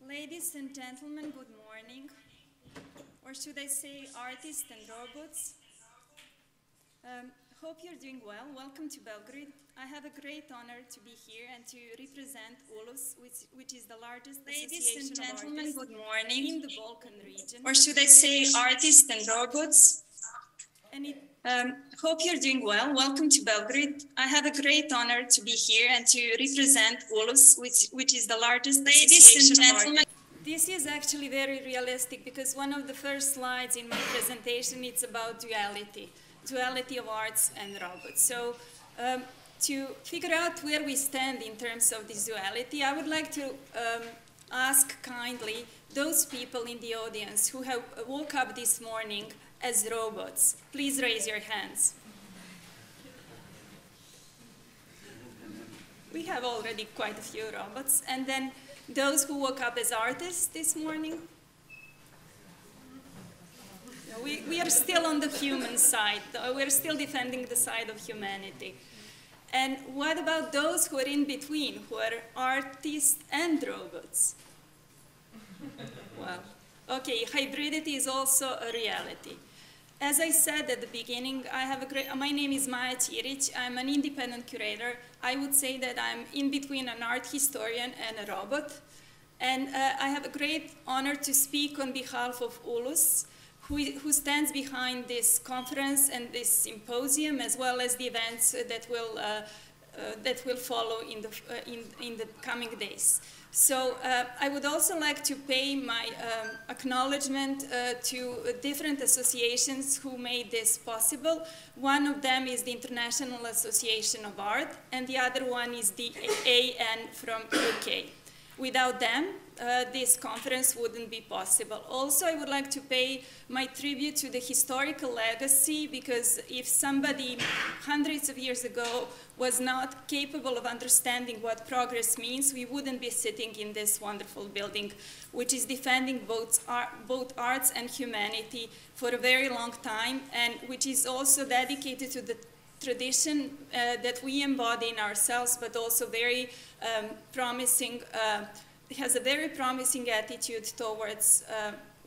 Ladies and gentlemen, good morning. Or should I say artists and robots? Hope you're doing well. Welcome to Belgrade. I have a great honor to be here and to represent ULUS, which is the largest association of artists good morning. in the Balkan region. Or should I say artists and robots? And Hope you're doing well. Welcome to Belgrade. I have a great honor to be here and to represent ULUS, which is the largest association of artists. This is actually very realistic because one of the first slides in my presentation is about duality of arts and robots. So to figure out where we stand in terms of this duality, I would like to ask kindly those people in the audience who have woke up this morning as robots. Please raise your hands. We have already quite a few robots. And then those who woke up as artists this morning. We are still on the human side. We're still defending the side of humanity. And what about those who are in between, who are artists and robots? Well, okay, hybridity is also a reality. As I said at the beginning, my name is Maja Ćirić. I'm an independent curator. I would say that I'm in between an art historian and a robot. And I have a great honor to speak on behalf of ULUS, who stands behind this conference and this symposium, as well as the events that will follow in the coming days. So I would also like to pay my acknowledgement to different associations who made this possible. One of them is the International Association of Art, and the other one is the AN from UK. Without them, this conference wouldn't be possible. Also, I would like to pay my tribute to the historical legacy, because if somebody hundreds of years ago was not capable of understanding what progress means, we wouldn't be sitting in this wonderful building, which is defending both arts and humanity for a very long time, and which is also dedicated to the tradition that we embody in ourselves, but also very promising, has a very promising attitude towards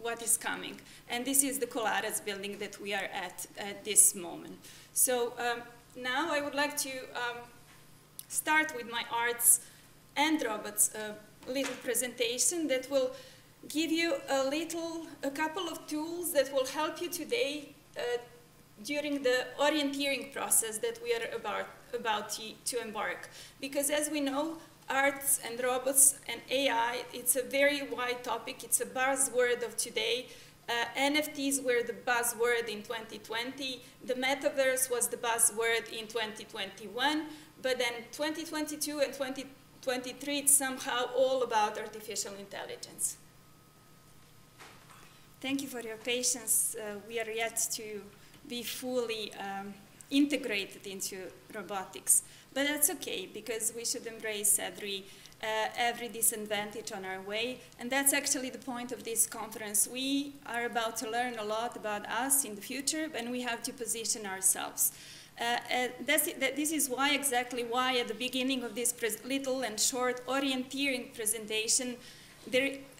what is coming. And this is the Kolaras building that we are at this moment. So now I would like to start with my arts and robots little presentation that will give you a couple of tools that will help you today during the orienteering process that we are about to embark. Because as we know, arts and robots and AI, it's a very wide topic. It's a buzzword of today. NFTs were the buzzword in 2020. The metaverse was the buzzword in 2021. But then 2022 and 2023, it's somehow all about artificial intelligence. Thank you for your patience. We are yet to be fully integrated into robotics. But that's okay, because we should embrace every disadvantage on our way. And that's actually the point of this conference. We are about to learn a lot about us in the future, and we have to position ourselves. This is exactly why at the beginning of this little and short orienteering presentation,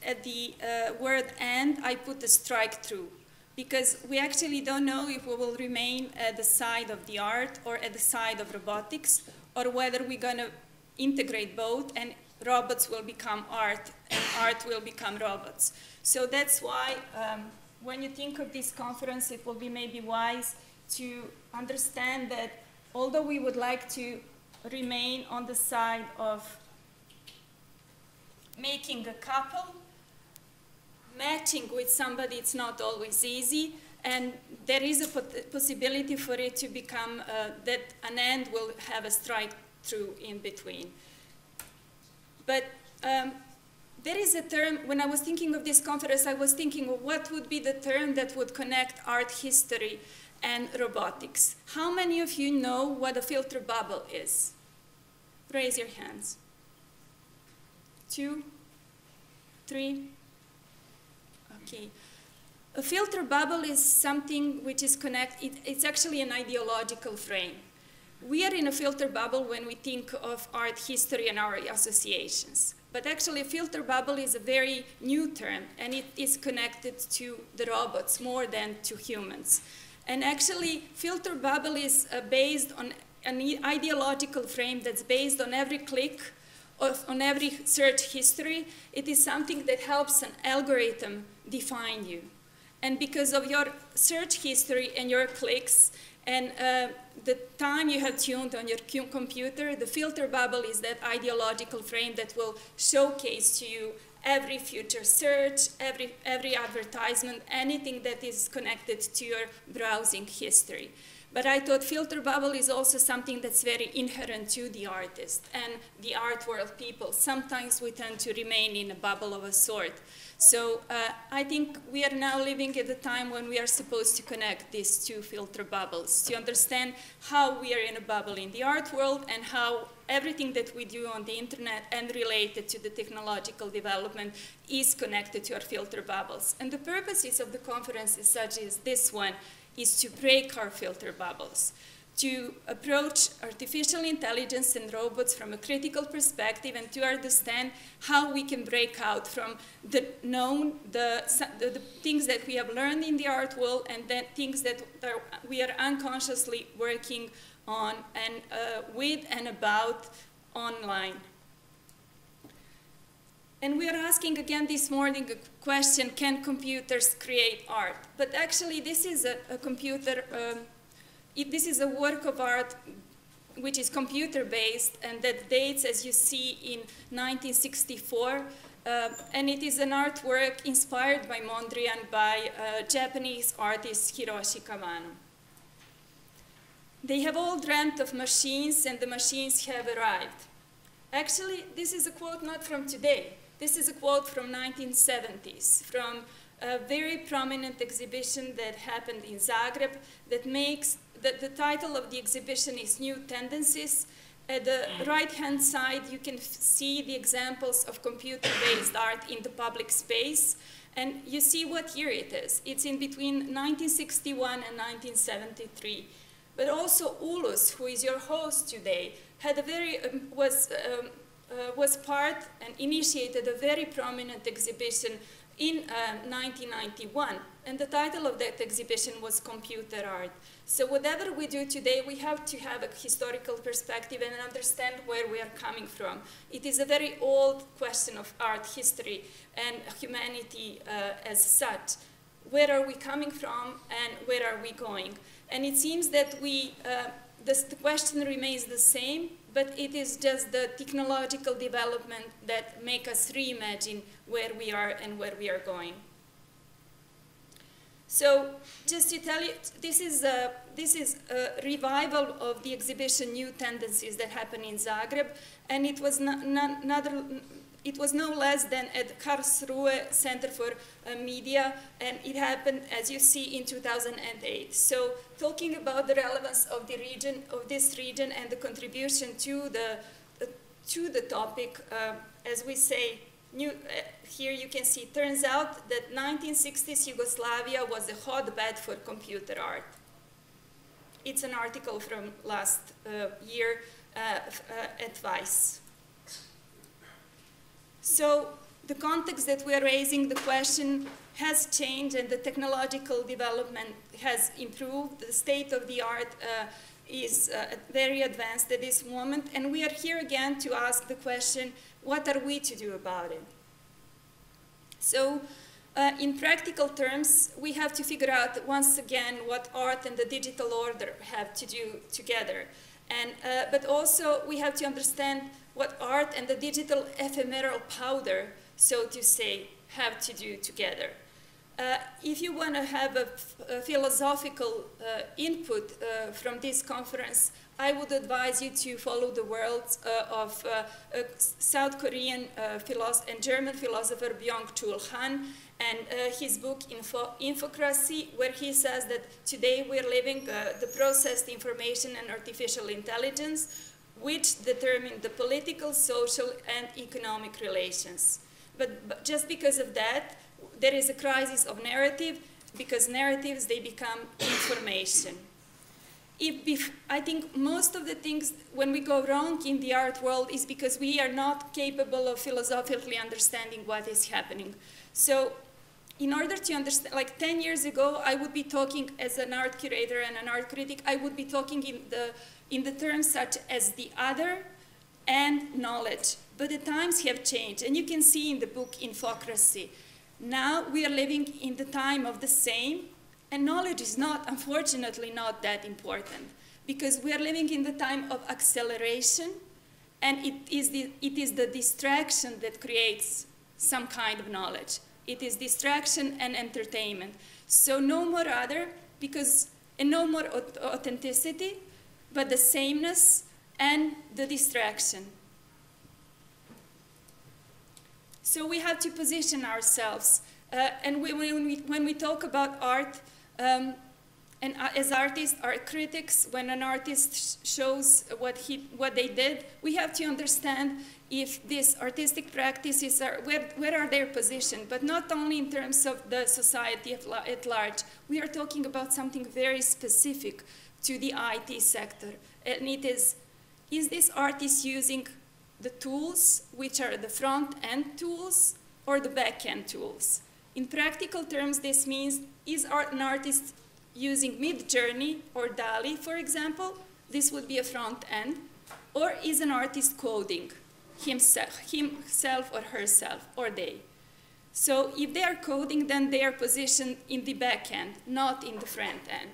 at the word "and" I put a strike through. Because we actually don't know if we will remain at the side of the art or at the side of robotics, or whether we're going to integrate both and robots will become art and art will become robots. So that's why when you think of this conference, it will be maybe wise to understand that although we would like to remain on the side of making a couple, matching with somebody, it's not always easy, and there is a possibility for it to become that an end will have a strike through in between. But there is a term, when I was thinking of this conference, I was thinking of what would be the term that would connect art history and robotics. How many of you know what a filter bubble is? Raise your hands. 2, 3. Okay. A filter bubble is something which is it's actually an ideological frame. We are in a filter bubble when we think of art history and our associations. But actually, filter bubble is a very new term, and it is connected to the robots more than to humans. And actually, filter bubble is based on an ideological frame that's based on every click, on every search history. It is something that helps an algorithm define you. And because of your search history and your clicks and the time you have tuned on your computer, the filter bubble is that ideological frame that will showcase to you every future search, every advertisement, anything that is connected to your browsing history. But I thought filter bubble is also something that's very inherent to the artist and the art world people. Sometimes we tend to remain in a bubble of a sort. So I think we are now living at a time when we are supposed to connect these two filter bubbles to understand how we are in a bubble in the art world and how everything that we do on the internet and related to the technological development is connected to our filter bubbles. And the purposes of the conferences such as this one is to break our filter bubbles, to approach artificial intelligence and robots from a critical perspective and to understand how we can break out from the known, the things that we have learned in the art world and then things that we are unconsciously working on and with and about online. And we are asking again this morning a question, can computers create art? But actually this is a computer, this is a work of art which is computer-based and that dates, as you see, in 1964. And it is an artwork inspired by Mondrian by Japanese artist Hiroshi Kawano. They have all dreamt of machines and the machines have arrived. Actually, this is a quote not from today. This is a quote from 1970s, from a very prominent exhibition that happened in Zagreb that makes, the title of the exhibition is New Tendencies. At the right-hand side, you can see the examples of computer-based art in the public space. And you see what year it is. It's in between 1961 and 1973. But also ULUS, who is your host today, had a very, was part and initiated a very prominent exhibition in 1991. And the title of that exhibition was Computer Art. So whatever we do today, we have to have a historical perspective and understand where we are coming from. It is a very old question of art history and humanity as such. Where are we coming from and where are we going? And it seems that the question remains the same, but it is just the technological development that make us reimagine where we are and where we are going. So just to tell you, this is a revival of the exhibition New Tendencies that happened in Zagreb, and it was it was no less than at Karlsruhe Center for Media, and it happened, as you see, in 2008. So talking about the relevance of the region, of this region, and the contribution to the topic, as we say, here you can see, turns out that 1960s Yugoslavia was a hotbed for computer art. It's an article from last year at Vice. So the context that we are raising, the question has changed and the technological development has improved. The state of the art is very advanced at this moment. And we are here again to ask the question, what are we to do about it? So in practical terms, we have to figure out once again what art and the digital order have to do together. And, but also we have to understand what art and the digital ephemeral powder, so to say, have to do together. If you want to have a philosophical input from this conference, I would advise you to follow the words of South Korean and German philosopher Byung-Chul Han and his book Infocracy, where he says that today we're living the processed information and artificial intelligence, which determine the political, social, and economic relations. But just because of that, there is a crisis of narrative, because narratives, they become information. I think most of the things when we go wrong in the art world is because we are not capable of philosophically understanding what is happening. So in order to understand, like 10 years ago, I would be talking as an art curator and an art critic, I would be talking in the terms such as the other and knowledge. But the times have changed, and you can see in the book Infocracy. Now we are living in the time of the same, and knowledge is not, unfortunately, not that important, because we are living in the time of acceleration, and it is the distraction that creates some kind of knowledge. It is distraction and entertainment. So no more other, and no more authenticity, but the sameness and the distraction. So we have to position ourselves. And when we talk about art, and as artists, art critics, when an artist shows what they did, we have to understand if these artistic practices are, where are they positioned, but not only in terms of the society at large. We are talking about something very specific to the IT sector, and it is this artist using the tools, which are the front-end tools, or the back-end tools? In practical terms, this means, is an artist using Mid-Journey or DALL-E, for example? This would be a front-end. Or is an artist coding himself or herself, or they? So if they are coding, then they are positioned in the back-end, not in the front-end.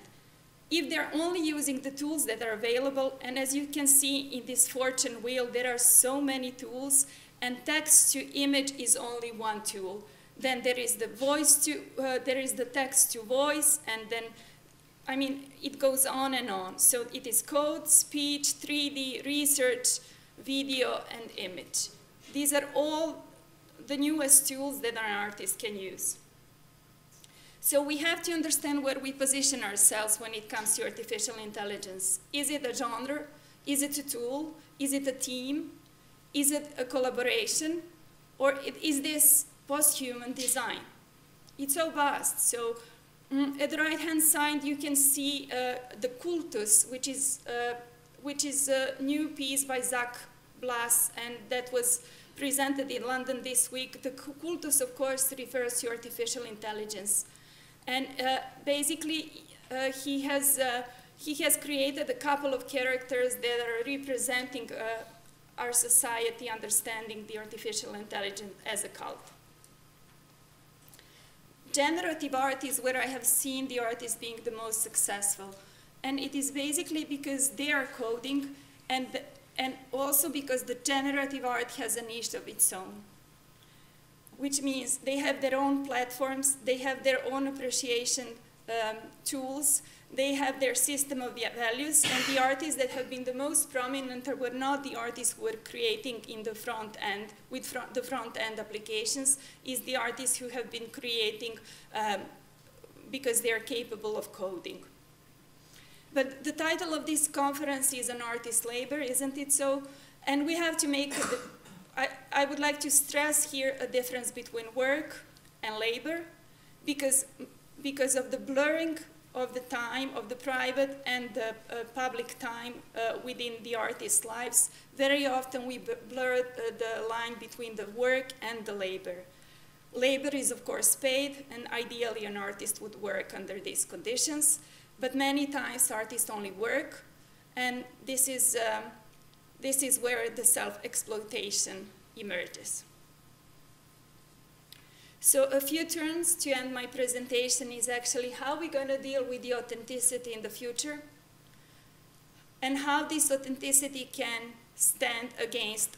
If they're only using the tools that are available, and as you can see in this fortune wheel, there are so many tools, and text to image is only one tool. Then there is the there is the text to voice, and then, I mean, it goes on and on. So it is code, speech, 3D, research, video, and image. These are all the newest tools that an artist can use. So we have to understand where we position ourselves when it comes to artificial intelligence. Is it a genre? Is it a tool? Is it a team? Is it a collaboration? Or is this post-human design? It's so vast. So at the right-hand side, you can see the Cultus, which is a new piece by Zach Blass, and that was presented in London this week. The Cultus, of course, refers to artificial intelligence. And basically, he has created a couple of characters that are representing our society understanding the artificial intelligence as a cult. Generative art is where I have seen the artists being the most successful. And it is basically because they are coding, and also because the generative art has a niche of its own, which means they have their own platforms, they have their own appreciation tools, they have their system of values, and the artists that have been the most prominent were not the artists who were creating in the front end, with the front end applications, is the artists who have been creating because they are capable of coding. But the title of this conference is An Artist's Labor, isn't it so? And we have to make, I would like to stress here a difference between work and labor, because of the blurring of the time of the private and the public time within the artist's lives. Very often we blur the line between the work and the labor. Labor is, of course, paid, and ideally an artist would work under these conditions, but many times artists only work, and this is where the self-exploitation emerges. So a few terms to end my presentation is actually how we're going to deal with the authenticity in the future, and how this authenticity can stand against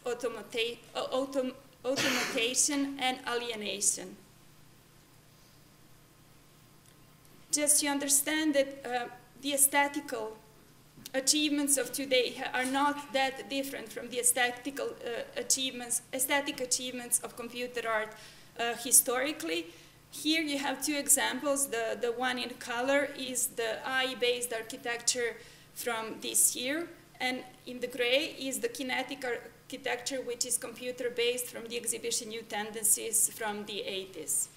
automation and alienation. Just to understand that the aesthetical achievements of today are not that different from the aesthetic achievements of computer art historically. Here you have two examples. The one in color is the AI-based architecture from this year, and in the gray is the kinetic architecture, which is computer-based from the exhibition New Tendencies from the 80s.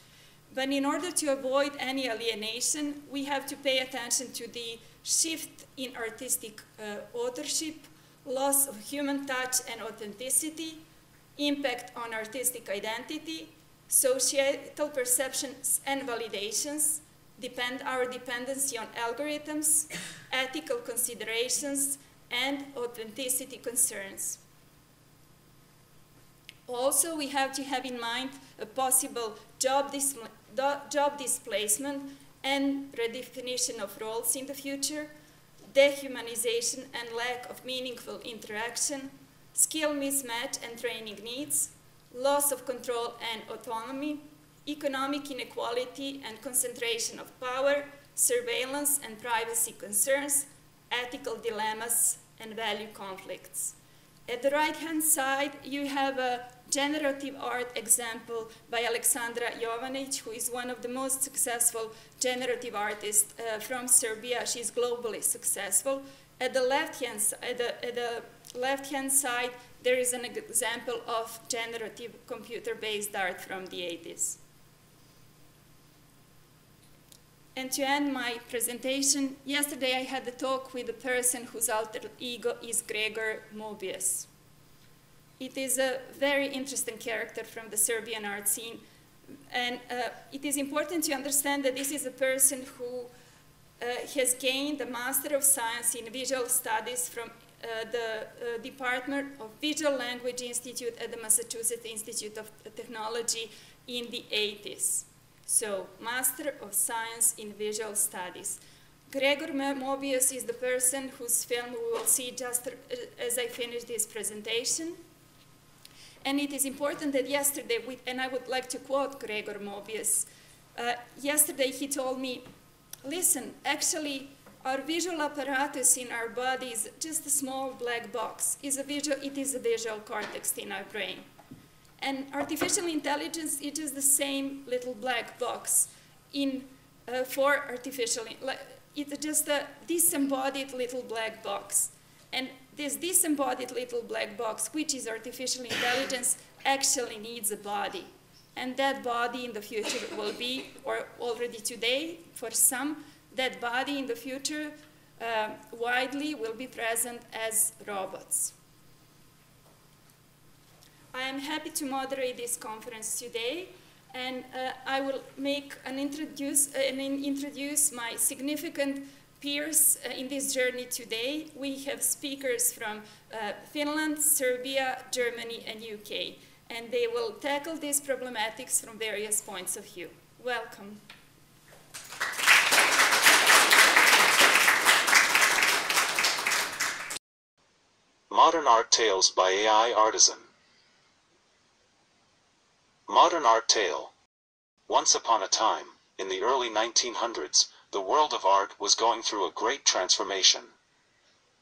But in order to avoid any alienation, we have to pay attention to the shift in artistic authorship, loss of human touch and authenticity, impact on artistic identity, societal perceptions and validations, our dependency on algorithms, ethical considerations, and authenticity concerns. Also, we have to have in mind a possible job displacement and redefinition of roles in the future, dehumanization and lack of meaningful interaction, skill mismatch and training needs, loss of control and autonomy, economic inequality and concentration of power, surveillance and privacy concerns, ethical dilemmas, and value conflicts. At the right-hand side, you have a generative art example by Aleksandra Jovanic, who is one of the most successful generative artists from Serbia. She's globally successful. At the left-hand side, there is an example of generative computer-based art from the 80s. And to end my presentation, yesterday I had a talk with a person whose alter ego is Gregor Mobius. It is a very interesting character from the Serbian art scene. And it is important to understand that this is a person who has gained a Master of Science in Visual Studies from the Department of Visual Language Institute at the Massachusetts Institute of Technology in the 80s. So, Master of Science in Visual Studies. Gregor Mobius is the person whose film we will see just as I finish this presentation. And it is important that yesterday, and I would like to quote Gregor Mobius, yesterday he told me, listen, actually, our visual apparatus in our body is just a small black box. It is a visual cortex in our brain. And artificial intelligence, it is the same little black box for artificial, it's just a disembodied little black box. And this disembodied little black box, which is artificial intelligence, actually needs a body. And that body in the future will be, or already today, for some, that body in the future widely will be present as robots. I am happy to moderate this conference today, and I will introduce my significant peers in this journey today. We have speakers from Finland, Serbia, Germany, and UK, and they will tackle these problematics from various points of view. Welcome. Modern Art Tales by AI Artisan. Modern Art Tale. Once upon a time, in the early 1900s, the world of art was going through a great transformation.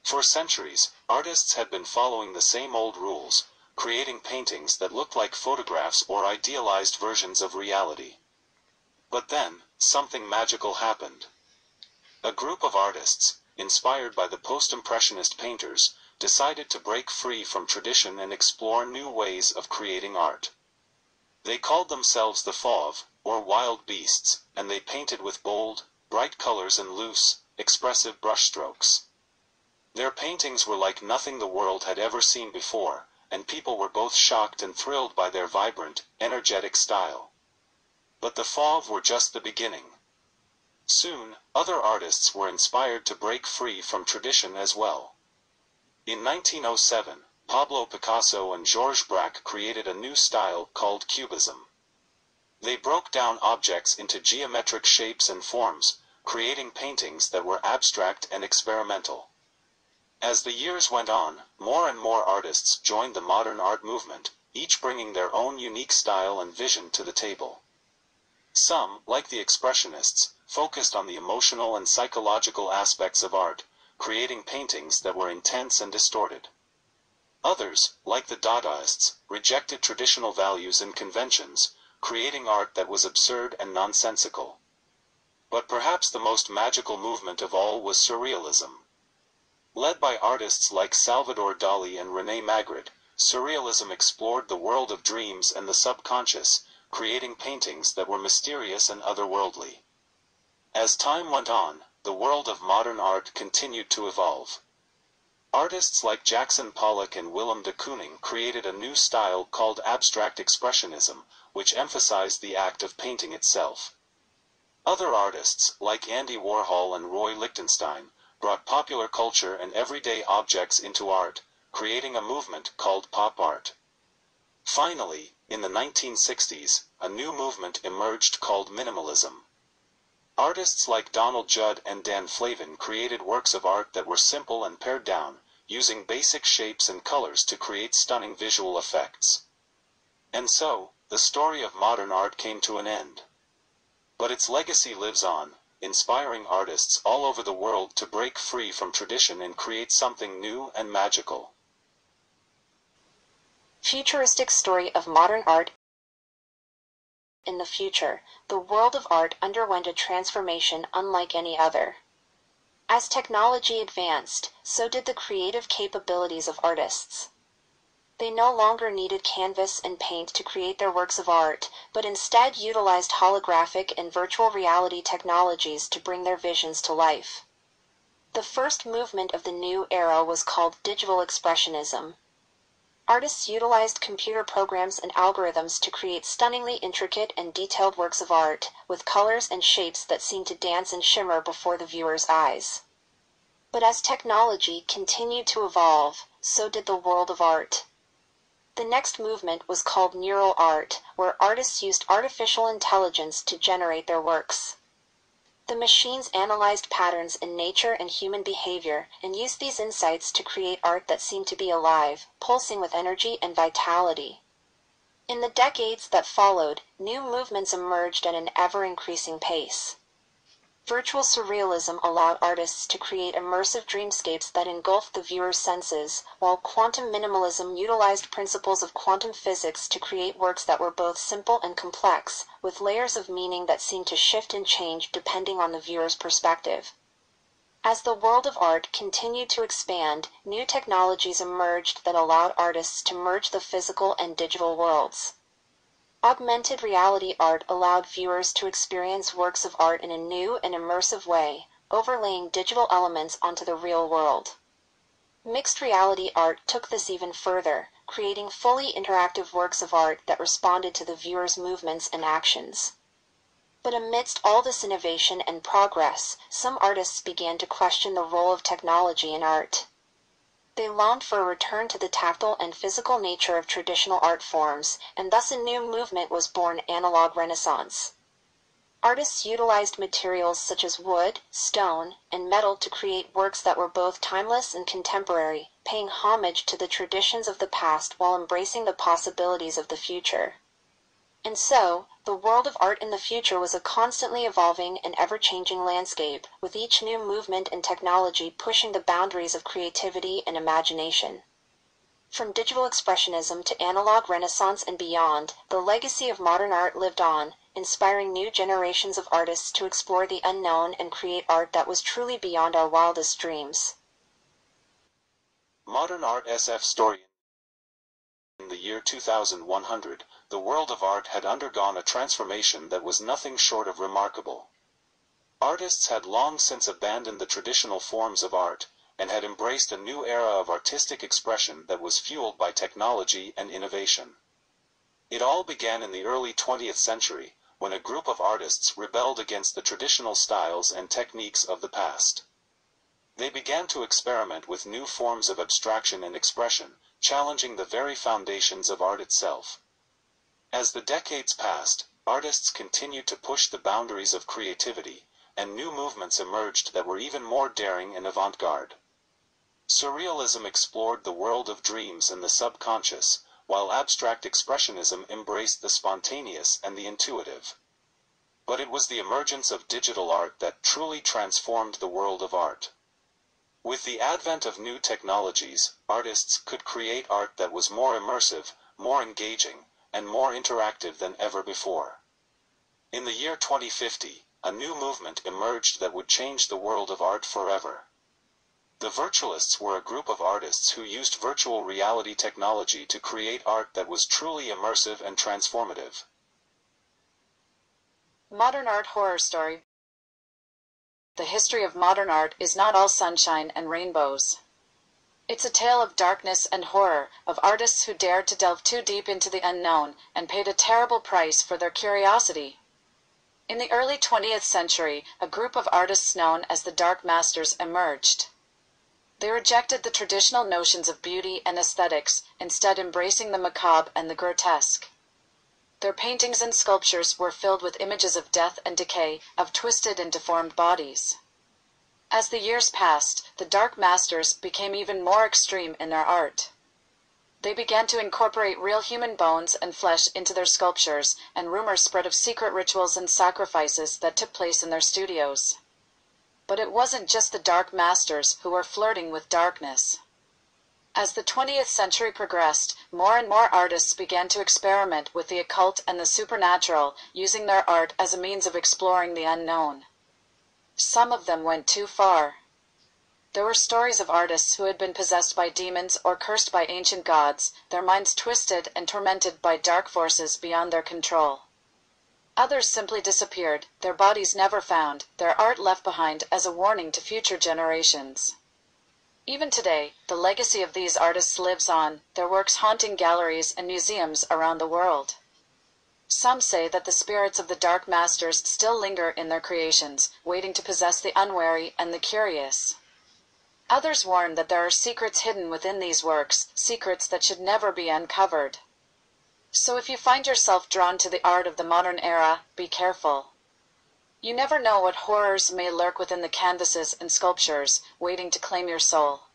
For centuries, artists had been following the same old rules, creating paintings that looked like photographs or idealized versions of reality. But then, something magical happened. A group of artists, inspired by the post-impressionist painters, decided to break free from tradition and explore new ways of creating art. They called themselves the Fauve, or wild beasts, and they painted with bold, bright colors and loose, expressive brushstrokes. Their paintings were like nothing the world had ever seen before, and people were both shocked and thrilled by their vibrant, energetic style. But the Fauve were just the beginning. Soon, other artists were inspired to break free from tradition as well. In 1907, Pablo Picasso and Georges Braque created a new style called Cubism. They broke down objects into geometric shapes and forms, creating paintings that were abstract and experimental. As the years went on, more and more artists joined the modern art movement, each bringing their own unique style and vision to the table. Some, like the Expressionists, focused on the emotional and psychological aspects of art, creating paintings that were intense and distorted. Others, like the Dadaists, rejected traditional values and conventions, creating art that was absurd and nonsensical. But perhaps the most magical movement of all was Surrealism. Led by artists like Salvador Dali and René Magritte, Surrealism explored the world of dreams and the subconscious, creating paintings that were mysterious and otherworldly. As time went on, the world of modern art continued to evolve. Artists like Jackson Pollock and Willem de Kooning created a new style called abstract expressionism, which emphasized the act of painting itself. Other artists, like Andy Warhol and Roy Lichtenstein, brought popular culture and everyday objects into art, creating a movement called pop art. Finally, in the 1960s, a new movement emerged called minimalism. Artists like Donald Judd and Dan Flavin created works of art that were simple and pared down, using basic shapes and colors to create stunning visual effects. And so, the story of modern art came to an end. But its legacy lives on, inspiring artists all over the world to break free from tradition and create something new and magical. Futuristic story of modern art. In the future, the world of art underwent a transformation unlike any other. As technology advanced, so did the creative capabilities of artists. They no longer needed canvas and paint to create their works of art, but instead utilized holographic and virtual reality technologies to bring their visions to life. The first movement of the new era was called digital expressionism. Artists utilized computer programs and algorithms to create stunningly intricate and detailed works of art, with colors and shapes that seemed to dance and shimmer before the viewer's eyes. But as technology continued to evolve, so did the world of art. The next movement was called neural art, where artists used artificial intelligence to generate their works. The machines analyzed patterns in nature and human behavior, and used these insights to create art that seemed to be alive, pulsing with energy and vitality. In the decades that followed, new movements emerged at an ever-increasing pace. Virtual surrealism allowed artists to create immersive dreamscapes that engulfed the viewer's senses, while quantum minimalism utilized principles of quantum physics to create works that were both simple and complex, with layers of meaning that seemed to shift and change depending on the viewer's perspective. As the world of art continued to expand, new technologies emerged that allowed artists to merge the physical and digital worlds. Augmented reality art allowed viewers to experience works of art in a new and immersive way, overlaying digital elements onto the real world. Mixed reality art took this even further, creating fully interactive works of art that responded to the viewer's movements and actions. But amidst all this innovation and progress, some artists began to question the role of technology in art. They longed for a return to the tactile and physical nature of traditional art forms, and thus a new movement was born: analog renaissance. Artists utilized materials such as wood, stone, and metal to create works that were both timeless and contemporary, paying homage to the traditions of the past while embracing the possibilities of the future. And so, the world of art in the future was a constantly evolving and ever-changing landscape, with each new movement and technology pushing the boundaries of creativity and imagination. From digital expressionism to analog renaissance and beyond, the legacy of modern art lived on, inspiring new generations of artists to explore the unknown and create art that was truly beyond our wildest dreams. Modern art SF story. In the year 2100, the world of art had undergone a transformation that was nothing short of remarkable. Artists had long since abandoned the traditional forms of art, and had embraced a new era of artistic expression that was fueled by technology and innovation. It all began in the early 20th century, when a group of artists rebelled against the traditional styles and techniques of the past. They began to experiment with new forms of abstraction and expression, challenging the very foundations of art itself. As the decades passed, artists continued to push the boundaries of creativity, and new movements emerged that were even more daring and avant-garde. Surrealism explored the world of dreams and the subconscious, while abstract expressionism embraced the spontaneous and the intuitive. But it was the emergence of digital art that truly transformed the world of art. With the advent of new technologies, artists could create art that was more immersive, more engaging, and more interactive than ever before. In the year 2050, a new movement emerged that would change the world of art forever. The Virtualists were a group of artists who used virtual reality technology to create art that was truly immersive and transformative. Modern art horror story. The history of modern art is not all sunshine and rainbows. It's a tale of darkness and horror, of artists who dared to delve too deep into the unknown and paid a terrible price for their curiosity. In the early 20th century, a group of artists known as the Dark Masters emerged. They rejected the traditional notions of beauty and aesthetics, instead embracing the macabre and the grotesque. Their paintings and sculptures were filled with images of death and decay, of twisted and deformed bodies. As the years passed, the Dark Masters became even more extreme in their art. They began to incorporate real human bones and flesh into their sculptures, and rumors spread of secret rituals and sacrifices that took place in their studios. But it wasn't just the Dark Masters who were flirting with darkness. As the 20th century progressed, more and more artists began to experiment with the occult and the supernatural, using their art as a means of exploring the unknown. Some of them went too far. There were stories of artists who had been possessed by demons or cursed by ancient gods, their minds twisted and tormented by dark forces beyond their control. Others simply disappeared, their bodies never found, their art left behind as a warning to future generations. Even today, the legacy of these artists lives on, their works haunting galleries and museums around the world. Some say that the spirits of the Dark Masters still linger in their creations, waiting to possess the unwary and the curious. Others warn that there are secrets hidden within these works, secrets that should never be uncovered. So if you find yourself drawn to the art of the modern era, be careful. You never know what horrors may lurk within the canvases and sculptures, waiting to claim your soul.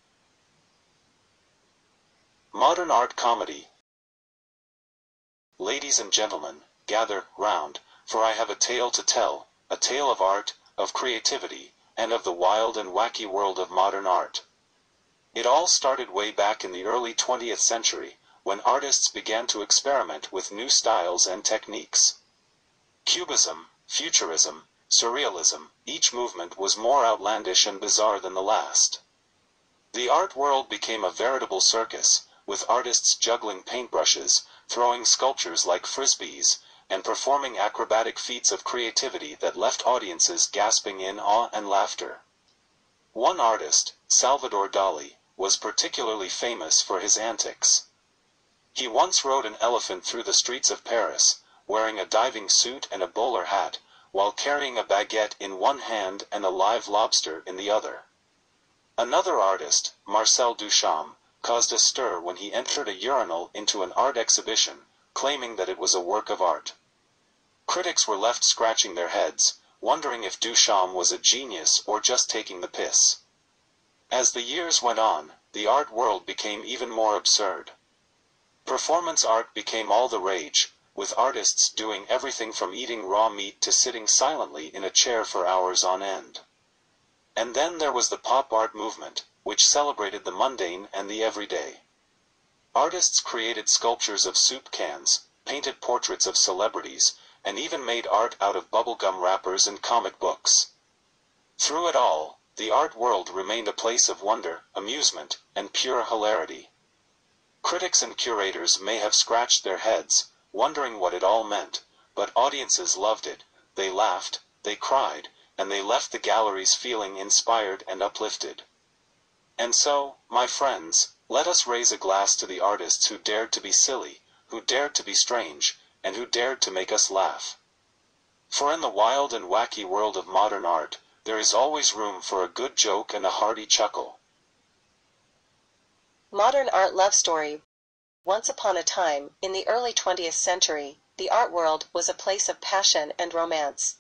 Modern art comedy. Ladies and gentlemen, gather round, for I have a tale to tell, a tale of art, of creativity, and of the wild and wacky world of modern art. It all started way back in the early 20th century, when artists began to experiment with new styles and techniques. Cubism, Futurism, Surrealism, each movement was more outlandish and bizarre than the last. The art world became a veritable circus, with artists juggling paintbrushes, throwing sculptures like frisbees, and performing acrobatic feats of creativity that left audiences gasping in awe and laughter. One artist, Salvador Dali, was particularly famous for his antics. He once rode an elephant through the streets of Paris, wearing a diving suit and a bowler hat, while carrying a baguette in one hand and a live lobster in the other. Another artist, Marcel Duchamp, caused a stir when he entered a urinal into an art exhibition, claiming that it was a work of art. Critics were left scratching their heads, wondering if Duchamp was a genius or just taking the piss. As the years went on, the art world became even more absurd. Performance art became all the rage, with artists doing everything from eating raw meat to sitting silently in a chair for hours on end. And then there was the pop art movement, which celebrated the mundane and the everyday. Artists created sculptures of soup cans, painted portraits of celebrities, and even made art out of bubblegum wrappers and comic books. Through it all, the art world remained a place of wonder, amusement, and pure hilarity. Critics and curators may have scratched their heads, wondering what it all meant, but audiences loved it, they laughed, they cried, and they left the galleries feeling inspired and uplifted. And so, my friends, let us raise a glass to the artists who dared to be silly, who dared to be strange, and who dared to make us laugh. For in the wild and wacky world of modern art, there is always room for a good joke and a hearty chuckle. Modern art love story. Once upon a time, in the early 20th century, the art world was a place of passion and romance.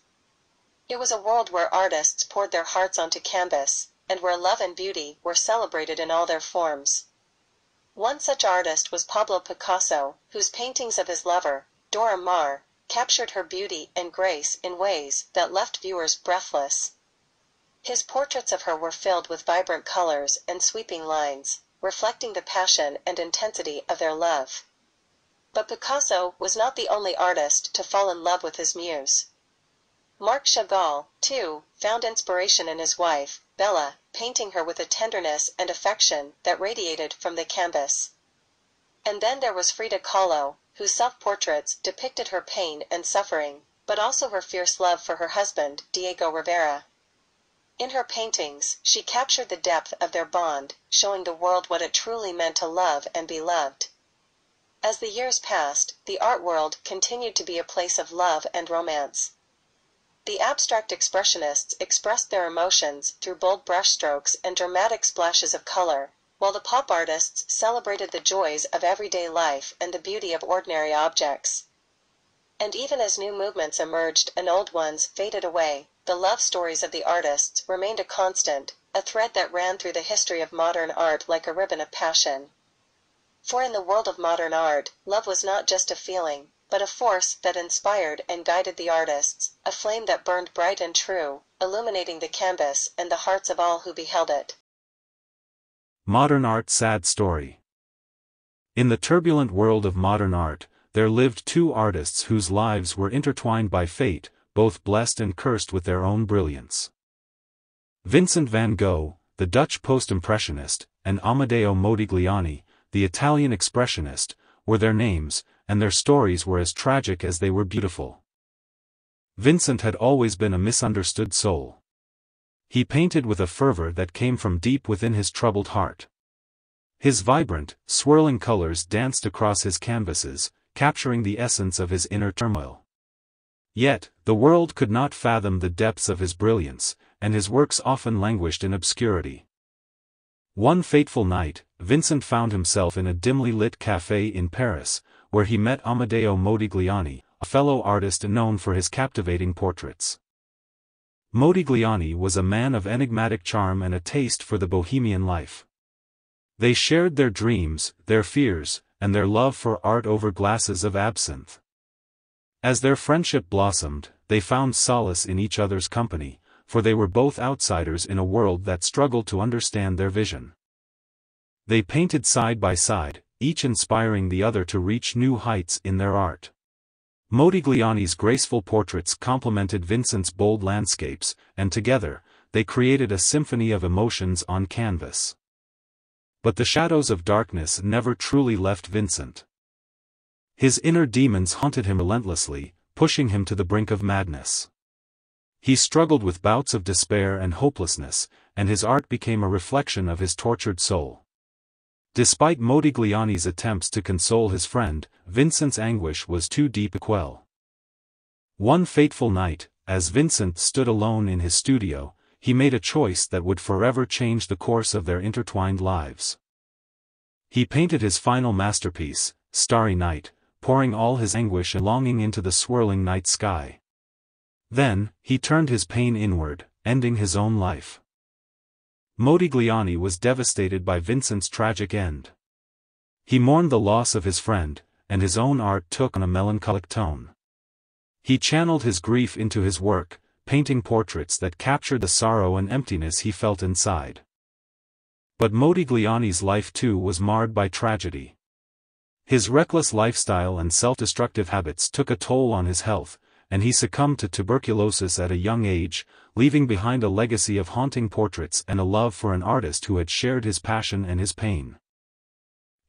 It was a world where artists poured their hearts onto canvas, and where love and beauty were celebrated in all their forms. One such artist was Pablo Picasso, whose paintings of his lover, Dora Maar, captured her beauty and grace in ways that left viewers breathless. His portraits of her were filled with vibrant colors and sweeping lines, reflecting the passion and intensity of their love. But Picasso was not the only artist to fall in love with his muse. Marc Chagall, too, found inspiration in his wife, Bella, painting her with a tenderness and affection that radiated from the canvas. And then there was Frida Kahlo, whose self-portraits depicted her pain and suffering, but also her fierce love for her husband, Diego Rivera. In her paintings, she captured the depth of their bond, showing the world what it truly meant to love and be loved. As the years passed, the art world continued to be a place of love and romance. The abstract expressionists expressed their emotions through bold brushstrokes and dramatic splashes of color, while the pop artists celebrated the joys of everyday life and the beauty of ordinary objects. And even as new movements emerged and old ones faded away, the love stories of the artists remained a constant, a thread that ran through the history of modern art like a ribbon of passion. For in the world of modern art, love was not just a feeling, but a force that inspired and guided the artists, a flame that burned bright and true, illuminating the canvas and the hearts of all who beheld it. Modern art sad story. In the turbulent world of modern art, there lived two artists whose lives were intertwined by fate, both blessed and cursed with their own brilliance. Vincent van Gogh, the Dutch post-impressionist, and Amedeo Modigliani, the Italian expressionist, were their names, and their stories were as tragic as they were beautiful. Vincent had always been a misunderstood soul. He painted with a fervor that came from deep within his troubled heart. His vibrant, swirling colors danced across his canvases, capturing the essence of his inner turmoil. Yet, the world could not fathom the depths of his brilliance, and his works often languished in obscurity. One fateful night, Vincent found himself in a dimly lit café in Paris, where he met Amedeo Modigliani, a fellow artist known for his captivating portraits. Modigliani was a man of enigmatic charm and a taste for the bohemian life. They shared their dreams, their fears, and their love for art over glasses of absinthe. As their friendship blossomed, they found solace in each other's company, for they were both outsiders in a world that struggled to understand their vision. They painted side by side, each inspiring the other to reach new heights in their art. Modigliani's graceful portraits complemented Vincent's bold landscapes, and together, they created a symphony of emotions on canvas. But the shadows of darkness never truly left Vincent. His inner demons haunted him relentlessly, pushing him to the brink of madness. He struggled with bouts of despair and hopelessness, and his art became a reflection of his tortured soul. Despite Modigliani's attempts to console his friend, Vincent's anguish was too deep to quell. One fateful night, as Vincent stood alone in his studio, he made a choice that would forever change the course of their intertwined lives. He painted his final masterpiece, Starry Night, pouring all his anguish and longing into the swirling night sky. Then, he turned his pain inward, ending his own life. Modigliani was devastated by Vincent's tragic end. He mourned the loss of his friend, and his own art took on a melancholic tone. He channeled his grief into his work, painting portraits that captured the sorrow and emptiness he felt inside. But Modigliani's life too was marred by tragedy. His reckless lifestyle and self-destructive habits took a toll on his health, and he succumbed to tuberculosis at a young age, leaving behind a legacy of haunting portraits and a love for an artist who had shared his passion and his pain.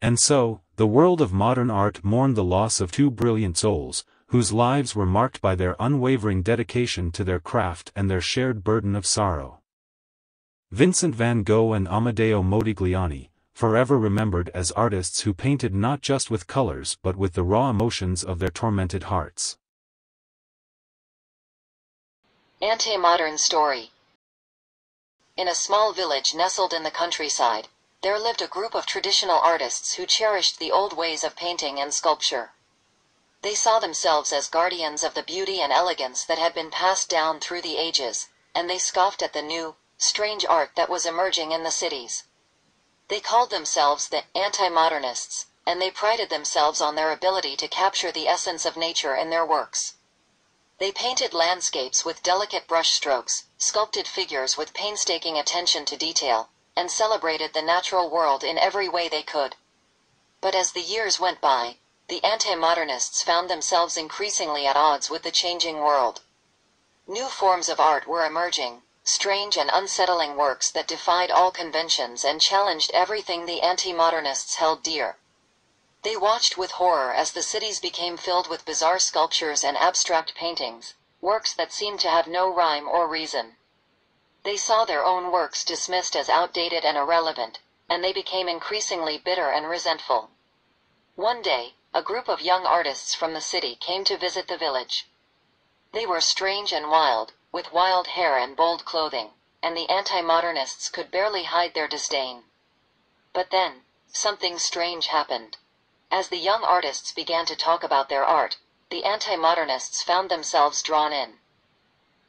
And so, the world of modern art mourned the loss of two brilliant souls, whose lives were marked by their unwavering dedication to their craft and their shared burden of sorrow. Vincent van Gogh and Amedeo Modigliani, forever remembered as artists who painted not just with colors but with the raw emotions of their tormented hearts. Anti-modern story. In a small village nestled in the countryside, there lived a group of traditional artists who cherished the old ways of painting and sculpture. They saw themselves as guardians of the beauty and elegance that had been passed down through the ages, and they scoffed at the new, strange art that was emerging in the cities. They called themselves the anti-modernists, and they prided themselves on their ability to capture the essence of nature in their works. They painted landscapes with delicate brushstrokes, sculpted figures with painstaking attention to detail, and celebrated the natural world in every way they could. But as the years went by, the anti-modernists found themselves increasingly at odds with the changing world. New forms of art were emerging, strange and unsettling works that defied all conventions and challenged everything the anti-modernists held dear. They watched with horror as the cities became filled with bizarre sculptures and abstract paintings, works that seemed to have no rhyme or reason. They saw their own works dismissed as outdated and irrelevant, and they became increasingly bitter and resentful. One day, a group of young artists from the city came to visit the village. They were strange and wild, with wild hair and bold clothing, and the anti-modernists could barely hide their disdain. But then, something strange happened. As the young artists began to talk about their art, the anti-modernists found themselves drawn in.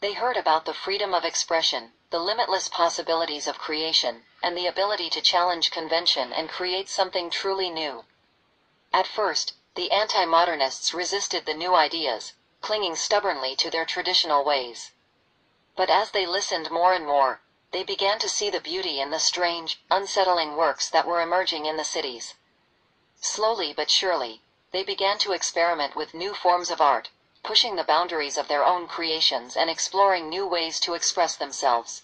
They heard about the freedom of expression, the limitless possibilities of creation, and the ability to challenge convention and create something truly new. At first, the anti-modernists resisted the new ideas, clinging stubbornly to their traditional ways. But as they listened more and more, they began to see the beauty in the strange, unsettling works that were emerging in the cities. Slowly but surely, they began to experiment with new forms of art, pushing the boundaries of their own creations and exploring new ways to express themselves.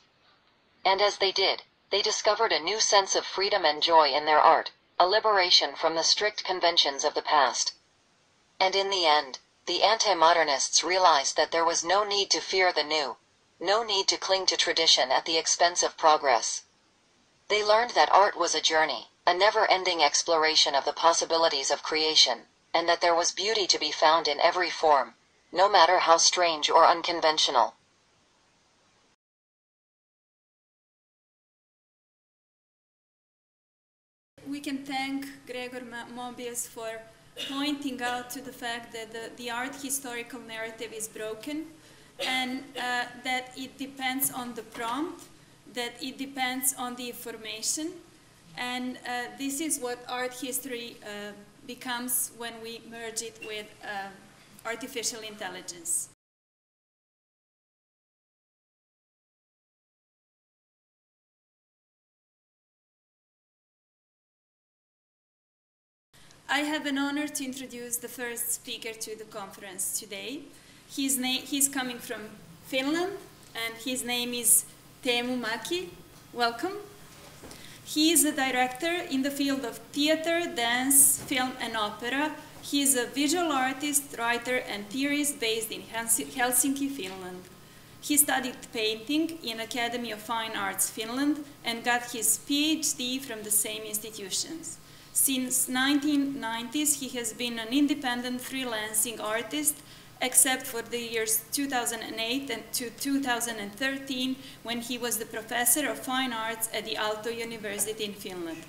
And as they did, they discovered a new sense of freedom and joy in their art, a liberation from the strict conventions of the past. And in the end, the anti-modernists realized that there was no need to fear the new, no need to cling to tradition at the expense of progress. They learned that art was a journey, a never-ending exploration of the possibilities of creation, and that there was beauty to be found in every form, no matter how strange or unconventional. We can thank Gregor Mobius for pointing out to the fact that the art historical narrative is broken, and that it depends on the prompt, that it depends on the information, and this is what art history becomes when we merge it with artificial intelligence. I have an honor to introduce the first speaker to the conference today. He's coming from Finland, and his name is Teemu Mäki. Welcome. He is a director in the field of theater, dance, film, and opera. He is a visual artist, writer, and theorist based in Helsinki, Finland. He studied painting in Academy of Fine Arts, Finland, and got his PhD from the same institutions. Since 1990s, he has been an independent freelancing artist, except for the years 2008 and to 2013, when he was the professor of fine arts at the Aalto University in Finland.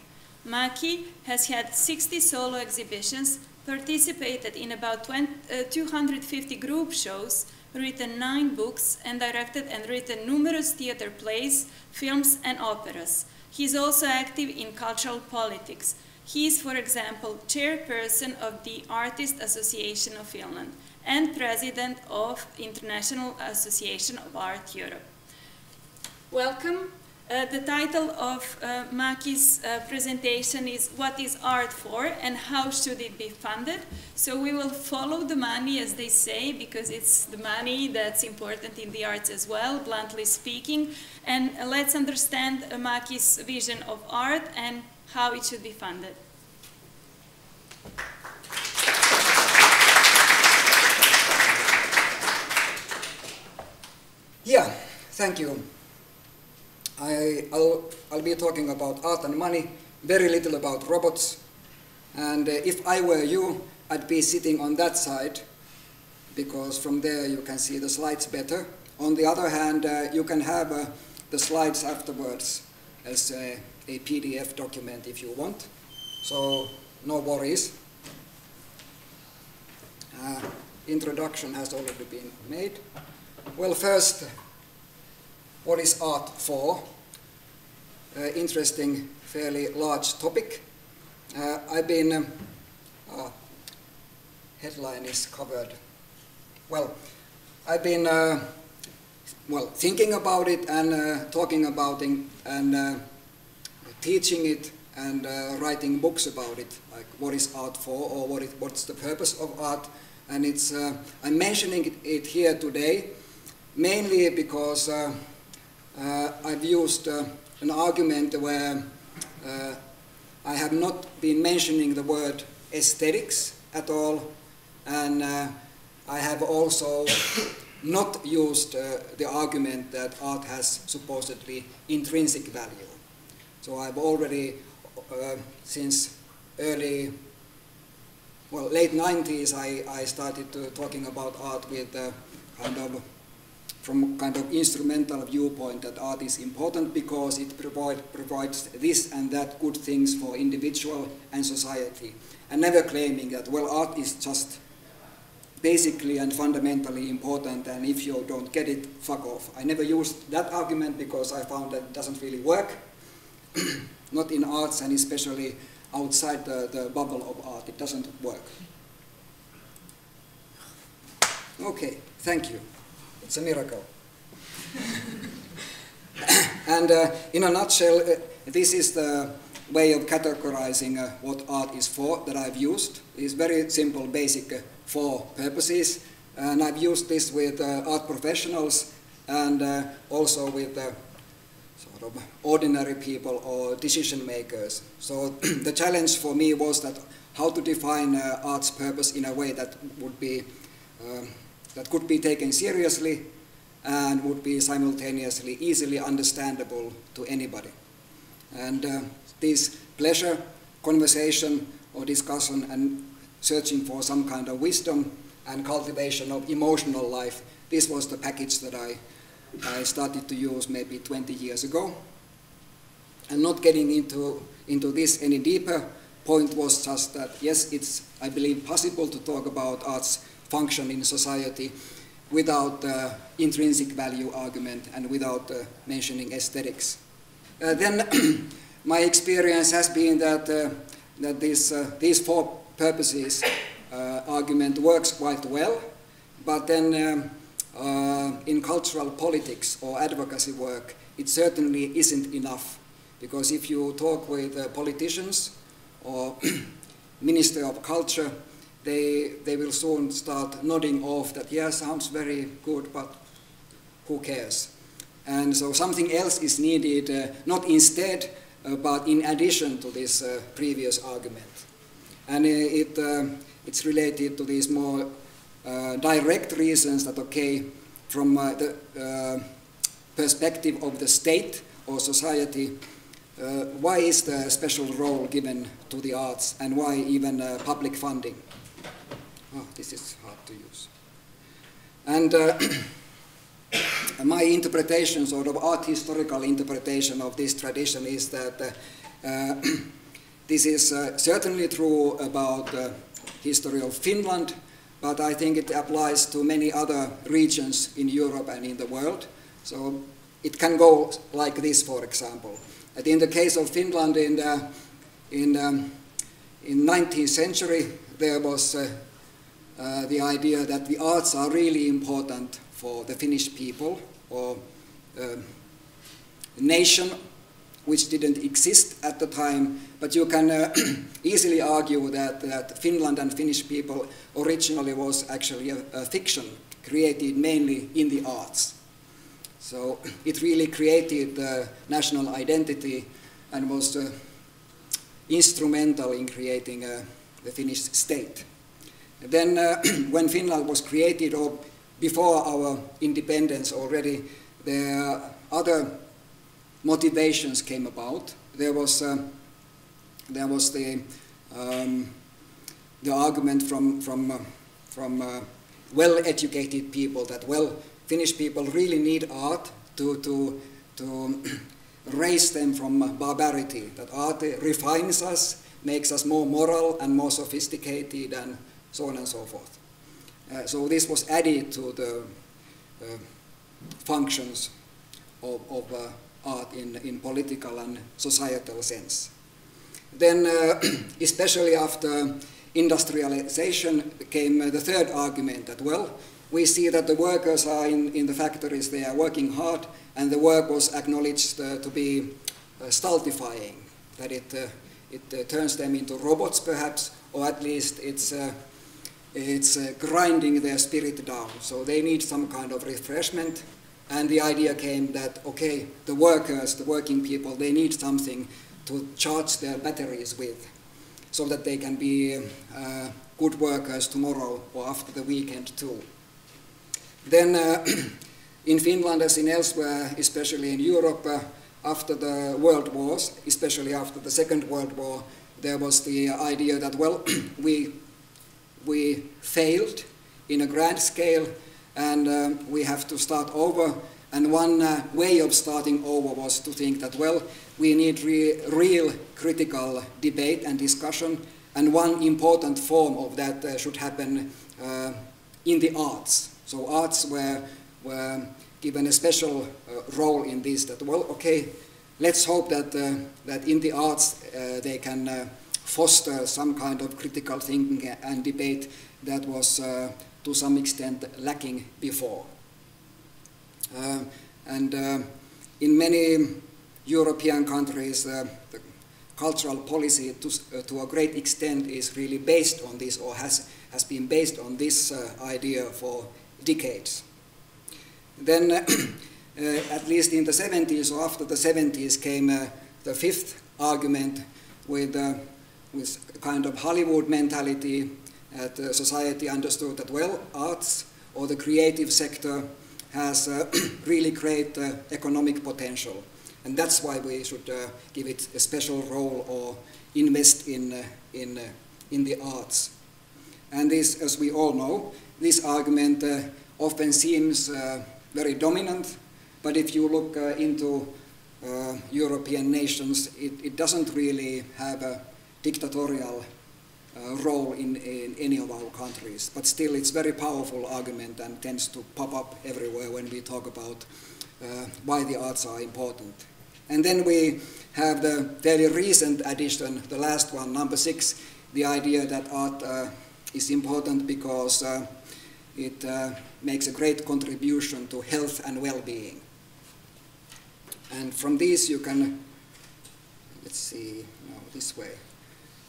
Mäki has had 60 solo exhibitions, participated in about 250 group shows, written 9 books, and directed and written numerous theater plays, films, and operas. He is also active in cultural politics. He is, for example, chairperson of the Artist Association of Finland and president of International Association of Art Europe. Welcome. The title of Mäki's presentation is What is Art for and How Should it be Funded? So we will follow the money, as they say, because it's the money that's important in the arts as well, bluntly speaking. And let's understand Mäki's vision of art and how it should be funded. Yeah, thank you. I'll be talking about art and money, very little about robots. And if I were you, I'd be sitting on that side, because from there you can see the slides better. On the other hand, you can have the slides afterwards as a PDF document if you want. So no worries. Introduction has already been made. Well, first, what is art for? Interesting, fairly large topic. I've been, headline is covered. Well, I've been thinking about it and talking about it and teaching it and writing books about it, like what is art for, or what's the purpose of art. And it's, I'm mentioning it here today mainly because I've used an argument where I have not been mentioning the word aesthetics at all, and I have also not used the argument that art has supposedly intrinsic value. So I've already, since late 90s, I started talking about art with from kind of instrumental viewpoint, that art is important because it provides this and that good things for individual and society, and never claiming that, well, art is just basically and fundamentally important, and if you don't get it, fuck off. I never used that argument because I found that it doesn't really work, not in arts, and especially outside the bubble of art. It doesn't work. Okay, thank you. It's a miracle. And in a nutshell, this is the way of categorizing what art is for that I've used. It's very simple, basic 4 purposes. And I've used this with art professionals and also with sort of ordinary people or decision makers. So the challenge for me was that how to define art's purpose in a way that would be that could be taken seriously and would be simultaneously easily understandable to anybody. And this pleasure, conversation or discussion and searching for some kind of wisdom and cultivation of emotional life, this was the package that I started to use maybe 20 years ago. And not getting into this any deeper, point was just that, yes, it's, I believe, possible to talk about art's function in society without intrinsic value argument and without mentioning aesthetics. Then my experience has been that, that these 4 purposes argument works quite well, but then in cultural politics or advocacy work, it certainly isn't enough. Because if you talk with politicians or Minister of Culture, they will soon start nodding off that, yeah, sounds very good, but who cares? And so something else is needed, not instead, but in addition to this previous argument. And it's related to these more direct reasons that, okay, from the perspective of the state or society, why is the special role given to the arts, and why even public funding? Oh, this is hard to use. And my interpretation, sort of art historical interpretation of this tradition, is that this is certainly true about the history of Finland, but I think it applies to many other regions in Europe and in the world. So it can go like this, for example. And in the case of Finland, in 19th century, there was the idea that the arts are really important for the Finnish people or nation, which didn't exist at the time. But you can easily argue that Finland and Finnish people originally was actually a fiction created mainly in the arts. So it really created the national identity and was instrumental in creating the Finnish state. Then when Finland was created, or before our independence already, the other motivations came about. There was the argument from well-educated people that, well, Finnish people really need art to raise them from barbarity, that art refines us, makes us more moral and more sophisticated, and so on and so forth. So this was added to the functions of art in political and societal sense. Then, especially after industrialization, came the third argument that, well, we see that the workers are in the factories, they are working hard, and the work was acknowledged to be stultifying, that it turns them into robots perhaps, or at least it's grinding their spirit down. So they need some kind of refreshment, and the idea came that, okay, the workers, the working people, they need something to charge their batteries with. so that they can be good workers tomorrow or after the weekend too. Then in Finland, as in elsewhere, especially in Europe, after the world wars, especially after the Second World War, there was the idea that, well, we failed in a grand scale and we have to start over. And one way of starting over was to think that, well, we need real critical debate and discussion, and one important form of that should happen in the arts. So arts were given a special role in this, that, well, okay, let's hope that, that in the arts they can foster some kind of critical thinking and debate that was to some extent lacking before. And in many European countries, the cultural policy to a great extent is really based on this, or has been based on this idea for decades. Then, at least in the 70s or after the 70s, came the fifth argument with kind of Hollywood mentality, that society understood that, well, arts or the creative sector has really great economic potential. And that's why we should give it a special role or invest in the arts. And this, as we all know, this argument often seems very dominant, but if you look into European nations, it doesn't really have a dictatorial role in any of our countries. But still, it's a very powerful argument and tends to pop up everywhere when we talk about why the arts are important. And then we have the fairly recent addition, the last one, number 6, the idea that art is important because it makes a great contribution to health and well-being. And from these you can, let's see, no, this way.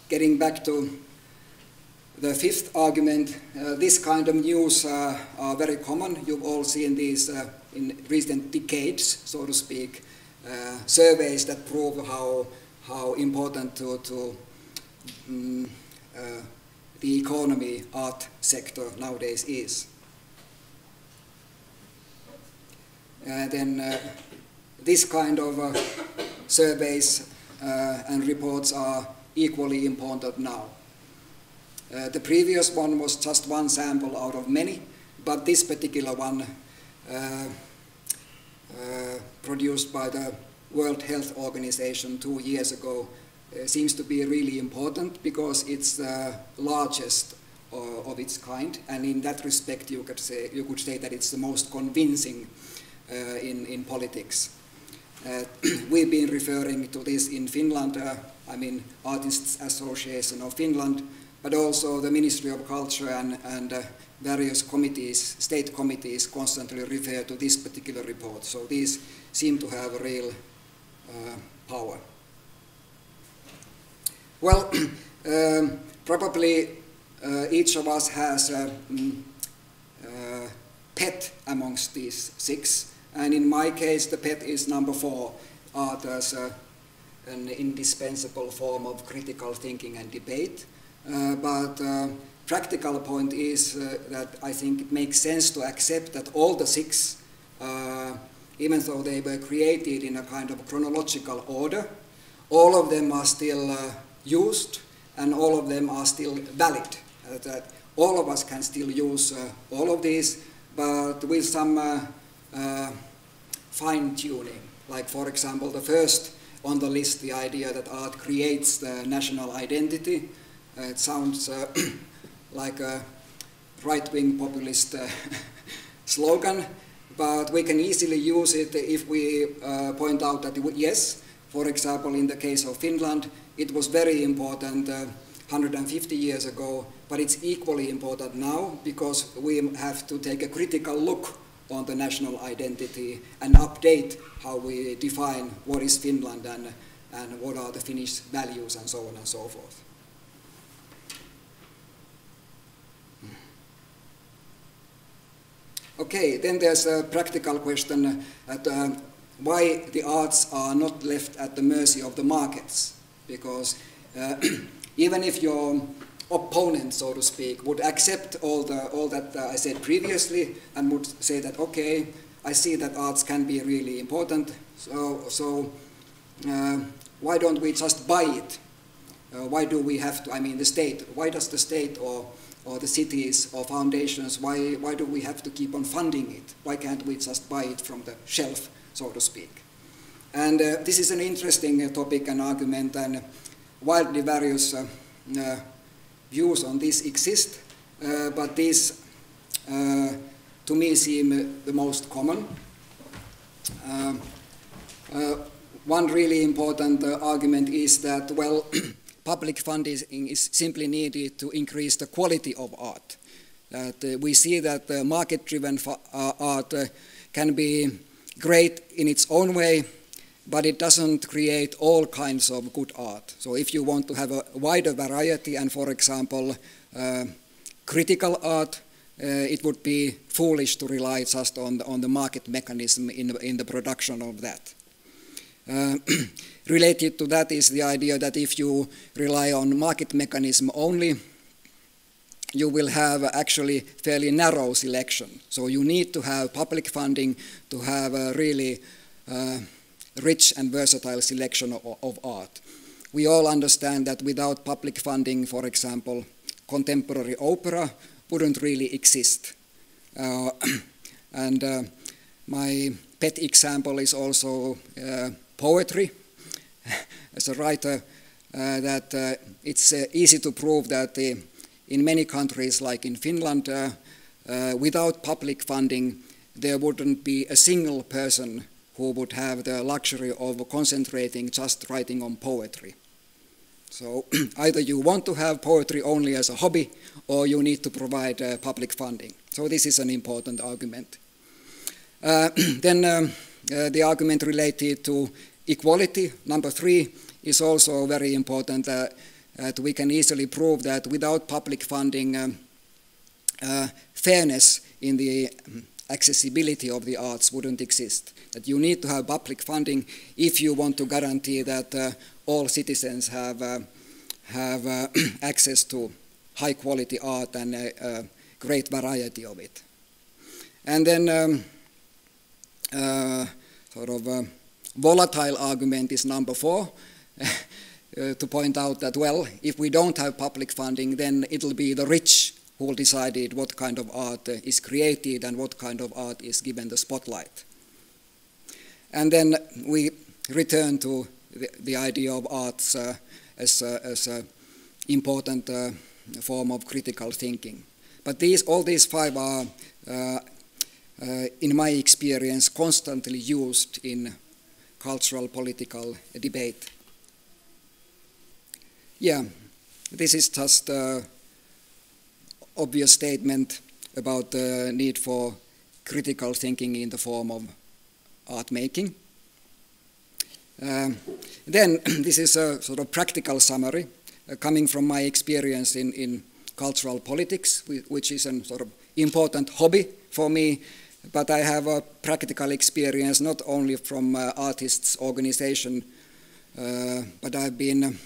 Getting back to the fifth argument, this kind of news are very common. You've all seen these in recent decades, so to speak, surveys that prove how important to the economy art sector nowadays is. Then this kind of surveys and reports are equally important now. The previous one was just one sample out of many, but this particular one produced by the World Health Organization 2 years ago seems to be really important because it's the largest of its kind, and in that respect you could say that it's the most convincing in politics. We've been referring to this in Finland, I mean Artists Association of Finland, but also the Ministry of Culture and various committees, state committees, constantly refer to this particular report. So these seem to have a real power. Well, probably each of us has a pet amongst these 6. And in my case, the pet is number 4, art as an indispensable form of critical thinking and debate. But practical point is that I think it makes sense to accept that all the 6, even though they were created in a kind of chronological order, all of them are still used and all of them are still valid. That all of us can still use all of these, but with some fine-tuning. Like, for example, the first on the list, the idea that art creates the national identity. It sounds like a right-wing populist slogan, but we can easily use it if we point out that, yes, for example, in the case of Finland, it was very important 150 years ago, but it's equally important now because we have to take a critical look on the national identity and update how we define what is Finland and what are the Finnish values and so on and so forth. Okay, then there's a practical question at why the arts are not left at the mercy of the markets, because even if your opponent, so to speak, would accept all that I said previously and would say that, okay, I see that arts can be really important, so why don't we just buy it? Why do we have to, I mean the state, why does the state or the cities or foundations, why do we have to keep on funding it? Why can't we just buy it from the shelf, so to speak? And this is an interesting topic and argument, and wildly various views on this exist, but these to me seem the most common. One really important argument is that, well, public funding is simply needed to increase the quality of art. That we see that market-driven art can be great in its own way, but it doesn't create all kinds of good art. So if you want to have a wider variety and, for example, critical art, it would be foolish to rely just on the market mechanism in the production of that. Related to that is the idea that if you rely on market mechanism only, you will have actually fairly narrow selection. So you need to have public funding to have a really rich and versatile selection of art. We all understand that without public funding, for example, contemporary opera wouldn't really exist. And my pet example is also poetry. As a writer, that it's easy to prove that in many countries, like in Finland, without public funding, there wouldn't be a single person who would have the luxury of concentrating just writing on poetry. So either you want to have poetry only as a hobby, or you need to provide public funding. So this is an important argument. Then the argument related to equality, number 3, is also very important. That we can easily prove that without public funding, fairness in the accessibility of the arts wouldn't exist. That you need to have public funding if you want to guarantee that all citizens have access to high quality art and a great variety of it. And then volatile argument is number 4, to point out that, well, if we don't have public funding, then it'll be the rich who will decide what kind of art is created and what kind of art is given the spotlight. And then we return to the idea of arts as an important form of critical thinking. But all these 5 are, in my experience, constantly used in cultural political debate. Yeah, this is just an obvious statement about the need for critical thinking in the form of art making. Then this is a sort of practical summary coming from my experience in cultural politics, which is a sort of important hobby for me, but I have a practical experience not only from artists' organization, but I've been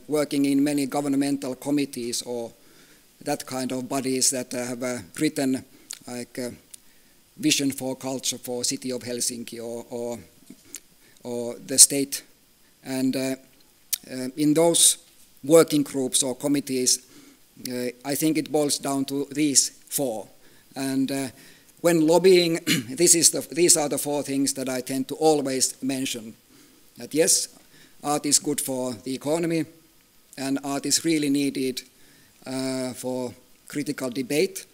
working in many governmental committees or that kind of bodies that have written like vision for culture for City of Helsinki or the state. And in those working groups or committees, I think it boils down to these 4. And when lobbying, these are the 4 things that I tend to always mention. That yes, art is good for the economy, and art is really needed for critical debate.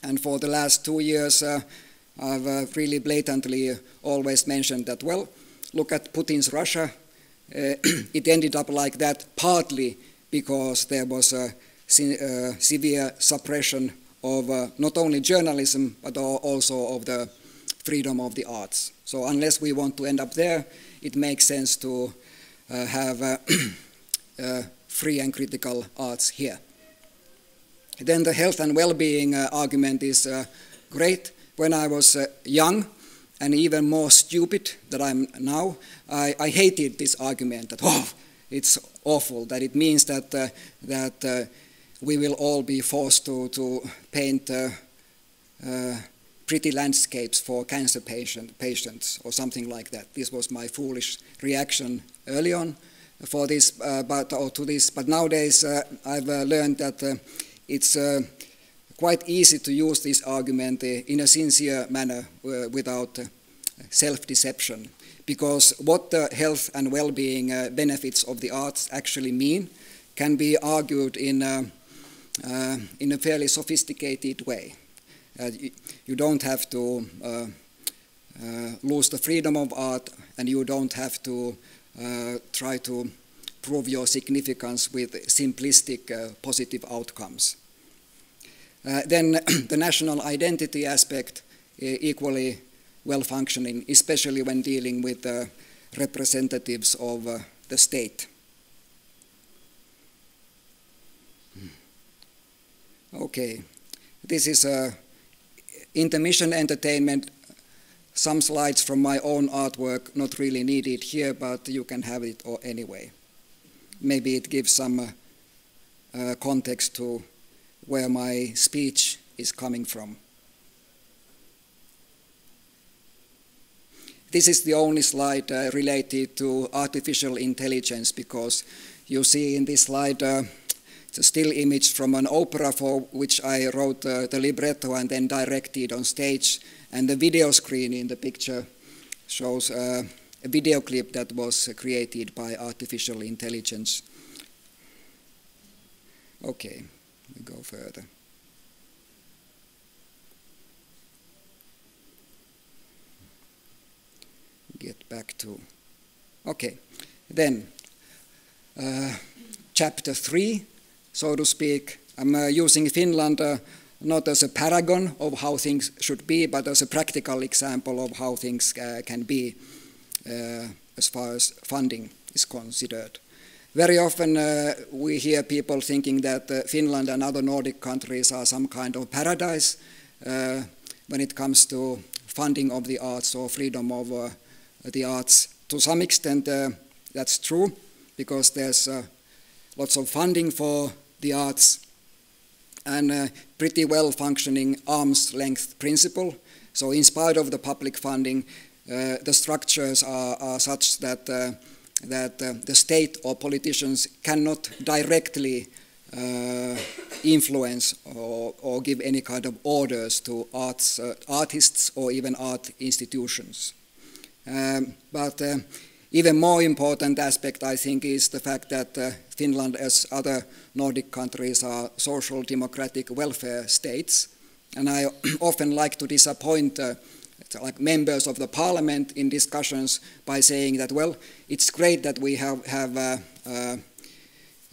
And for the last 2 years, I've really blatantly always mentioned that, well, look at Putin's Russia. It ended up like that partly because there was a severe suppression of not only journalism, but also of the freedom of the arts. So unless we want to end up there, it makes sense to have free and critical arts here. Then the health and well-being argument is great. When I was young and even more stupid than I'm now, I hated this argument that, oh, it's awful, that it means that we will all be forced to paint pretty landscapes for cancer patients or something like that. This was my foolish reaction early on for this, but nowadays I've learned that it's quite easy to use this argument in a sincere manner without self-deception, because what the health and well-being benefits of the arts actually mean can be argued in a fairly sophisticated way. You don't have to lose the freedom of art, and you don't have to try to prove your significance with simplistic positive outcomes. Then the national identity aspect equally well functioning, especially when dealing with representatives of the state. Okay, this is intermission entertainment. Some slides from my own artwork, not really needed here, but you can have it anyway. Maybe it gives some context to where my speech is coming from. This is the only slide related to artificial intelligence, because you see in this slide it's a still image from an opera for which I wrote the libretto and then directed on stage, and the video screen in the picture shows a video clip that was created by artificial intelligence. Okay, we go further. Get back to, okay, then chapter 3, so to speak. I'm using Finland not as a paragon of how things should be, but as a practical example of how things can be as far as funding is considered. Very often we hear people thinking that Finland and other Nordic countries are some kind of paradise when it comes to funding of the arts or freedom of the arts. To some extent that's true, because there's lots of funding for the arts and pretty well functioning arm's length principle. So in spite of the public funding, the structures are such that the state or politicians cannot directly influence or give any kind of orders to artists or even art institutions. But even more important aspect, I think, is the fact that Finland, as other Nordic countries, are social democratic welfare states. And I often like to disappoint like members of the parliament in discussions by saying that, well, it's great that we have a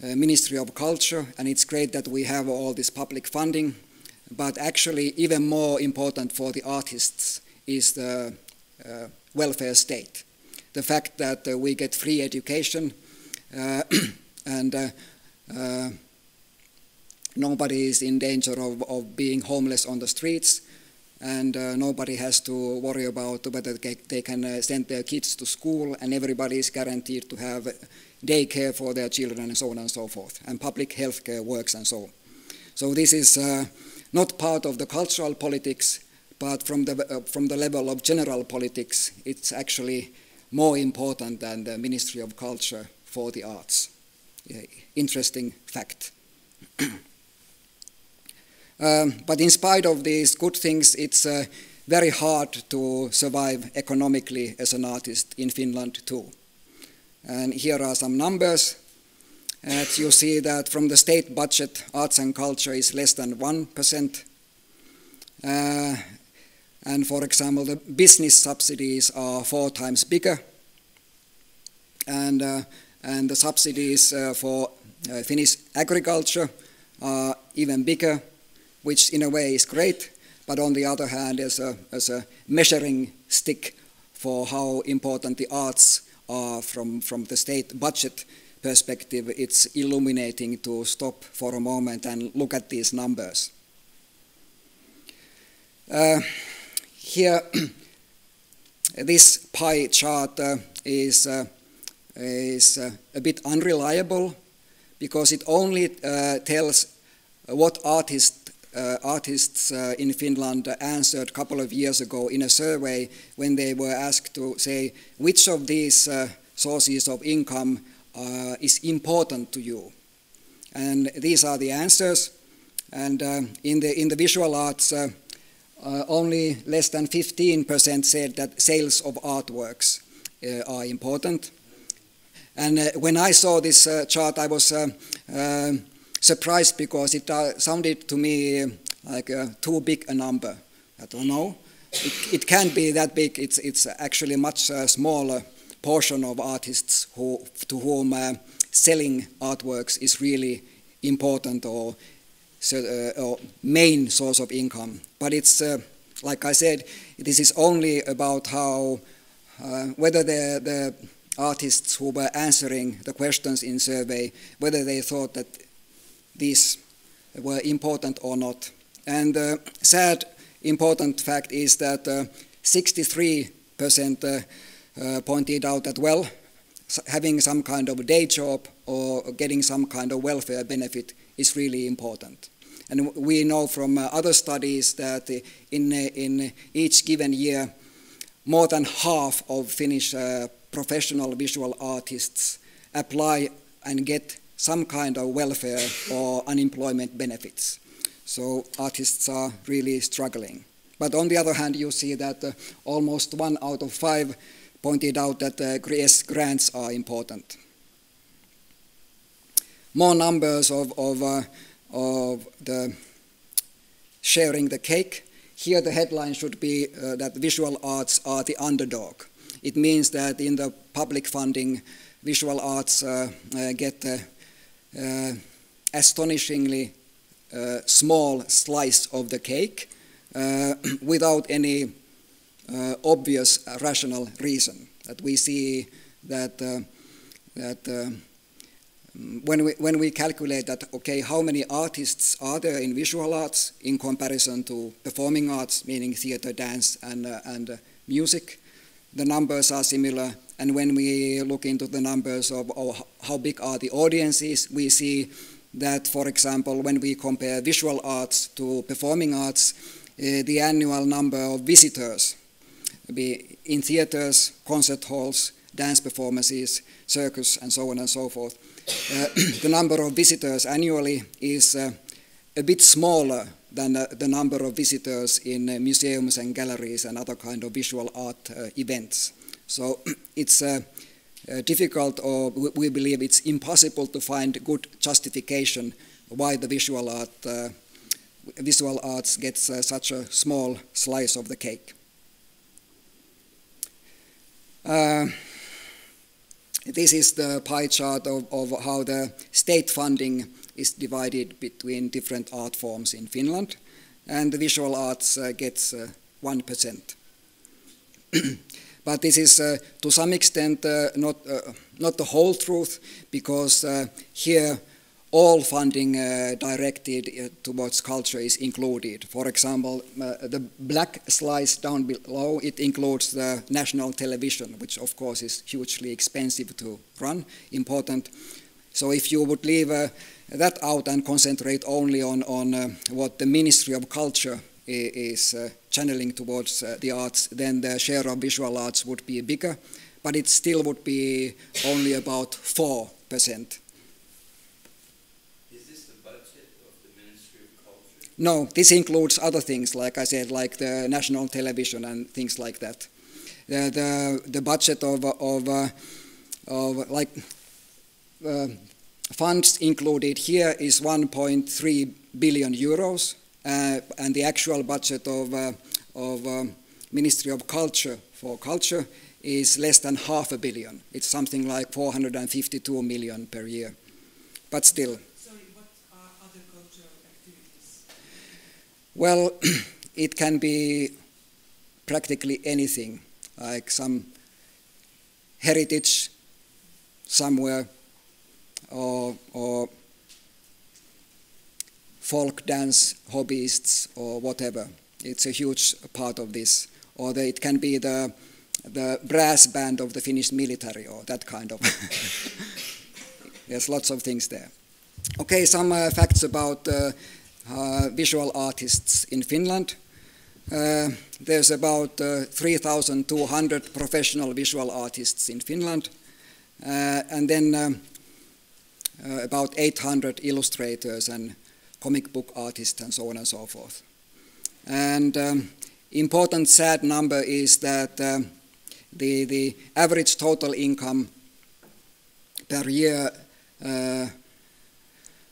Ministry of Culture, and it's great that we have all this public funding, but actually even more important for the artists is the welfare state. The fact that we get free education and nobody is in danger of being homeless on the streets, and nobody has to worry about whether they can send their kids to school, and everybody is guaranteed to have daycare for their children and so on and so forth, and public health care works and so on. So this is not part of the cultural politics, but from the level of general politics, it's actually more important than the Ministry of Culture for the arts. Interesting fact. But in spite of these good things, it's very hard to survive economically as an artist in Finland too. And here are some numbers. As you see that from the state budget, arts and culture is less than 1%. And for example, the business subsidies are 4 times bigger. And the subsidies for Finnish agriculture are even bigger, which in a way is great, but on the other hand, as a measuring stick for how important the arts are from the state budget perspective, it's illuminating to stop for a moment and look at these numbers. Here, this pie chart is is a bit unreliable because it only tells what artists in Finland answered a couple of years ago in a survey when they were asked to say which of these sources of income is important to you. And these are the answers. And in the visual arts, only less than 15% said that sales of artworks are important. And when I saw this chart, I was surprised because it sounded to me like too big a number. I don't know. It can't be that big. It's actually a much smaller portion of artists to whom selling artworks is really important or main source of income. But it's, like I said, this is only about how, whether the artists who were answering the questions in survey, whether they thought that these were important or not. And the sad important fact is that 63% pointed out that, well, having some kind of a day job or getting some kind of welfare benefit is really important. And we know from other studies that in each given year, more than half of Finnish professional visual artists apply and get some kind of welfare or unemployment benefits. So artists are really struggling. But on the other hand, you see that almost 1 out of 5 pointed out that grants are important. More numbers of the sharing the cake. Here the headline should be that visual arts are the underdog. It means that in the public funding, visual arts get astonishingly small slice of the cake without any obvious rational reason. That we see that when we calculate that, okay, how many artists are there in visual arts in comparison to performing arts, meaning theater, dance, and music, the numbers are similar. And when we look into the numbers of how big are the audiences, we see that, for example, when we compare visual arts to performing arts, the annual number of visitors be in theaters, concert halls, dance performances, circus, and so on and so forth. The number of visitors annually is a bit smaller than the number of visitors in museums and galleries and other kind of visual art events. So it's difficult, or we believe it's impossible to find good justification why the visual arts gets such a small slice of the cake. This is the pie chart of how the state funding is divided between different art forms in Finland, and the visual arts gets 1%. But this is to some extent not the whole truth, because here all funding directed towards culture is included. For example, the black slice down below, it includes the national television, which of course is hugely expensive to run, important. So if you would leave that out and concentrate only on what the Ministry of Culture is channeling towards the arts, then the share of visual arts would be bigger, but it still would be only about 4%. No, this includes other things, like I said, like the national television and things like that. The budget of funds included here is 1.3 billion euros, and the actual budget of Ministry of Culture for culture is less than 500 million. It's something like 452 million per year, but still. Well, it can be practically anything, like some heritage somewhere, or folk dance hobbyists, or whatever. It's a huge part of this. Or it can be the the brass band of the Finnish military, or that kind of. There's lots of things there. Okay, some facts about visual artists in Finland. There's about 3,200 professional visual artists in Finland, and then about 800 illustrators and comic book artists and so on and so forth. And important sad number is that the average total income per year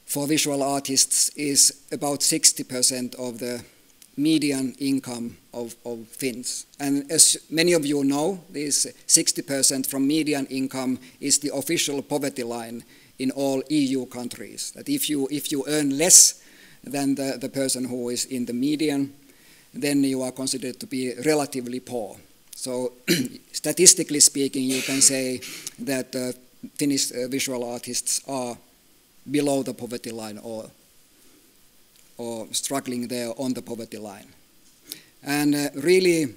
for visual artists is about 60% of the median income of Finns. And as many of you know, this 60% from median income is the official poverty line in all EU countries. That if you earn less than the person who is in the median, then you are considered to be relatively poor. So statistically speaking, you can say that Finnish visual artists are below the poverty line or struggling there on the poverty line. And really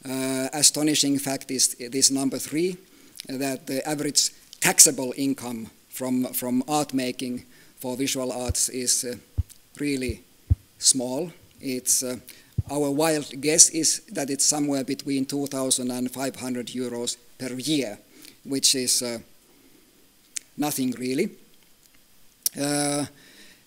astonishing fact is this number 3, that the average taxable income from art making for visual arts is really small. It's our wild guess is that it's somewhere between 2,000 and 500 euros per year, which is nothing really.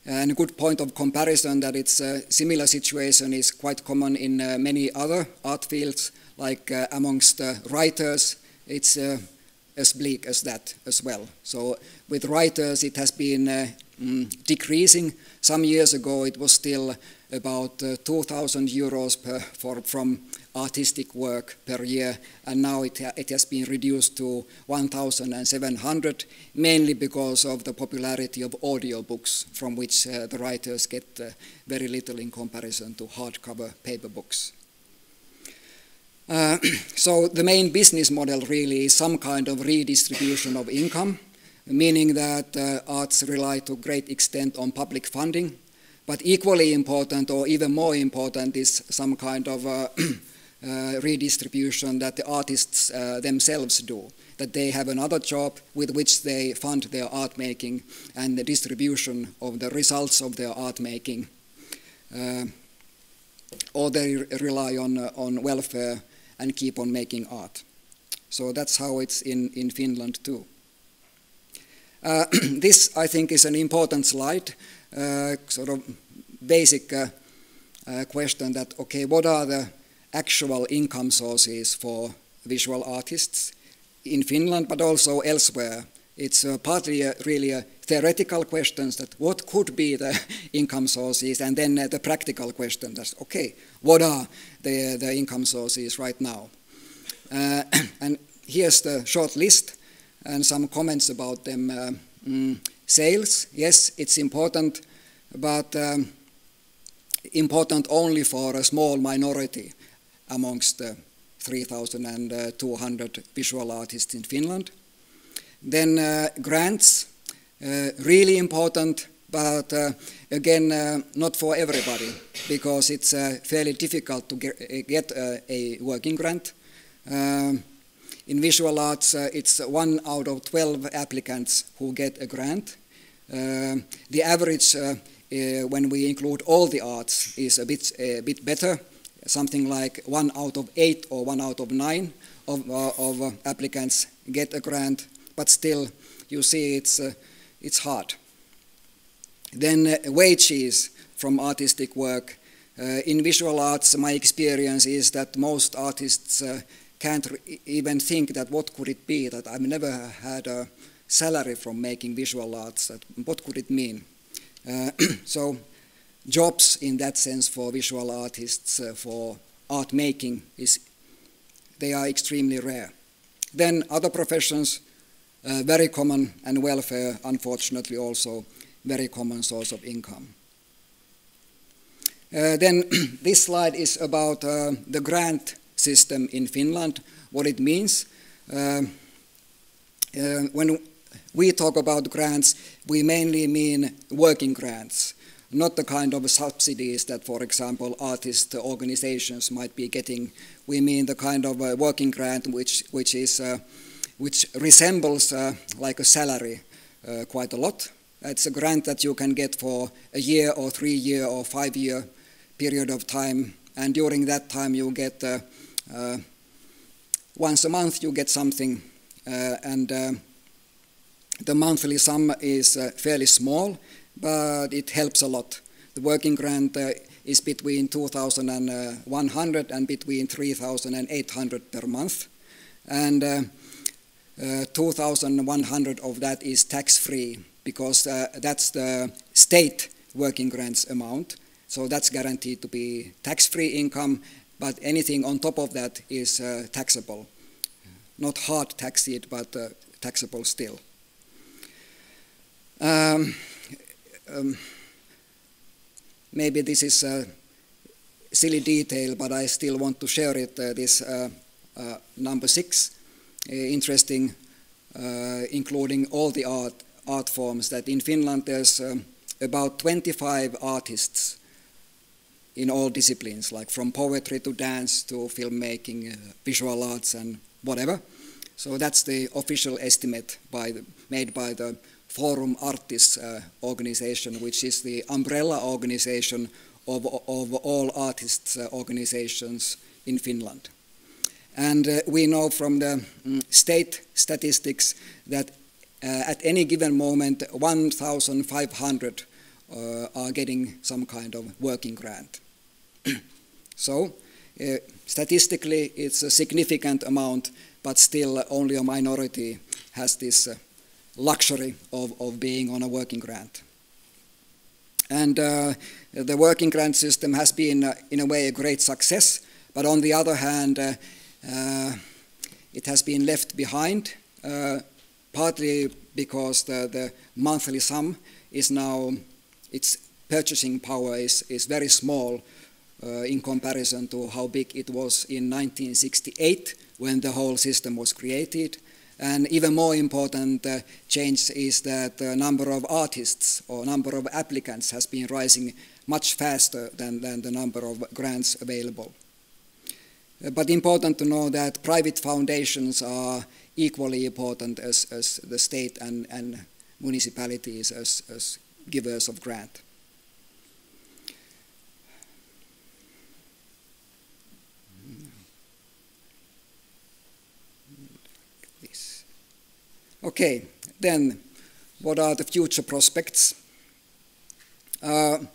And a good point of comparison that it's a similar situation is quite common in many other art fields, like amongst writers, it's as bleak as that as well. So with writers it has been decreasing. Some years ago it was still about 2,000 euros from artistic work per year, and now it has been reduced to 1,700, mainly because of the popularity of audiobooks, from which the writers get very little in comparison to hardcover paper books. So the main business model really is some kind of redistribution of income, meaning that arts rely to a great extent on public funding, but equally important or even more important is some kind of redistribution that the artists themselves do, that they have another job with which they fund their art making and the distribution of the results of their art making, or they rely on welfare and keep on making art. So that's how it's in Finland too. This, I think, is an important slide, sort of basic question that, okay, what are the actual income sources for visual artists in Finland, but also elsewhere? It's partly really a theoretical question that what could be the income sources, and then the practical question that's, okay, what are the income sources right now? And here's the short list and some comments about them. Sales, yes, it's important, but important only for a small minority amongst the 3,200 visual artists in Finland. Then grants, really important, but again, not for everybody, because it's fairly difficult to get a working grant. In visual arts, it's 1 out of 12 applicants who get a grant. The average, when we include all the arts, is a bit better, something like 1 out of 8 or 1 out of 9 of applicants get a grant, but still, you see, it's hard. Then wages from artistic work. In visual arts, my experience is that most artists can't even think that what could it be, that I've never had a salary from making visual arts, that what could it mean? So jobs in that sense for visual artists, for art making, they are extremely rare. Then other professions, very common, and welfare, unfortunately also very common source of income. Then this slide is about the grant system in Finland, what it means. When we talk about grants, we mainly mean working grants. not the kind of subsidies that, for example, artist organizations might be getting. We mean the kind of working grant which resembles like a salary quite a lot. It's a grant that you can get for a year or 3 year or 5 year period of time, and during that time you get once a month you get something, and the monthly sum is fairly small, but it helps a lot. The working grant is between 2,100 and between 3,800 per month, and 2,100 of that is tax-free, because that's the state working grants amount, so that's guaranteed to be tax-free income, but anything on top of that is taxable. Not hard taxed, but taxable still. Maybe this is a silly detail, but I still want to share it. This number 6, interesting, including all the art forms, that in Finland there's about 25 artists in all disciplines, like from poetry to dance to filmmaking, visual arts and whatever. So that's the official estimate made by the Forum Artis organization, which is the umbrella organization of all artists' organizations in Finland. And we know from the state statistics that at any given moment 1,500 are getting some kind of working grant. So statistically it's a significant amount, but still only a minority has this luxury of being on a working grant. And the working grant system has been in a way a great success, but on the other hand it has been left behind, partly because the monthly sum is now, its purchasing power is very small in comparison to how big it was in 1968 when the whole system was created. And even more important change is that the number of artists or number of applicants has been rising much faster than the number of grants available. But important to know that private foundations are equally important as the state and municipalities as givers of grant. Okay, then what are the future prospects? I'm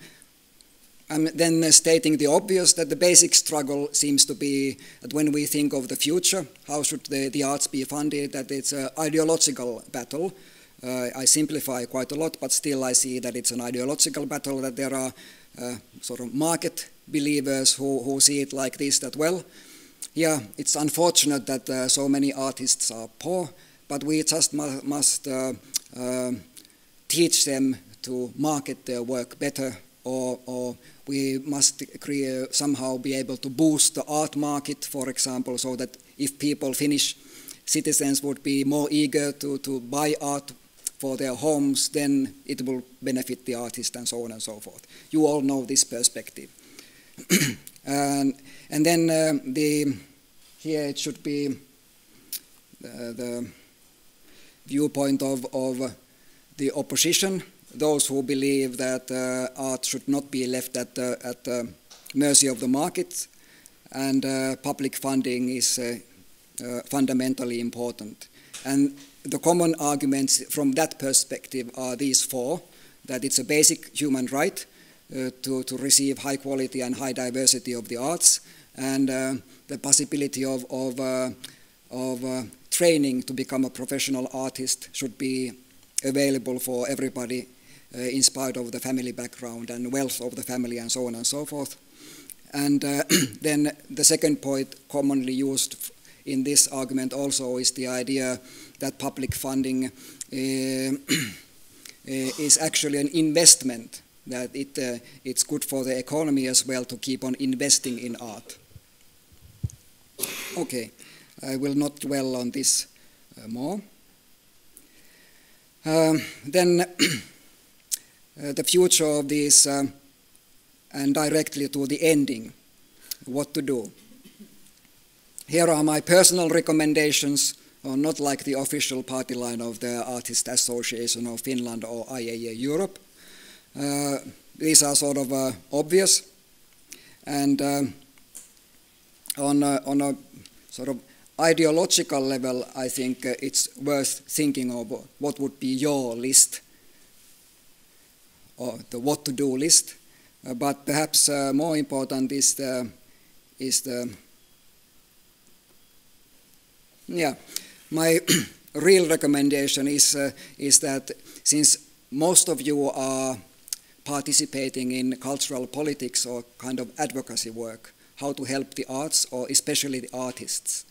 then stating the obvious, that the basic struggle seems to be that when we think of the future, how should the arts be funded, that it's an ideological battle. I simplify quite a lot, but still I see that it's an ideological battle, that there are sort of market believers who see it like this, that well, yeah, it's unfortunate that so many artists are poor, but we just must teach them to market their work better, or we must somehow be able to boost the art market, for example, so that if people, Finnish citizens, would be more eager to buy art for their homes, then it will benefit the artist and so on and so forth. You all know this perspective. And then here it should be the viewpoint of the opposition, those who believe that art should not be left at the mercy of the market, and public funding is fundamentally important. And the common arguments from that perspective are these 4, that it's a basic human right to receive high quality and high diversity of the arts, and the possibility of training to become a professional artist should be available for everybody in spite of the family background and wealth of the family and so on and so forth. And then the second point commonly used in this argument also is the idea that public funding is actually an investment, that it's good for the economy as well to keep on investing in art. Okay. I will not dwell on this more. Then the future of these and directly to the ending, what to do. Here are my personal recommendations, not like the official party line of the Artist Association of Finland or IAA Europe. These are sort of obvious, and on a sort of ideological level, I think it's worth thinking of what would be your list, or the what to do list. But perhaps more important is my real recommendation is that since most of you are participating in cultural politics or kind of advocacy work, how to help the arts or especially the artists,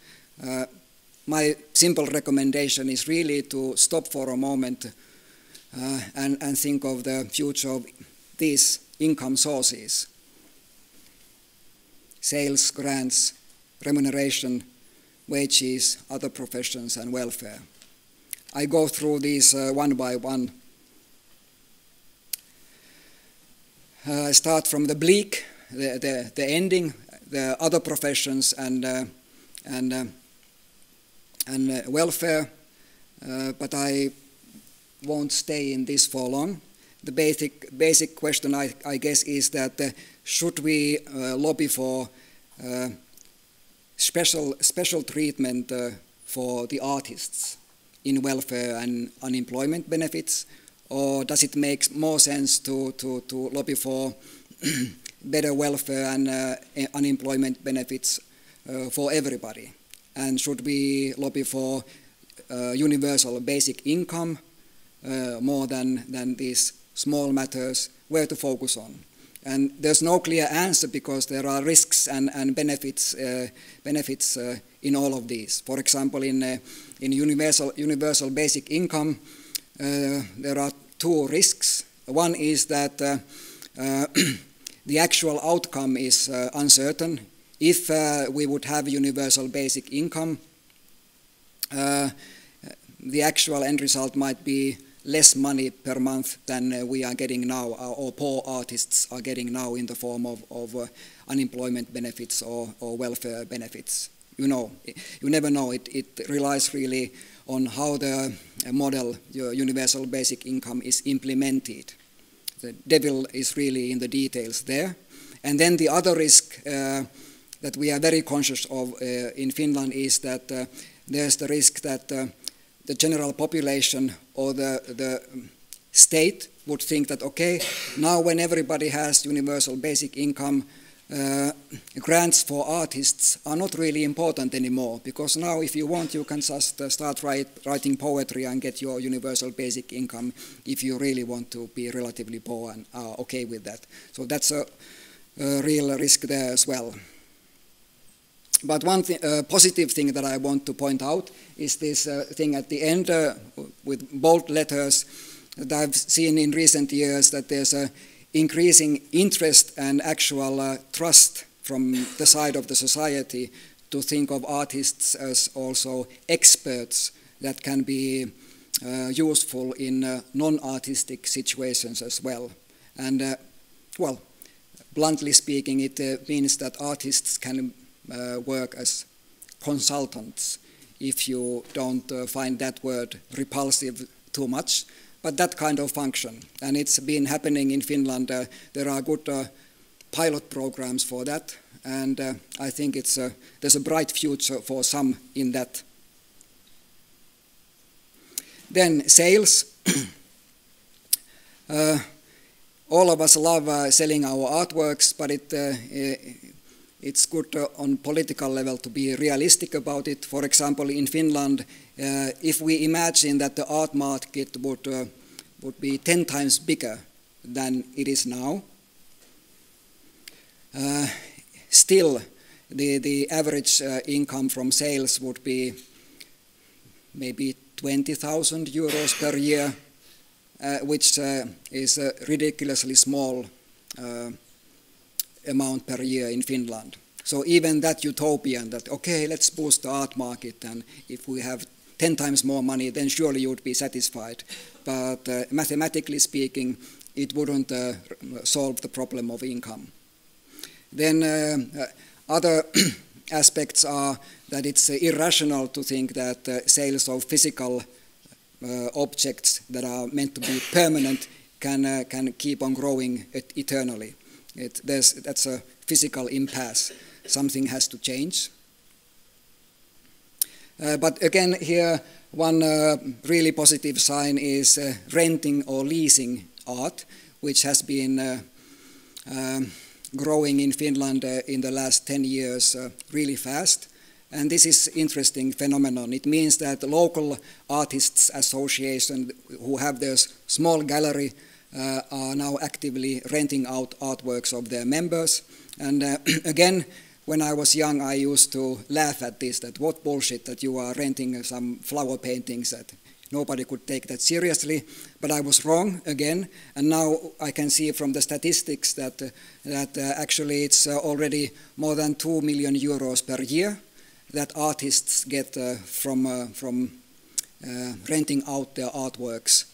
my simple recommendation is really to stop for a moment and think of the future of these income sources: sales, grants, remuneration, wages, other professions, and welfare. I go through these one by one. Start from the bleak, the ending, the other professions and welfare, but I won't stay in this for long. The basic question, I guess, is that should we lobby for special treatment for the artists in welfare and unemployment benefits, or does it make more sense to lobby for better welfare and unemployment benefits for everybody? And should we lobby for universal basic income more than these small matters, where to focus on? And there's no clear answer because there are risks and benefits in all of these. For example, in universal basic income, there are two risks. One is that the actual outcome is uncertain. If we would have universal basic income, the actual end result might be less money per month than we are getting now, or poor artists are getting now in the form of unemployment benefits or welfare benefits. You know, you never know. It relies really on how the model, universal basic income, is implemented. The devil is really in the details there. And then the other risk that we are very conscious of in Finland is that there's the risk that the general population or the state would think that, okay, now when everybody has universal basic income, grants for artists are not really important anymore, because now if you want, you can just start writing poetry and get your universal basic income if you really want to be relatively poor and are okay with that. So that's a real risk there as well. But one positive thing that I want to point out is this thing at the end with bold letters that I've seen in recent years, that there's a increasing interest and actual trust from the side of the society to think of artists as also experts that can be useful in non-artistic situations as well. And, well, bluntly speaking, it means that artists can work as consultants, if you don't find that word repulsive too much. But that kind of function, and it's been happening in Finland. There are good pilot programs for that, and I think there's a bright future for some in that. Then sales. All of us love selling our artworks, but it's good on political level to be realistic about it. For example, in Finland, if we imagine that the art market would be 10 times bigger than it is now, still the average income from sales would be maybe 20,000 euros per year, which is a ridiculously small amount per year in Finland. So even that utopian that, okay, let's boost the art market, and if we have 10 times more money, then surely you would be satisfied. But mathematically speaking, it wouldn't solve the problem of income. Then other aspects are that it's irrational to think that sales of physical objects that are meant to be permanent can keep on growing eternally. That's a physical impasse. Something has to change. But again, here one really positive sign is renting or leasing art, which has been growing in Finland in the last 10 years really fast. And this is interesting phenomenon. It means that local artists association who have their small gallery are now actively renting out artworks of their members. And again, when I was young, I used to laugh at this, that what bullshit that you are renting some flower paintings, that nobody could take that seriously. But I was wrong again, and now I can see from the statistics that actually it's already more than 2 million euros per year that artists get from renting out their artworks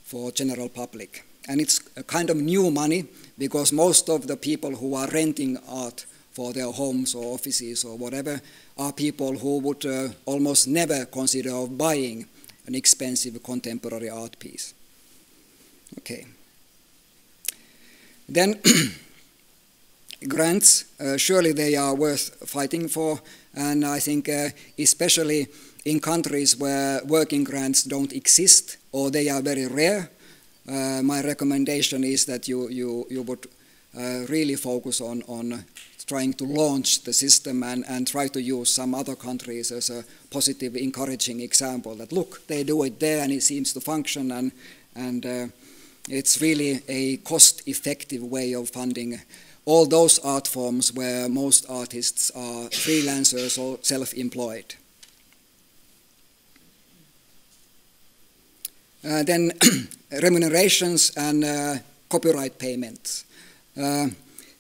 for general public. And it's a kind of new money, because most of the people who are renting art for their homes or offices or whatever are people who would almost never consider of buying an expensive contemporary art piece. Okay. Then grants, surely they are worth fighting for, and I think especially in countries where working grants don't exist or they are very rare, my recommendation is that you would really focus on trying to launch the system and try to use some other countries as a positive, encouraging example that, look, they do it there and it seems to function, and it's really a cost-effective way of funding all those art forms where most artists are freelancers or self-employed. Then remunerations and copyright payments.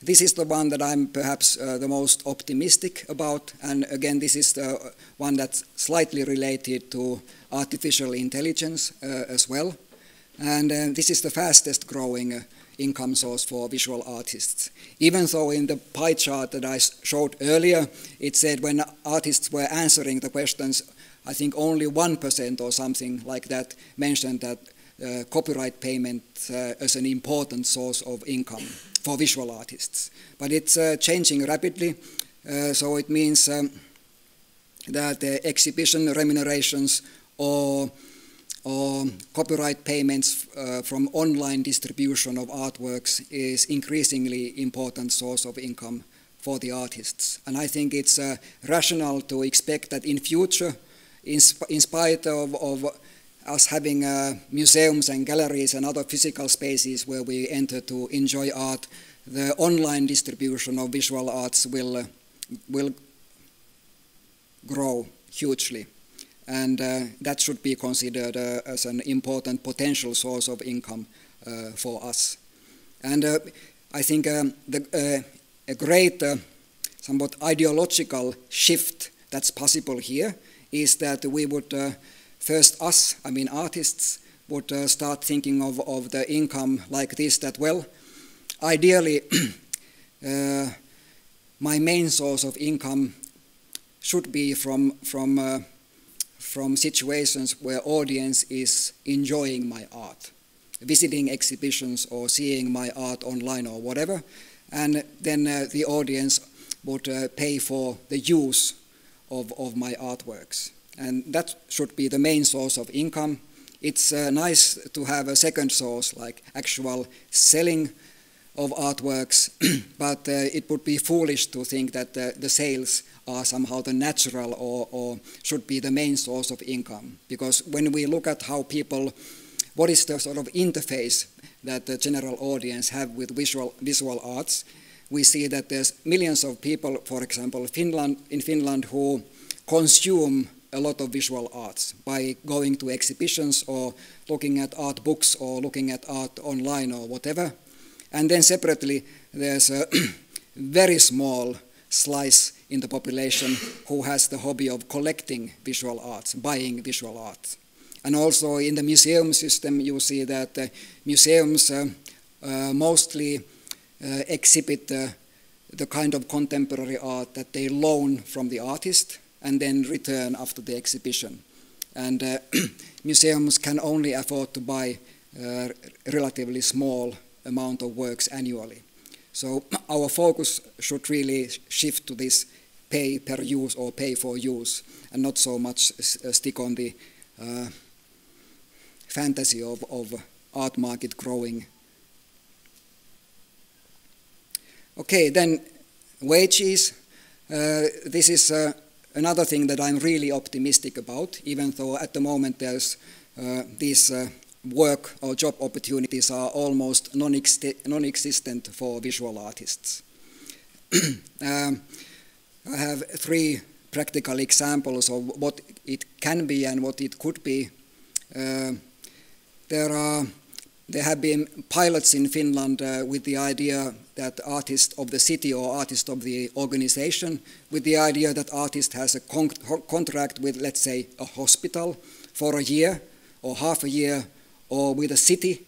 This is the one that I'm perhaps the most optimistic about, and again this is the one that's slightly related to artificial intelligence as well. And this is the fastest growing income source for visual artists. Even though in the pie chart that I showed earlier, it said when artists were answering the questions, I think only 1% or something like that mentioned that copyright payment as an important source of income for visual artists. But it's changing rapidly, so it means that exhibition remunerations or copyright payments from online distribution of artworks is increasingly important source of income for the artists. And I think it's rational to expect that in future, in spite of us having museums and galleries and other physical spaces where we enter to enjoy art, the online distribution of visual arts will grow hugely. And that should be considered as an important potential source of income for us. And I think a great, somewhat ideological shift that's possible here is that we would first us, I mean artists, would start thinking of the income like this, that, well, ideally my main source of income should be from situations where audience is enjoying my art, visiting exhibitions or seeing my art online or whatever, and then the audience would pay for the use of my artworks. And that should be the main source of income. It's nice to have a second source, like actual selling of artworks, but it would be foolish to think that the sales are somehow the natural or should be the main source of income. Because when we look at how people, what is the sort of interface that the general audience have with visual arts, we see that there's millions of people, for example, in Finland, who consume a lot of visual arts by going to exhibitions or looking at art books or looking at art online or whatever. And then separately, there's a very small slice in the population who has the hobby of collecting visual arts, buying visual arts. And also in the museum system, you see that museums mostly exhibit the kind of contemporary art that they loan from the artist and then return after the exhibition. And museums can only afford to buy a relatively small amount of works annually. So our focus should really shift to this pay per use or pay for use, and not so much stick on the fantasy of art market growing. Okay, then wages. This is another thing that I'm really optimistic about, even though at the moment there's these work or job opportunities are almost non-existent for visual artists. I have 3 practical examples of what it can be and what it could be. There have been pilots in Finland with the idea that artist of the city or artist of the organization, with the idea that artist has a contract with, let's say, a hospital for a year or half a year, or with a city,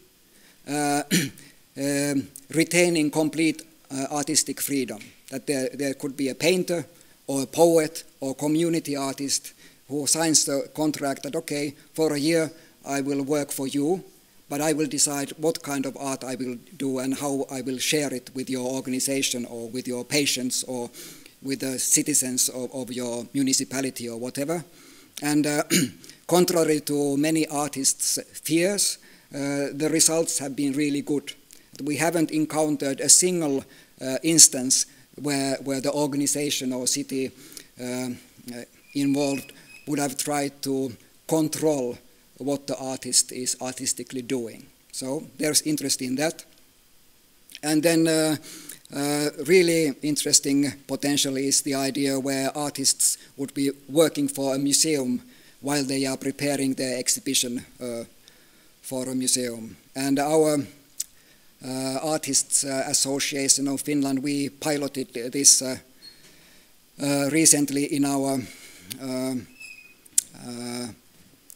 retaining complete artistic freedom. That there could be a painter or a poet or community artist who signs the contract that, okay, for a year I will work for you, but I will decide what kind of art I will do and how I will share it with your organization or with your patients or with the citizens of your municipality or whatever. And contrary to many artists' fears, the results have been really good. We haven't encountered a single instance where the organization or city involved would have tried to control what the artist is artistically doing. So there's interest in that. And then really interesting potentially is the idea where artists would be working for a museum while they are preparing their exhibition for a museum. And our Artists Association of Finland, we piloted this recently in our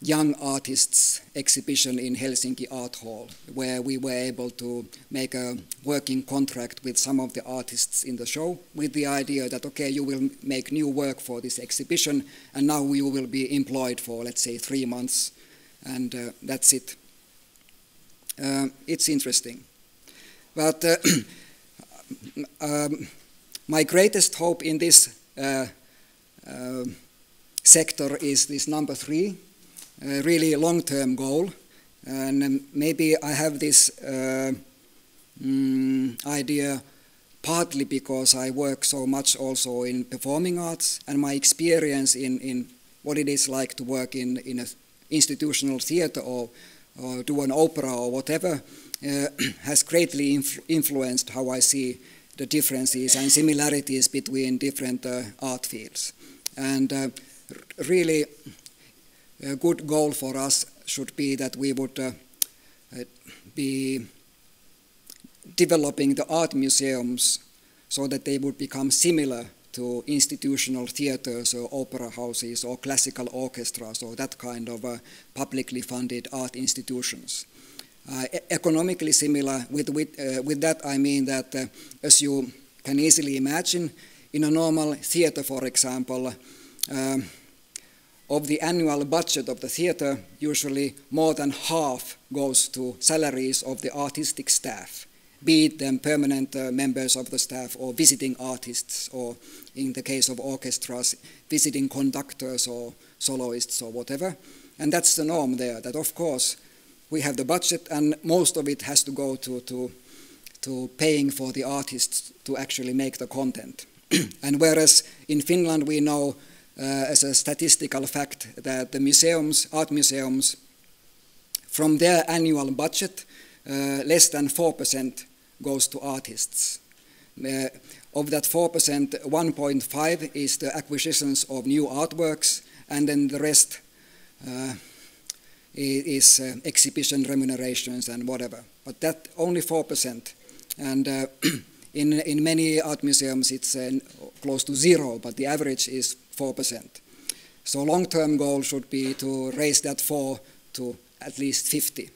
Young Artists exhibition in Helsinki Art Hall, where we were able to make a working contract with some of the artists in the show with the idea that, okay, you will make new work for this exhibition and now you will be employed for, let's say, 3 months, and that's it. It's interesting. But my greatest hope in this sector is this number 3, really long-term goal. And maybe I have this idea partly because I work so much also in performing arts, and my experience in what it is like to work in an institutional theater or do an opera or whatever has greatly influenced how I see the differences and similarities between different art fields. And really a good goal for us should be that we would be developing the art museums so that they would become similar to institutional theaters or opera houses or classical orchestras or that kind of publicly funded art institutions. Economically similar, with that I mean that, as you can easily imagine, in a normal theater, for example, of the annual budget of the theater, usually more than half goes to salaries of the artistic staff, be it them permanent members of the staff or visiting artists, or in the case of orchestras, visiting conductors or soloists or whatever. And that's the norm there, that of course we have the budget and most of it has to go to paying for the artists to actually make the content. And whereas in Finland we know as a statistical fact that the museums, art museums, from their annual budget, less than 4% goes to artists. Of that 4%, 1.5 is the acquisitions of new artworks, and then the rest is exhibition remunerations and whatever. But that only 4%. And in many art museums it's close to 0, but the average is 4%. So long-term goal should be to raise that 4 to at least 50.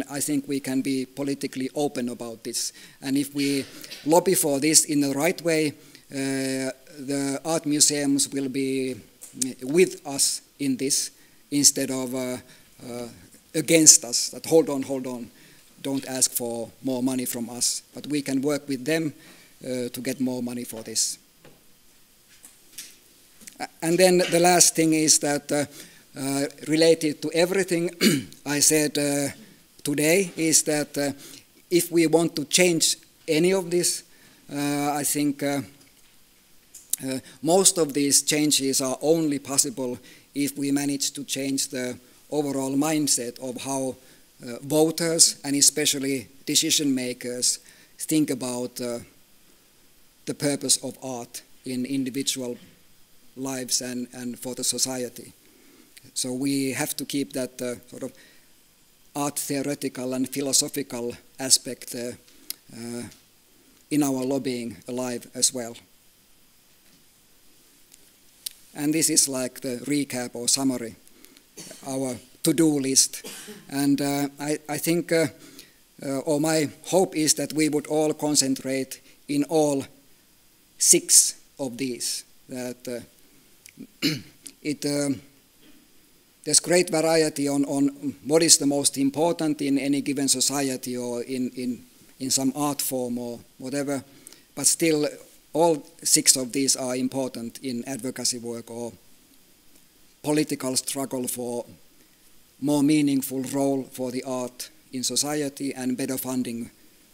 I think we can be politically open about this. And if we lobby for this in the right way, the art museums will be with us in this instead of against us, that hold on, don't ask for more money from us. But we can work with them to get more money for this. And then the last thing is that related to everything I said today is that if we want to change any of this, I think most of these changes are only possible if we manage to change the overall mindset of how voters and especially decision makers think about the purpose of art in individual lives and for the society. So we have to keep that sort of art theoretical and philosophical aspect in our lobbying alive as well. And this is like the recap or summary, our to-do list. And I think, or my hope is that we would all concentrate in all 6 of these. That there's great variety on what is the most important in any given society or in some art form or whatever, but still all 6 of these are important in advocacy work or political struggle for more meaningful role for the art in society and better funding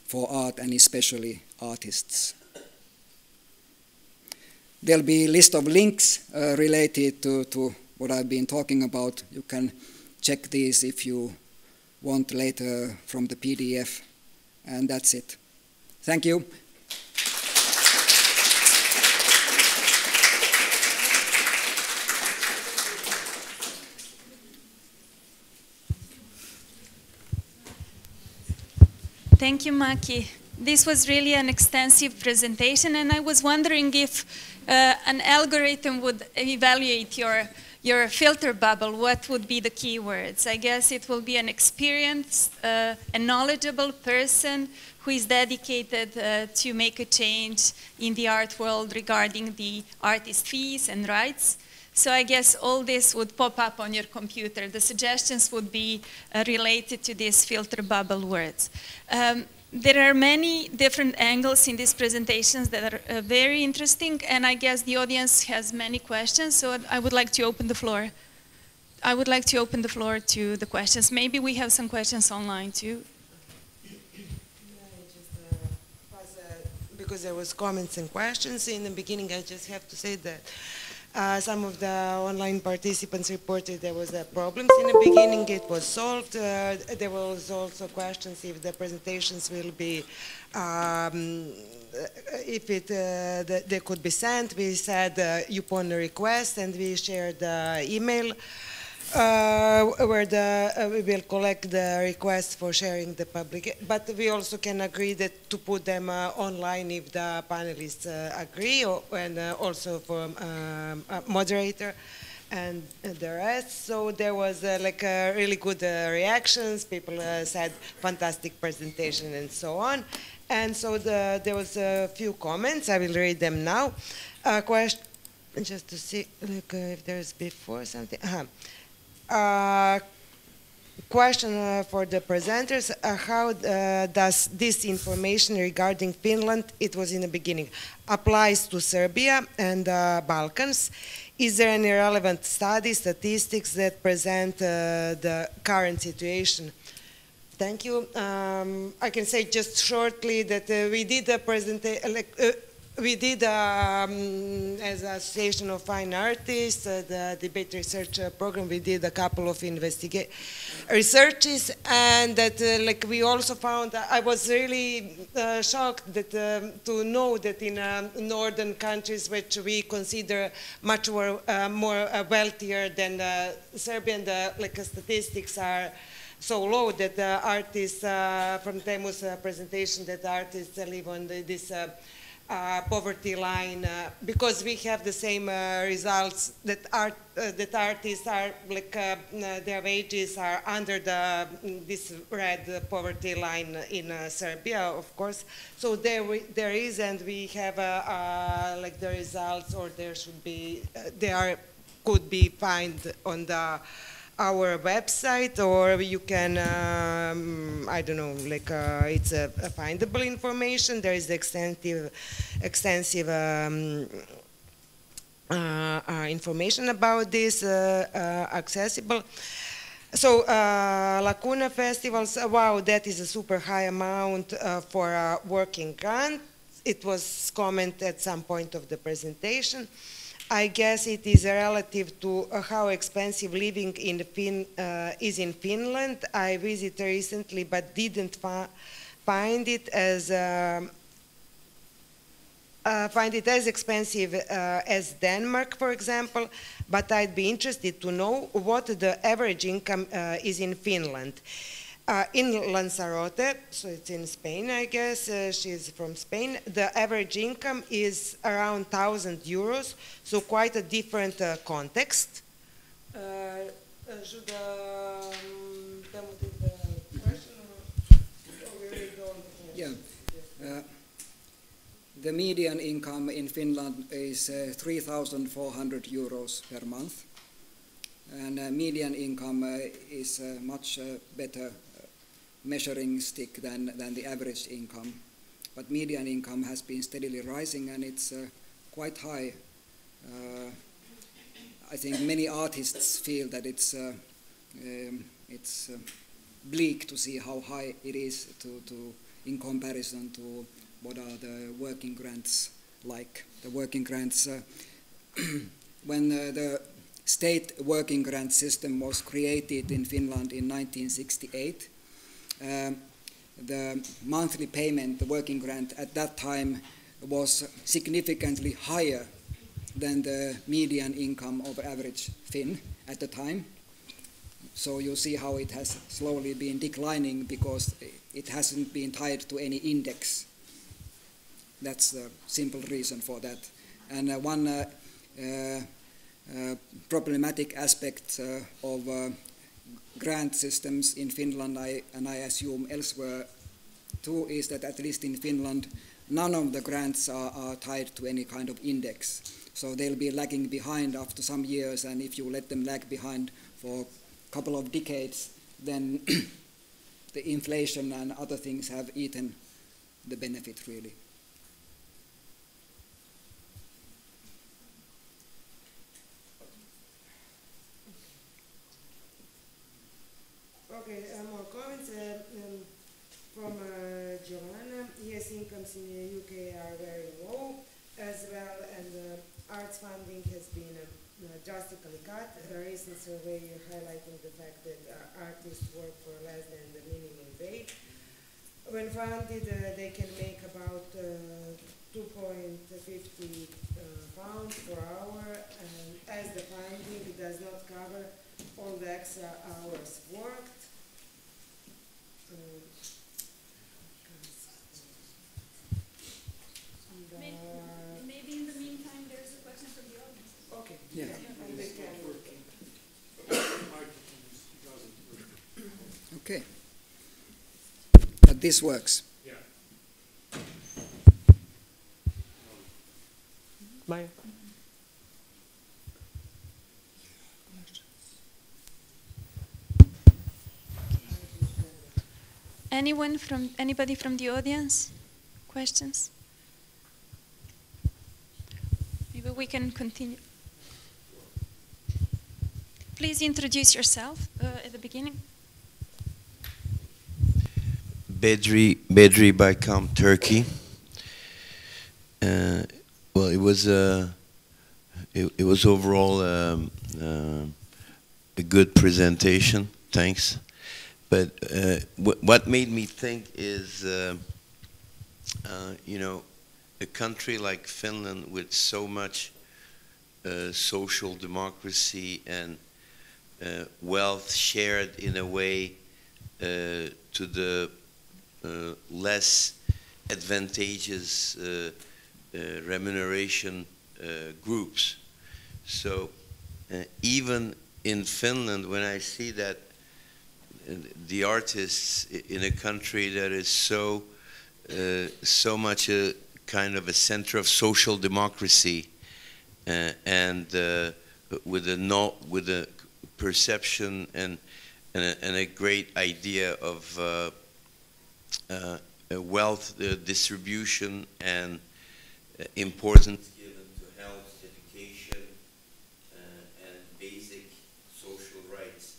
for art and especially artists. There'll be a list of links related to what I've been talking about. You can check these if you want later from the PDF. And that's it. Thank you. Thank you, Maki. This was really an extensive presentation, and I was wondering if an algorithm would evaluate your filter bubble, what would be the keywords? I guess it will be an experienced and knowledgeable person who is dedicated to make a change in the art world regarding the artist fees and rights. So I guess all this would pop up on your computer. The suggestions would be related to these filter bubble words. There are many different angles in these presentations that are very interesting, and I guess the audience has many questions, so I would like to open the floor. I would like to open the floor to the questions. Maybe we have some questions online too. Because there was comments and questions in the beginning, I just have to say that some of the online participants reported there was problems in the beginning. It was solved. There was also questions if the presentations will be, they could be sent. We said upon request, and we shared the email where we will collect the requests for sharing the public. But we also can agree that to put them online if the panelists agree, and also for moderator and the rest. So there was like really good reactions. People said fantastic presentation and so on. And so there was a few comments. I will read them now. Question, just to see like, if there's before something. Question for the presenters, how does this information regarding Finland, it was in the beginning, applies to Serbia and Balkans? Is there any relevant studies, statistics that present the current situation? Thank you. I can say just shortly that we did a presentation, we did, as an Association of Fine Artists, the debate research program, we did a couple of researches, and that like we also found, I was really shocked that to know that in northern countries, which we consider much more wealthier than Serbia, like statistics are so low that the artists, from Temu's presentation, that artists live on this poverty line because we have the same results that artists are like their wages are under this red poverty line in Serbia, of course. So there is, and we have like the results, or there should be could be found on our website, or you can, I don't know, like it's a findable information. There is extensive information about this accessible. So Lacuna festivals, wow, that is a super high amount for a working grant. It was commented at some point of the presentation. I guess it is relative to how expensive living in is in Finland. I visited recently, but didn't find it as expensive as Denmark, for example. But I'd be interested to know what the average income is in Finland. In Lanzarote, so it's in Spain, I guess, she's from Spain, the average income is around 1,000 euros, so quite a different context. Should Teemu take the question, or we really don't? Yeah. The median income in Finland is 3,400 euros per month, and median income is much better measuring stick than the average income. But median income has been steadily rising, and it's quite high. I think many artists feel that it's bleak to see how high it is in comparison to what are the working grants like. The working grants, when the state working grant system was created in Finland in 1968, the monthly payment, the working grant at that time, was significantly higher than the median income of average Finn at the time. So you see how it has slowly been declining because it hasn't been tied to any index. That's the simple reason for that. And one problematic aspect of grant systems in Finland, and I assume elsewhere too, is that at least in Finland, none of the grants are tied to any kind of index. So they'll be lagging behind after some years, and if you let them lag behind for a couple of decades, then the inflation and other things have eaten the benefit, really. Okay, more comments from Giovanna. Yes, incomes in the UK are very low as well, and arts funding has been drastically cut. A recent survey highlighting the fact that artists work for less than the minimum wage. When funded, they can make about 2.50 pounds per hour, and as the funding does not cover all the extra hours worked. Maybe in the meantime there's a question from the audience. Okay. Yeah. Okay. But this works. Yeah. Maya. Anybody from the audience? Questions? Maybe we can continue. Please introduce yourself at the beginning. Bedri Baykam, Turkey. Well, it was overall a good presentation. Thanks. But what made me think is, you know, a country like Finland with so much social democracy and wealth shared in a way to the less advantageous remuneration groups. So even in Finland, when I see that the artists in a country that is so much a kind of a center of social democracy, and with a perception and a great idea of wealth distribution and importance given to health, education, and basic social rights.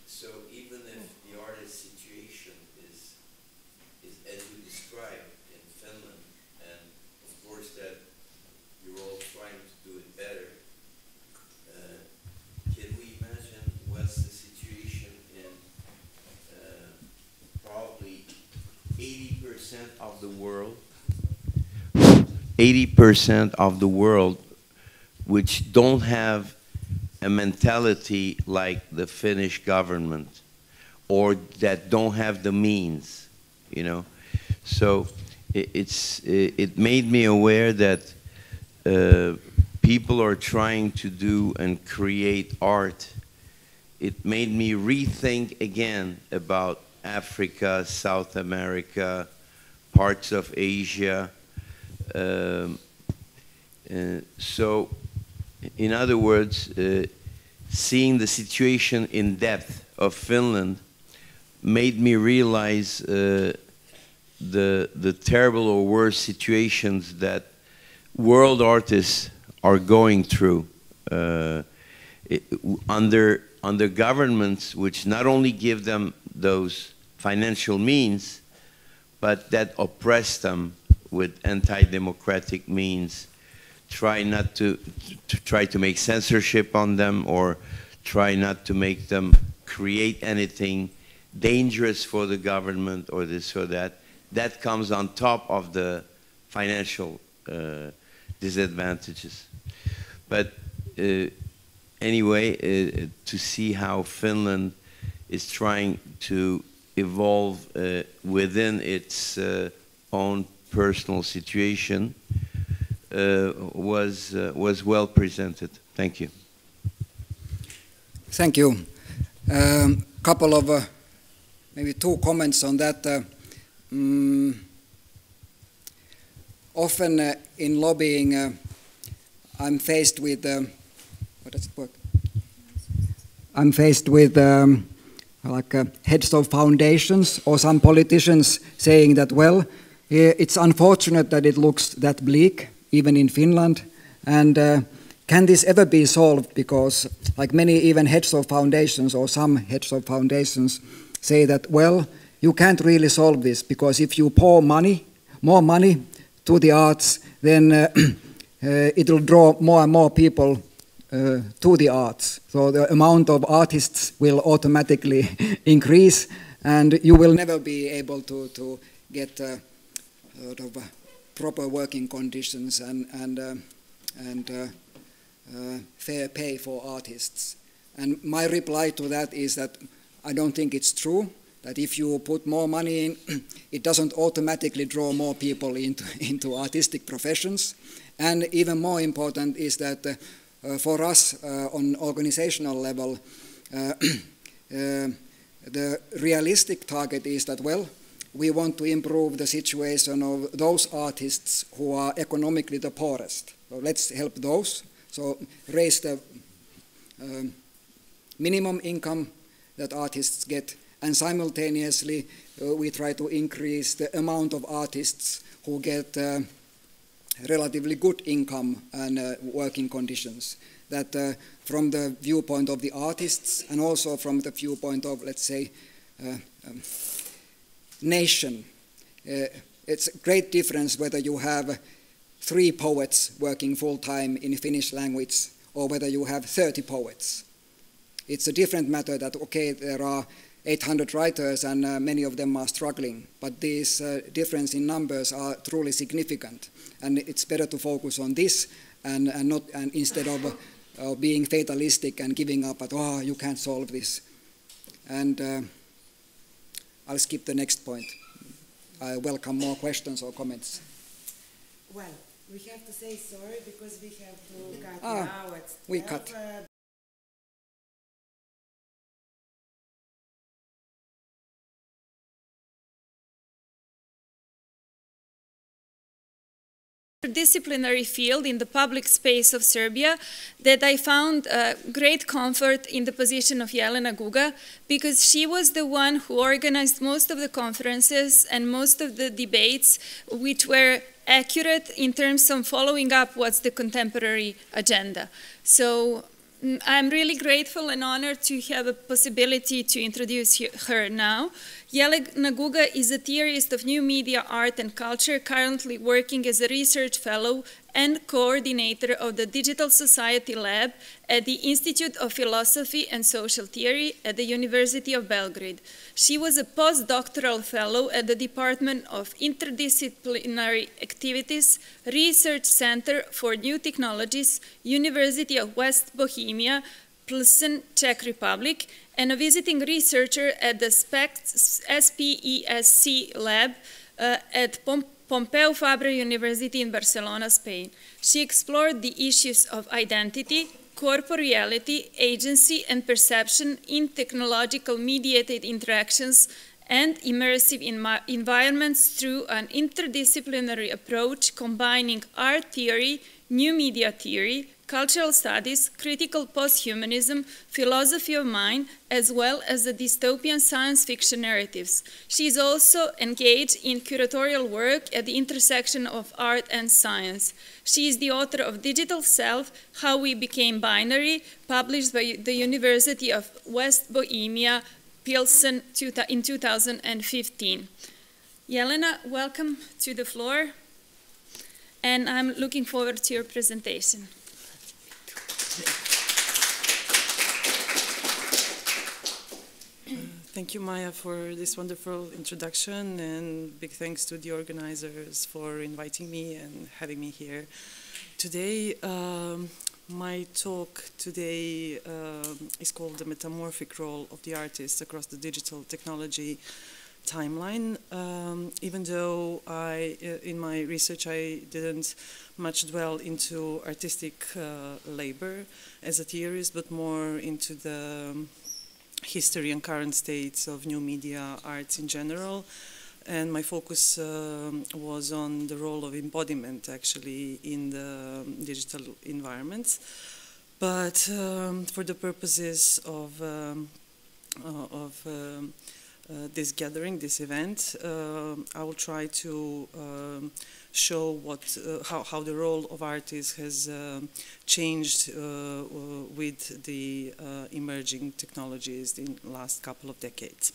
So even if the artist's situation is as you described in Finland, and of course that you're all trying to do it better, can we imagine what's the situation in probably 80% of the world? 80% of the world which don't have a mentality like the Finnish government, or that don't have the means, you know. So it made me aware that people are trying to do and create art. It made me rethink again about Africa, South America, parts of Asia. So, in other words, seeing the situation in depth of Finland made me realize the terrible or worse situations that world artists are going through under governments which not only give them those financial means, but that oppress them with anti-democratic means, try to make censorship on them, or try not to make them create anything dangerous for the government or this or that. That comes on top of the financial disadvantages. But anyway, to see how Finland is trying to evolve within its own personal situation was well presented. Thank you. Thank you. Couple of maybe two comments on that. Often in lobbying, I'm faced with what does it work? I'm faced with heads of foundations or some politicians saying that, well, it's unfortunate that it looks that bleak, even in Finland, and can this ever be solved? Because like many even heads of foundations or some heads of foundations say that, well, you can't really solve this, because if you pour more money to the arts, then it will draw more and more people to the arts. So the amount of artists will automatically increase, and you will never be able to get sort of proper working conditions and fair pay for artists. And my reply to that is that I don't think it's true, that if you put more money in, it doesn't automatically draw more people into artistic professions. And even more important is that for us on organizational level, the realistic target is that, well, we want to improve the situation of those artists who are economically the poorest. So let's help those. So raise the minimum income that artists get, and simultaneously we try to increase the amount of artists who get relatively good income and working conditions. That from the viewpoint of the artists and also from the viewpoint of, let's say, nation, it's a great difference whether you have 3 poets working full-time in Finnish language or whether you have 30 poets. It's a different matter that, okay, there are 800 writers and many of them are struggling, but these difference in numbers are truly significant, and it's better to focus on this and instead of being fatalistic and giving up at, oh, you can't solve this. And I'll skip the next point. I welcome more questions or comments. Well, we have to say sorry because we have to cut now at 12. We cut. Disciplinary field in the public space of Serbia that I found great comfort in the position of Jelena Guga, because she was the one who organized most of the conferences and most of the debates, which were accurate in terms of following up what's the contemporary agenda. So I'm really grateful and honored to have a possibility to introduce her now. Jelena Guga is a theorist of new media, art and culture, currently working as a research fellow and coordinator of the Digital Society Lab at the Institute of Philosophy and Social Theory at the University of Belgrade. She was a postdoctoral fellow at the Department of Interdisciplinary Activities, Research Center for New Technologies, University of West Bohemia, Plzeň, Czech Republic, and a visiting researcher at the SPESC lab at Pompeu Fabra University in Barcelona, Spain. She explored the issues of identity, corporeality, agency, and perception in technological mediated interactions and immersive environments through an interdisciplinary approach combining art theory, new media theory, cultural studies, critical posthumanism, philosophy of mind, as well as the dystopian science fiction narratives. She is also engaged in curatorial work at the intersection of art and science. She is the author of Digital Self, How We Became Binary, published by the University of West Bohemia, Plzeň in 2015. Jelena, welcome to the floor, and I'm looking forward to your presentation. Thank you, Maya, for this wonderful introduction, and big thanks to the organizers for inviting me and having me here today. My talk today is called The Metamorphic Role of the Artist Across the Digital Technology Timeline. Even though in my research I didn't much dwell into artistic labor as a theorist, but more into the history and current states of new media arts in general. And my focus was on the role of embodiment, actually, in the digital environments. But for the purposes of this gathering, this event, I will try to show how the role of artists has changed with the emerging technologies in the last couple of decades.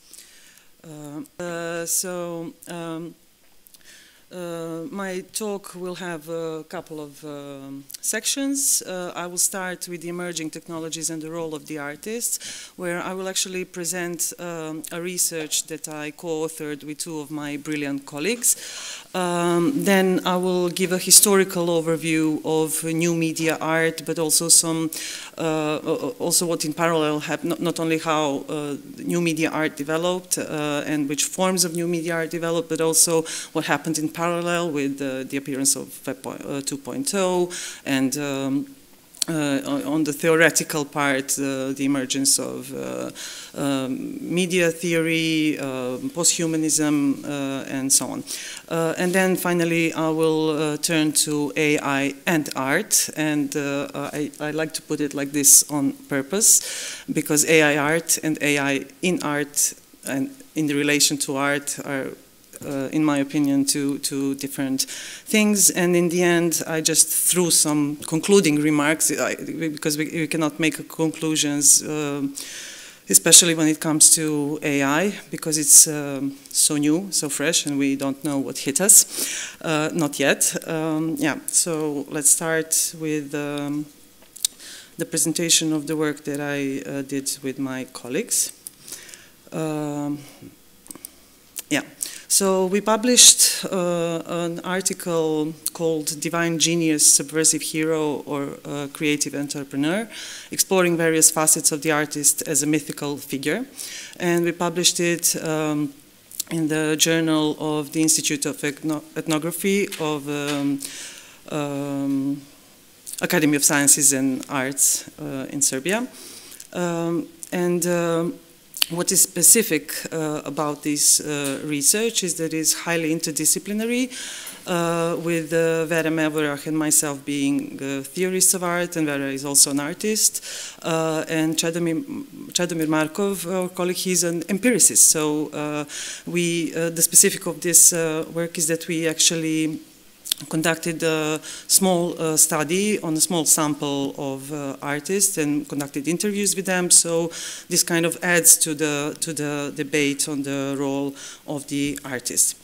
My talk will have a couple of sections. I will start with the emerging technologies and the role of the artists, where I will actually present a research that I co-authored with two of my brilliant colleagues. Then I will give a historical overview of new media art, but also also what in parallel happened, not only how new media art developed and which forms of new media art developed, but also what happened in parallel with the appearance of Web 2.0 and on the theoretical part, the emergence of media theory, posthumanism, and so on. And then finally, I will turn to AI and art, and I like to put it like this on purpose, because AI art and AI in art and in the relation to art are in my opinion, two different things. And in the end, I just threw some concluding remarks, because we cannot make conclusions, especially when it comes to AI, because it's so new, so fresh, and we don't know what hit us. Not yet. Yeah, so let's start with the presentation of the work that I did with my colleagues. Yeah. So we published an article called Divine Genius, Subversive Hero or Creative Entrepreneur, exploring various facets of the artist as a mythical figure. And we published it in the Journal of the Institute of Ethnography of Academy of Sciences and Arts in Serbia. What is specific about this research is that it is highly interdisciplinary, with Vera Mevorach and myself being theorists of art, and Vera is also an artist, and Chadomir Markov, our colleague, he's an empiricist. So the specific of this work is that we actually conducted a small study on a small sample of artists and conducted interviews with them. So this kind of adds to the debate on the role of the artist.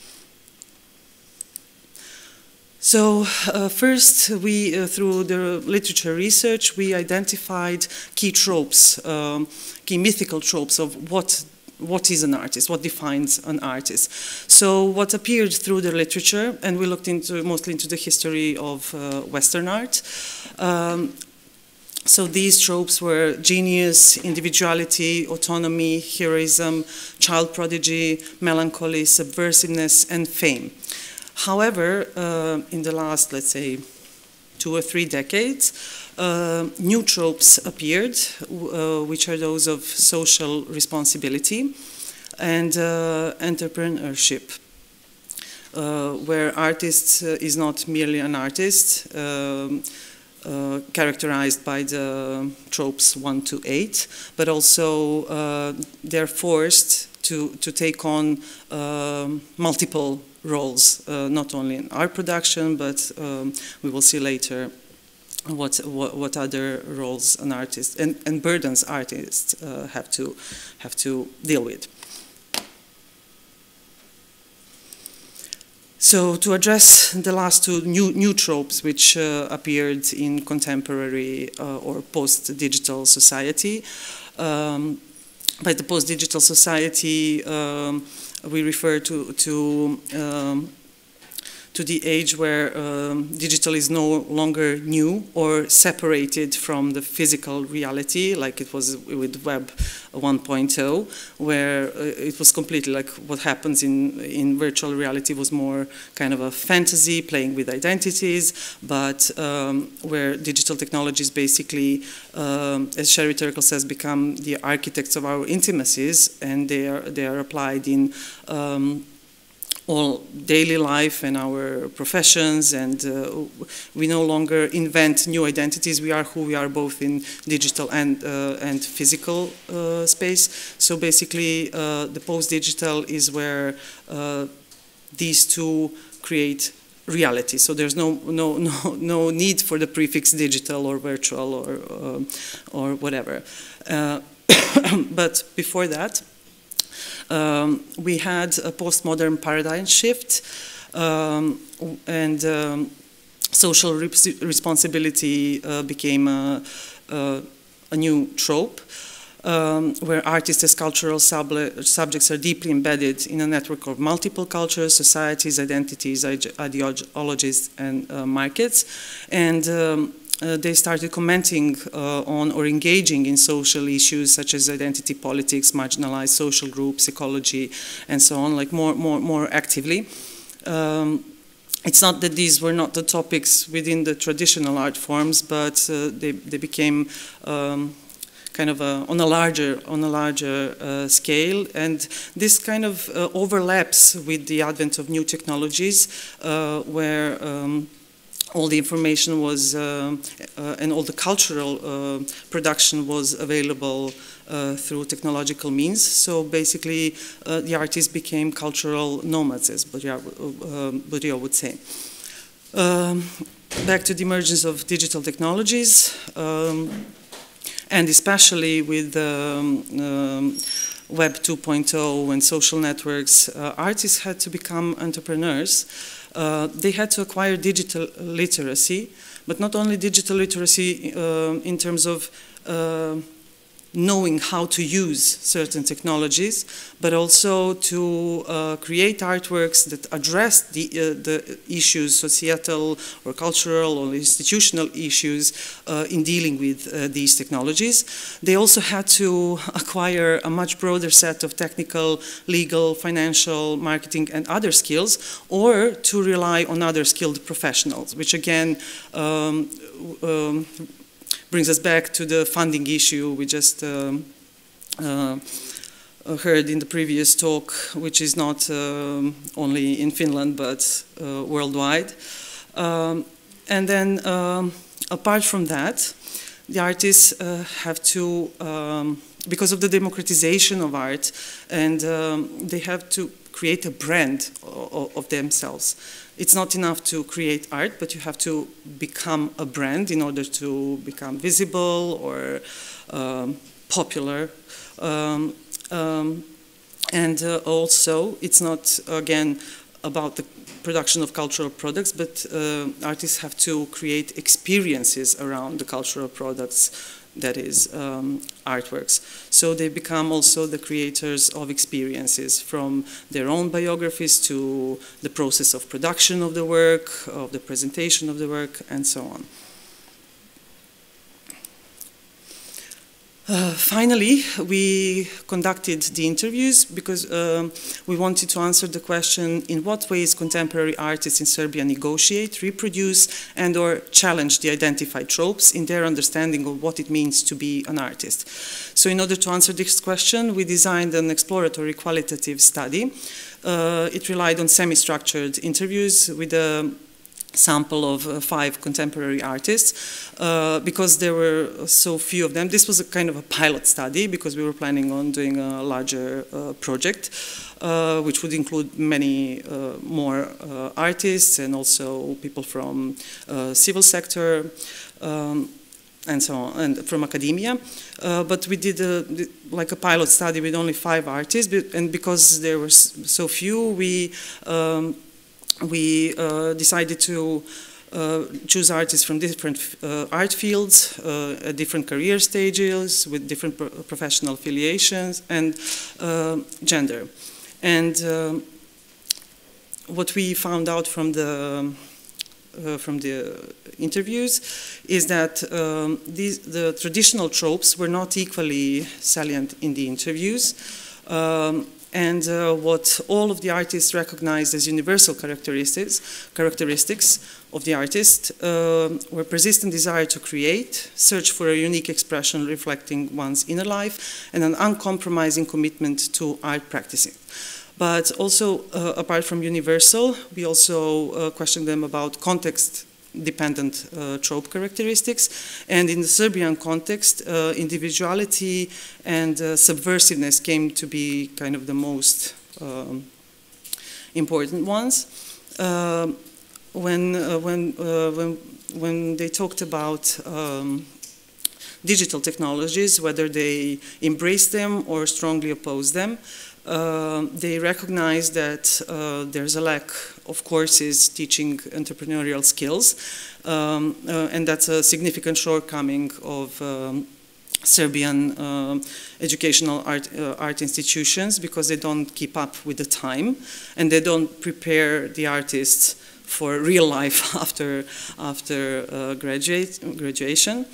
So first, we through the literature research, we identified key tropes, key mythical tropes of what is an artist, what defines an artist. So what appeared through the literature, and we looked mostly into the history of Western art. So these tropes were genius, individuality, autonomy, heroism, child prodigy, melancholy, subversiveness, and fame. However, in the last, let's say, 2 or 3 decades, new tropes appeared, which are those of social responsibility and entrepreneurship, where artist is not merely an artist, characterized by the tropes 1 to 8, but also they're forced to take on multiple roles, not only in art production, but we will see later what other roles an artist and burdens artists have to deal with. So to address the last 2 new tropes which appeared in contemporary or post-digital society, by the post-digital society we refer to the age where digital is no longer new or separated from the physical reality, like it was with Web 1.0, where it was completely like what happens in virtual reality was more kind of a fantasy, playing with identities, but where digital technologies basically, as Sherry Turkle says, become the architects of our intimacies, and they are applied in all daily life and our professions, and we no longer invent new identities. We are who we are, both in digital and physical space. So basically, the post-digital is where these two create reality. So there's no need for the prefix digital or virtual or whatever. But before that, we had a postmodern paradigm shift, and social responsibility became a new trope, where artists as cultural subjects are deeply embedded in a network of multiple cultures, societies, identities, ideologies, and markets. And they started commenting on or engaging in social issues such as identity politics, marginalized social groups, ecology, and so on, like more actively. It's not that these were not the topics within the traditional art forms, but they became kind of on a larger scale, and this kind of overlaps with the advent of new technologies, where all the information was, and all the cultural production was available through technological means. So basically, the artists became cultural nomads, as Bourdieu would say. Back to the emergence of digital technologies, and especially with Web 2.0 and social networks, artists had to become entrepreneurs. They had to acquire digital literacy, but not only digital literacy in terms of knowing how to use certain technologies, but also to create artworks that address the issues, societal or cultural or institutional issues in dealing with these technologies. They also had to acquire a much broader set of technical, legal, financial, marketing and other skills, or to rely on other skilled professionals, which again brings us back to the funding issue we just heard in the previous talk, which is not only in Finland but worldwide. And then apart from that, the artists have to, because of the democratization of art, and they have to create a brand of themselves. It's not enough to create art, but you have to become a brand in order to become visible or popular. And also, it's not, again, about the production of cultural products, but artists have to create experiences around the cultural products, that is, artworks. So they become also the creators of experiences, from their own biographies to the process of production of the work, of the presentation of the work, and so on. Finally, we conducted the interviews because we wanted to answer the question, in what ways contemporary artists in Serbia negotiate, reproduce, and or challenge the identified tropes in their understanding of what it means to be an artist. So in order to answer this question, we designed an exploratory qualitative study. It relied on semi-structured interviews with a sample of 5 contemporary artists, because there were so few of them. This was a kind of a pilot study because we were planning on doing a larger project, which would include many more artists and also people from civil sector and so on, and from academia. But we did like a pilot study with only 5 artists, and because there were so few, we decided to choose artists from different art fields, at different career stages, with different professional affiliations and gender. And what we found out from the interviews is that the traditional tropes were not equally salient in the interviews. And what all of the artists recognized as universal characteristics of the artist were persistent desire to create, search for a unique expression reflecting one's inner life, and an uncompromising commitment to art practicing. But also, apart from universal, we also questioned them about context-dependent trope characteristics, and in the Serbian context, individuality and subversiveness came to be kind of the most important ones. When they talked about digital technologies, whether they embrace them or strongly oppose them, they recognize that there's a lack of courses teaching entrepreneurial skills, and that's a significant shortcoming of Serbian educational art institutions, because they don't keep up with the time and they don't prepare the artists for real life after graduation.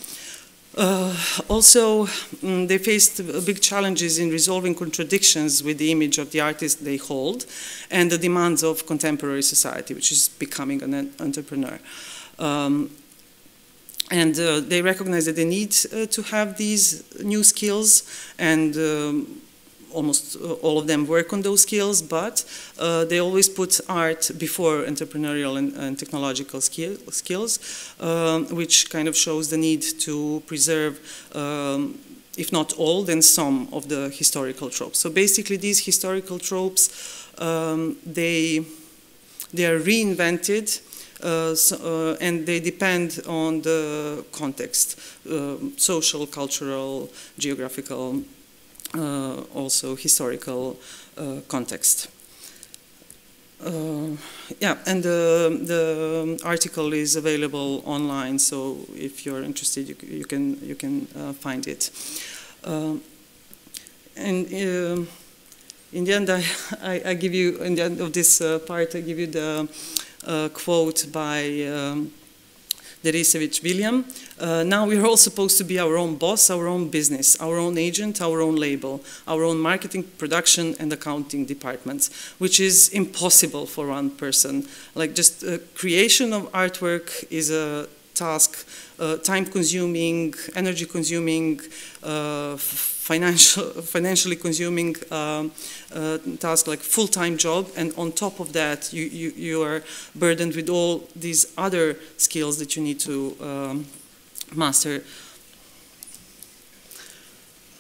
Also, they faced big challenges in resolving contradictions with the image of the artist they hold and the demands of contemporary society, which is becoming an entrepreneur. And they recognize that they need to have these new skills, and almost all of them work on those skills, but they always put art before entrepreneurial and technological skills, which kind of shows the need to preserve, if not all, then some of the historical tropes. So basically these historical tropes, they are reinvented, and they depend on the context, social, cultural, geographical, also historical context. Yeah, and the article is available online, so if you're interested, you can find it. And in the end, I give you, in the end of this part, I give you the quote by Derisevich William. Now we are all supposed to be our own boss, our own business, our own agent, our own label, our own marketing, production, and accounting departments, which is impossible for one person. Like just creation of artwork is a task, time-consuming, energy-consuming, financially consuming task, like full-time job, and on top of that, you are burdened with all these other skills that you need to master.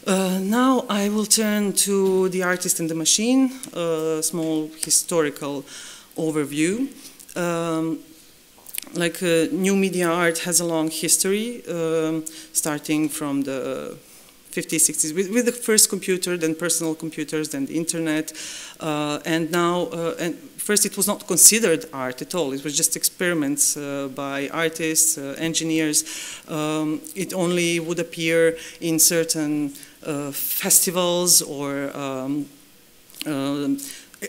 Now I will turn to The Artist and the Machine, a small historical overview. New media art has a long history, starting from the 50s, 60s, with the first computer, then personal computers, then the internet, and now, first it was not considered art at all. It was just experiments by artists, engineers. It only would appear in certain festivals or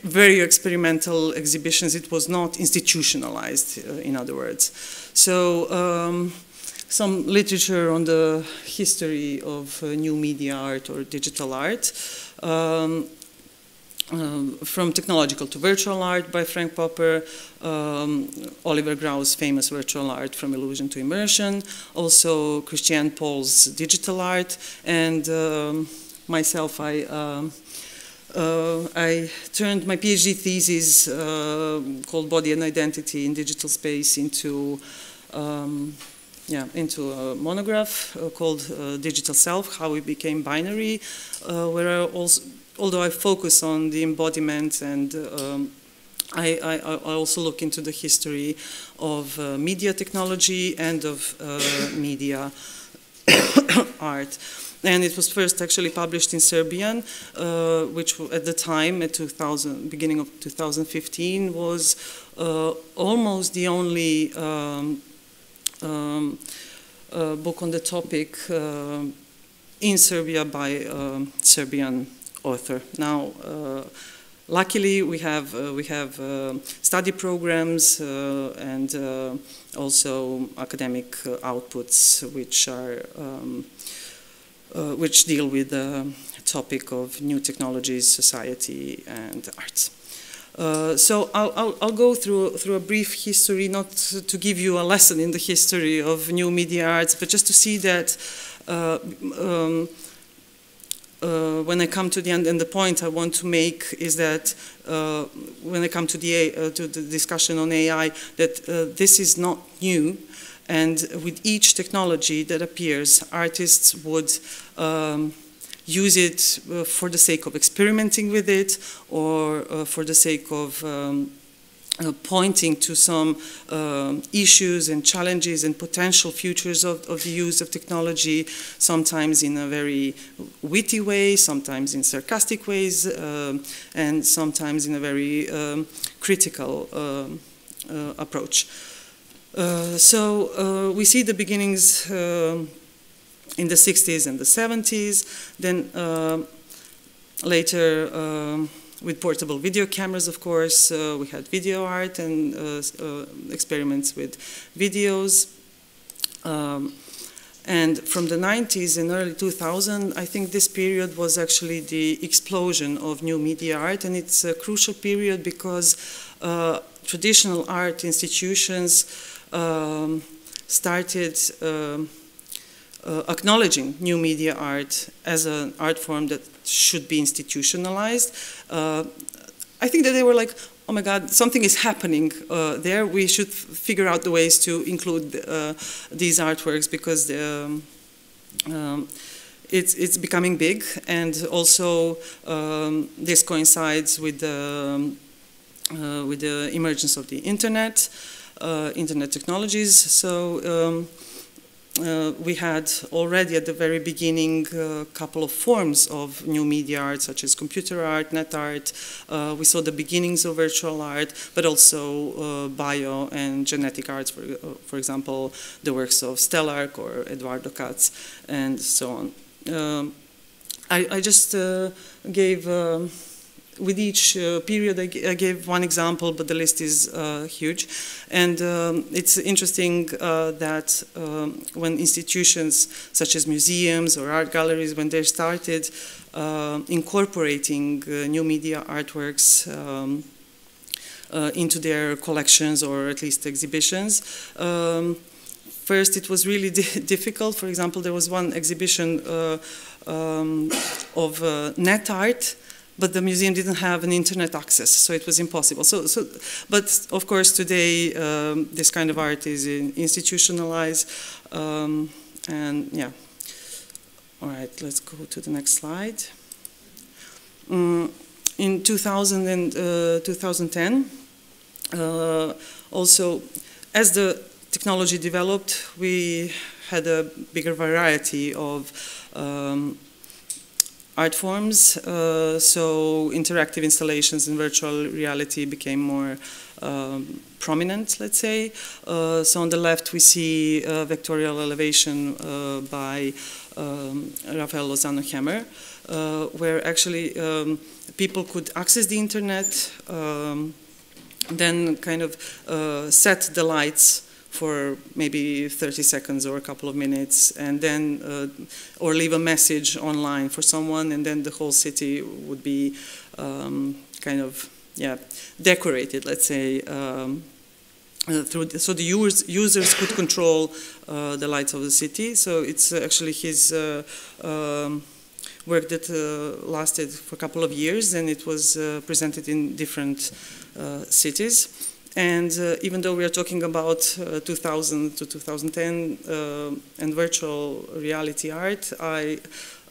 very experimental exhibitions. It was not institutionalized, in other words. So some literature on the history of new media art or digital art. From Technological to Virtual Art by Frank Popper, Oliver Grau's famous Virtual Art from Illusion to Immersion, also Christiane Paul's Digital Art, and myself, I turned my PhD thesis called Body and Identity in Digital Space into a monograph called Digital Self, How We Became Binary, where I also, although I focus on the embodiment, and I also look into the history of media technology and of media art. And it was first actually published in Serbian, which at the time, at beginning of 2015, was almost the only book on the topic in Serbia by a Serbian author. Now, luckily, we have study programs and also academic outputs which are which deal with the topic of new technologies, society, and arts. So I'll go through a brief history, not to give you a lesson in the history of new media arts, but just to see that when I come to the end, and the point I want to make is that when I come to the discussion on AI, that this is not new. And with each technology that appears, artists would use it for the sake of experimenting with it, or for the sake of pointing to some issues and challenges and potential futures of the use of technology, sometimes in a very witty way, sometimes in sarcastic ways, and sometimes in a very critical approach. So we see the beginnings in the 60s and the 70s, then later with portable video cameras, of course, we had video art and experiments with videos. And from the 90s and early 2000, I think this period was actually the explosion of new media art, and it's a crucial period because traditional art institutions started acknowledging new media art as an art form that should be institutionalized. I think that they were like, oh my God, something is happening there. We should figure out the ways to include these artworks because it's becoming big, and also this coincides with the emergence of the internet technologies. So we had already at the very beginning a couple of forms of new media art, such as computer art, net art. We saw the beginnings of virtual art, but also bio and genetic arts, for example, the works of Stellark or Eduardo Katz, and so on. I just gave, with each period, I gave one example, but the list is huge. And it's interesting that when institutions such as museums or art galleries, when they started incorporating new media artworks into their collections or at least exhibitions, first it was really difficult. For example, there was one exhibition of net art, but the museum didn't have an internet access, so it was impossible. But of course today this kind of art is institutionalized, and yeah. All right, let's go to the next slide. In 2000 and 2010, also as the technology developed, we had a bigger variety of art forms, so interactive installations in virtual reality became more prominent, let's say. So on the left we see Vectorial Elevation by Rafael Lozano-Hemmer, where actually people could access the internet, then kind of set the lights for maybe 30 seconds or a couple of minutes, and then, or leave a message online for someone, and then the whole city would be kind of, yeah, decorated, let's say, so the users could control the lights of the city. So it's actually his work that lasted for a couple of years, and it was presented in different cities. And even though we are talking about 2000 to 2010 and virtual reality art, I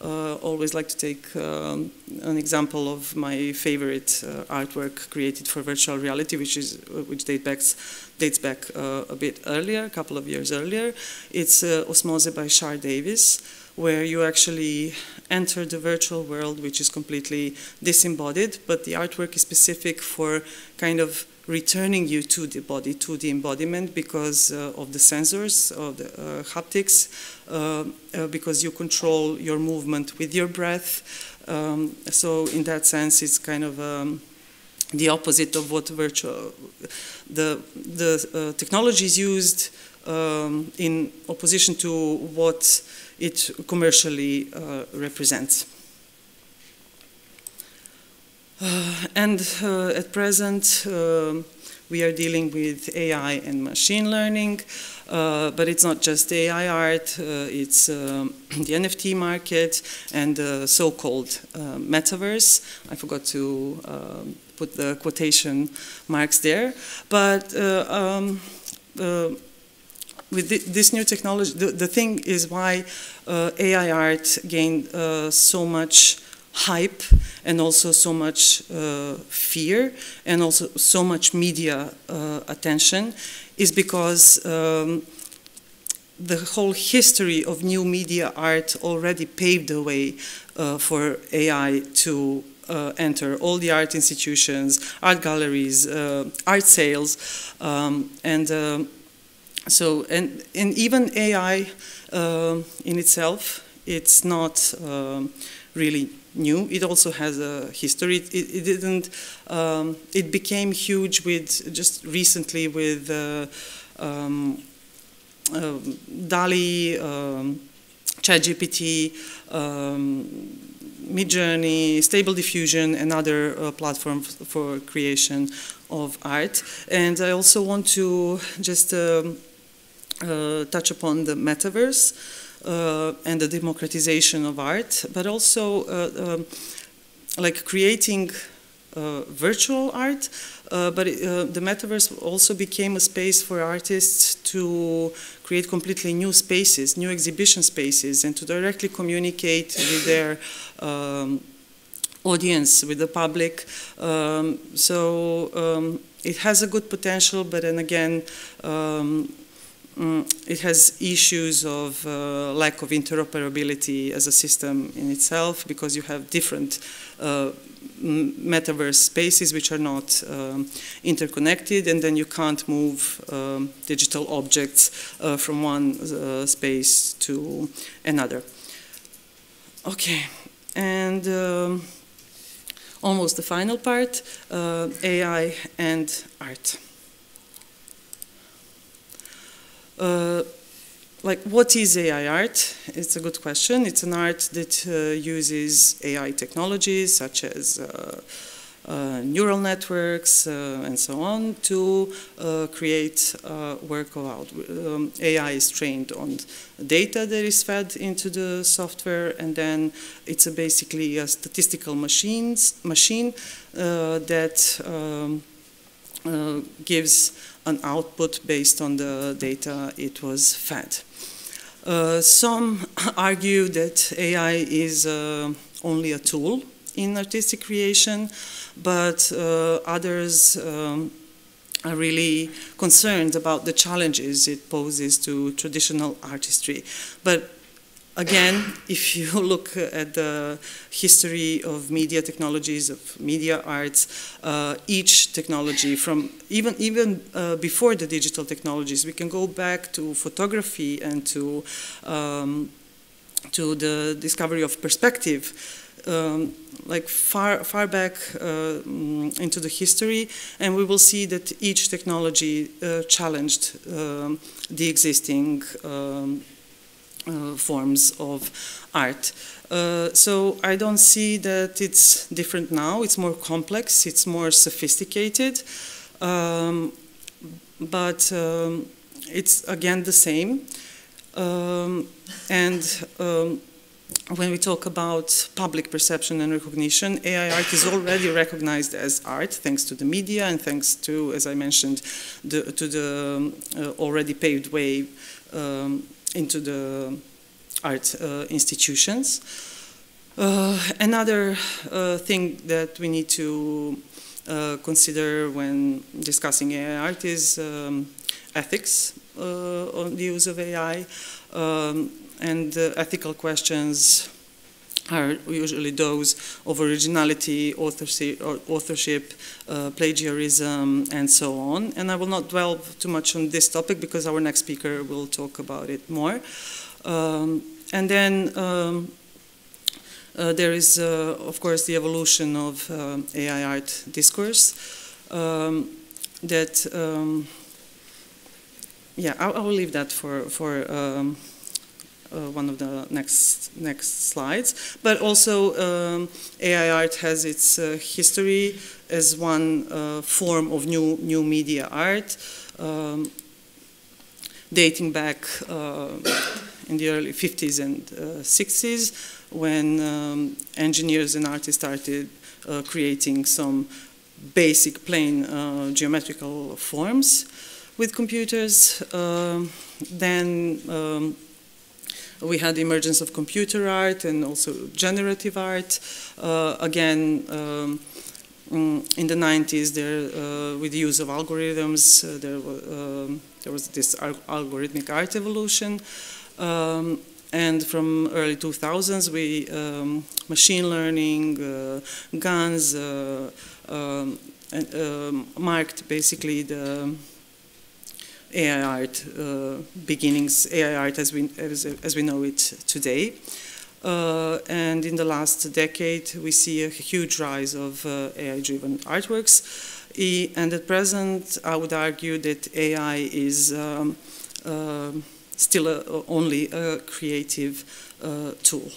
always like to take an example of my favorite artwork created for virtual reality, which dates back a bit earlier, a couple of years earlier. It's Osmose by Shar Davis, where you actually enter the virtual world, which is completely disembodied, but the artwork is specific for kind of returning you to the body, to the embodiment, because of the sensors, of the haptics, because you control your movement with your breath. So in that sense, it's kind of the opposite of what virtual, the technology is used in opposition to what it commercially represents. And at present, we are dealing with AI and machine learning, but it's not just AI art, it's the NFT market and the so-called metaverse. I forgot to put the quotation marks there, but with this new technology, the thing is why AI art gained so much hype and also so much fear and also so much media attention is because the whole history of new media art already paved the way for AI to enter all the art institutions, art galleries, art sales, and even AI in itself, it's not really new. It also has a history. It became huge with just recently with DALL-E, ChatGPT, Midjourney, Stable Diffusion, and other platforms for creation of art. And I also want to just touch upon the metaverse and the democratization of art, but also like creating virtual art, but the metaverse also became a space for artists to create completely new spaces, new exhibition spaces, and to directly communicate with their audience, with the public. It has a good potential, but then again, it has issues of lack of interoperability as a system in itself, because you have different metaverse spaces which are not interconnected, and then you can't move digital objects from one space to another. Okay, and almost the final part, AI and art. Like, what is AI art? It's a good question. It's an art that uses AI technologies such as neural networks and so on to create work of art. AI is trained on data that is fed into the software, and then it's basically a statistical machine that gives an output based on the data it was fed. Some argue that AI is only a tool in artistic creation, but others are really concerned about the challenges it poses to traditional artistry. But again, if you look at the history of media technologies, of media arts, each technology, from even before the digital technologies, we can go back to photography and to the discovery of perspective, like far back into the history, and we will see that each technology challenged the existing forms of art. So I don't see that it's different now. It's more complex, it's more sophisticated, but it's again the same. When we talk about public perception and recognition, AI art is already recognized as art thanks to the media and thanks to, as I mentioned, to the already paved way into the art institutions. Another thing that we need to consider when discussing AI art is ethics on the use of AI. And ethical questions are usually those of originality, authorship, plagiarism, and so on. And I will not dwell too much on this topic because our next speaker will talk about it more. And then there is, of course, the evolution of AI art discourse that, yeah, I will leave that for one of the next slides. But also AI art has its history as one form of new media art, dating back in the early 50s and 60s, when engineers and artists started creating some basic plain geometrical forms with computers. Then we had the emergence of computer art and also generative art. Again, in the 90s, with the use of algorithms, there was this algorithmic art evolution. And from early 2000s, machine learning, GANs, marked basically the AI art beginnings, AI art as we know it today. And in the last decade, we see a huge rise of AI-driven artworks. And at present, I would argue that AI is still only a creative tool.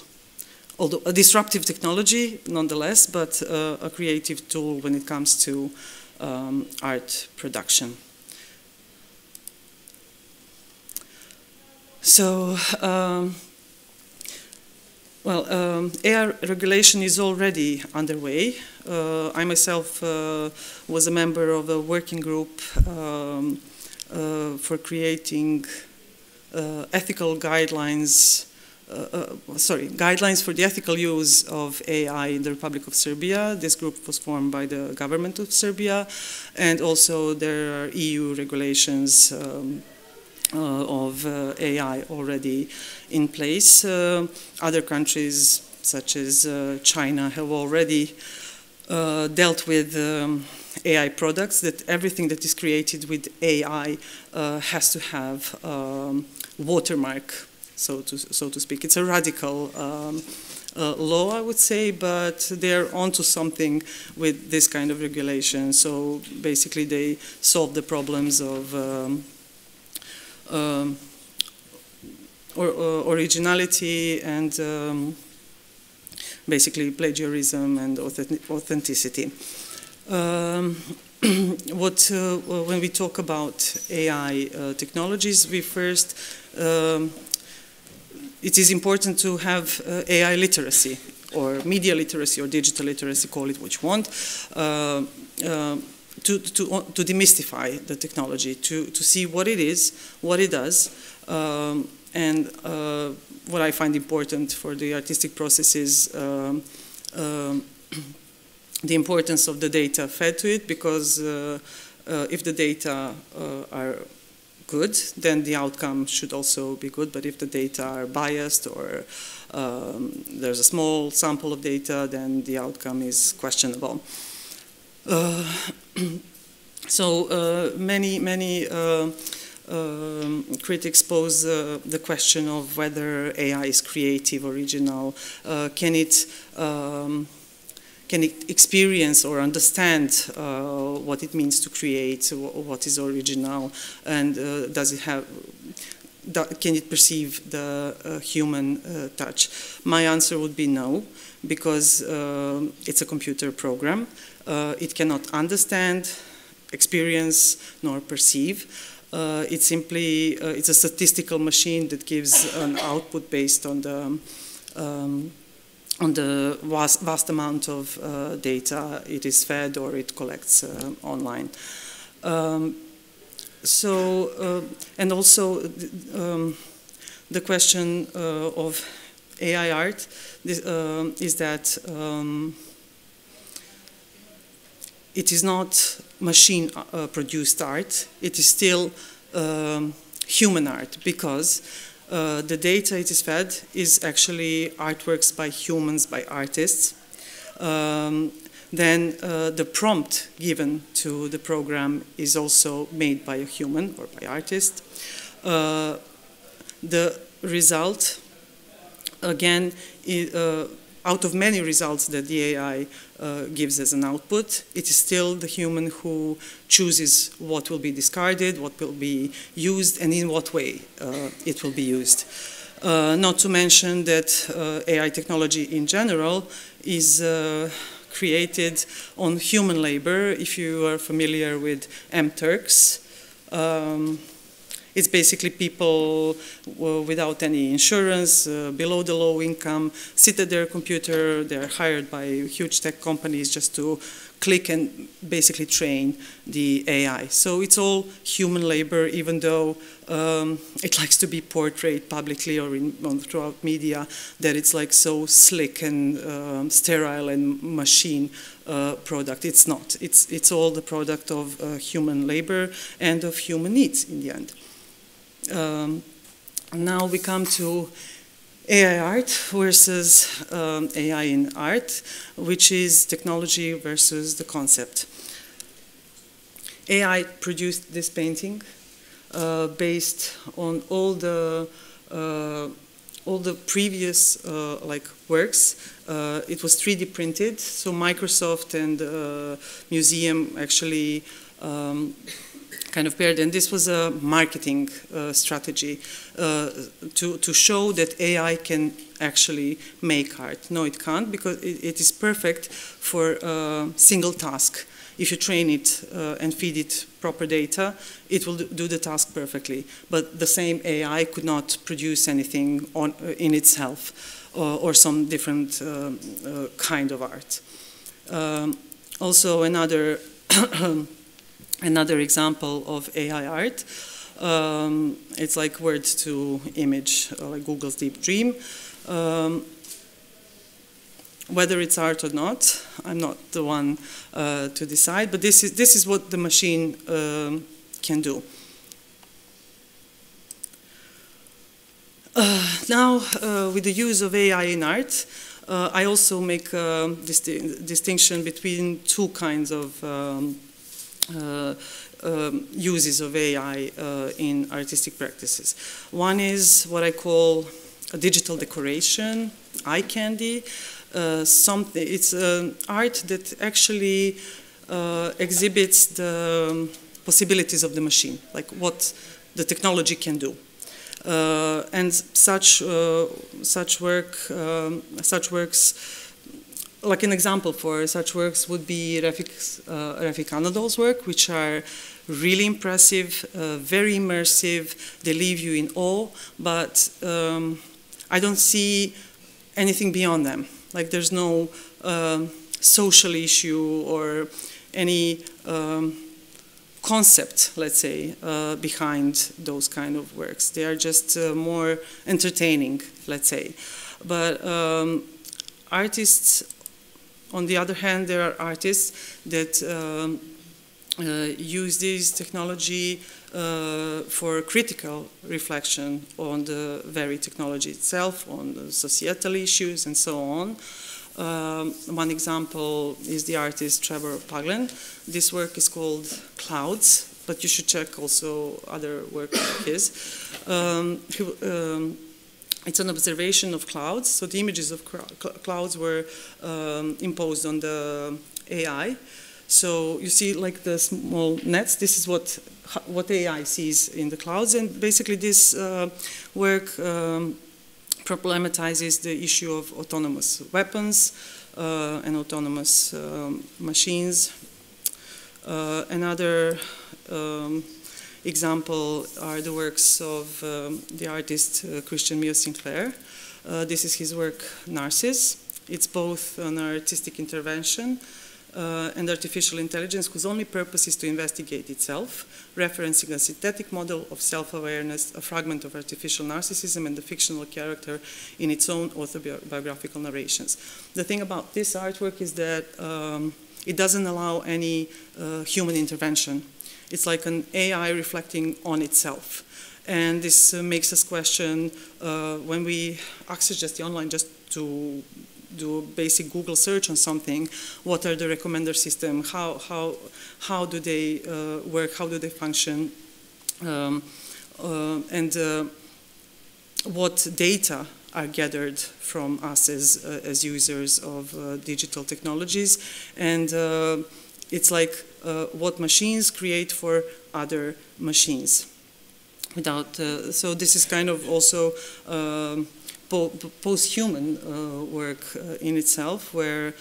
Although a disruptive technology, nonetheless, but a creative tool when it comes to art production. So, AI regulation is already underway. I myself was a member of a working group for creating ethical guidelines, guidelines for the ethical use of AI in the Republic of Serbia. This group was formed by the government of Serbia, and also there are EU regulations of AI already in place. Other countries, such as China, have already dealt with AI products, that everything that is created with AI has to have watermark, so to speak. It's a radical law, I would say, but they're onto something with this kind of regulation. So basically they solve the problems of originality and basically plagiarism and authenticity. When we talk about AI technologies, we first, it is important to have AI literacy or media literacy or digital literacy, call it what you want, to demystify the technology, to see what it is, what it does, and what I find important for the artistic process is the importance of the data fed to it, because if the data are good, then the outcome should also be good. But if the data are biased or there's a small sample of data, then the outcome is questionable. So many critics pose the question of whether AI is creative, original. Can it experience or understand what it means to create, what is original, and does it have? Can it perceive the human touch? My answer would be no, because it's a computer program. It cannot understand, experience, nor perceive. It's simply it's a statistical machine that gives an output based on the vast amount of data it is fed or it collects online. And also the question of AI art is that it is not machine produced art, it is still human art, because the data it is fed is actually artworks by humans, by artists. Then the prompt given to the program is also made by a human or by artist. The result, again, out of many results that the AI gives as an output, it is still the human who chooses what will be discarded, what will be used, and in what way it will be used. Not to mention that AI technology in general is created on human labor. If you are familiar with M-Turks, it's basically people without any insurance, below the low income, sit at their computer. They're hired by huge tech companies just to click and basically train the AI. So it's all human labor, even though it likes to be portrayed publicly or throughout media that it's like so slick and sterile and machine product. It's not. It's all the product of human labor and of human needs in the end. Now we come to AI art versus AI in art, which is technology versus the concept. AI produced this painting based on all the previous works. It was 3D printed, so Microsoft and museum actually kind of paired, and this was a marketing strategy to show that AI can actually make art. No, it can't, because it is perfect for a single task. If you train it and feed it proper data, it will do the task perfectly. But the same AI could not produce anything in itself or some different kind of art. Also, another another example of AI art. It's like word to image, like Google's Deep Dream. Whether it's art or not, I'm not the one to decide, but this is what the machine can do. Now, with the use of AI in art, I also make a distinction between two kinds of uses of AI in artistic practices. One is what I call a digital decoration, eye candy. It's art that actually exhibits the possibilities of the machine, like what the technology can do. And such works, like an example for such works would be Refik Anadol's work, which are really impressive, very immersive. They leave you in awe, but I don't see anything beyond them. Like there's no social issue or any concept, let's say, behind those kind of works. They are just more entertaining, let's say. But artists, on the other hand, there are artists that use this technology for critical reflection on the very technology itself, on the societal issues and so on. One example is the artist Trevor Paglen. This work is called Clouds, but you should check also other work like his. It's an observation of clouds, so the images of clouds were imposed on the AI. So you see like the small nets, this is what AI sees in the clouds, and basically this work problematizes the issue of autonomous weapons and autonomous machines. Another example are the works of the artist Christian Mio Sinclair. This is his work Narcissus. It's both an artistic intervention and artificial intelligence whose only purpose is to investigate itself, referencing a synthetic model of self-awareness, a fragment of artificial narcissism, and the fictional character in its own autobiographical narrations. The thing about this artwork is that it doesn't allow any human intervention. It's like an AI reflecting on itself. And this makes us question when we access just the online just to do a basic Google search on something, what are the recommender systems, how do they work, how do they function, and what data are gathered from us as users of digital technologies. And it's like what machines create for other machines. So this is kind of also post-human work in itself, where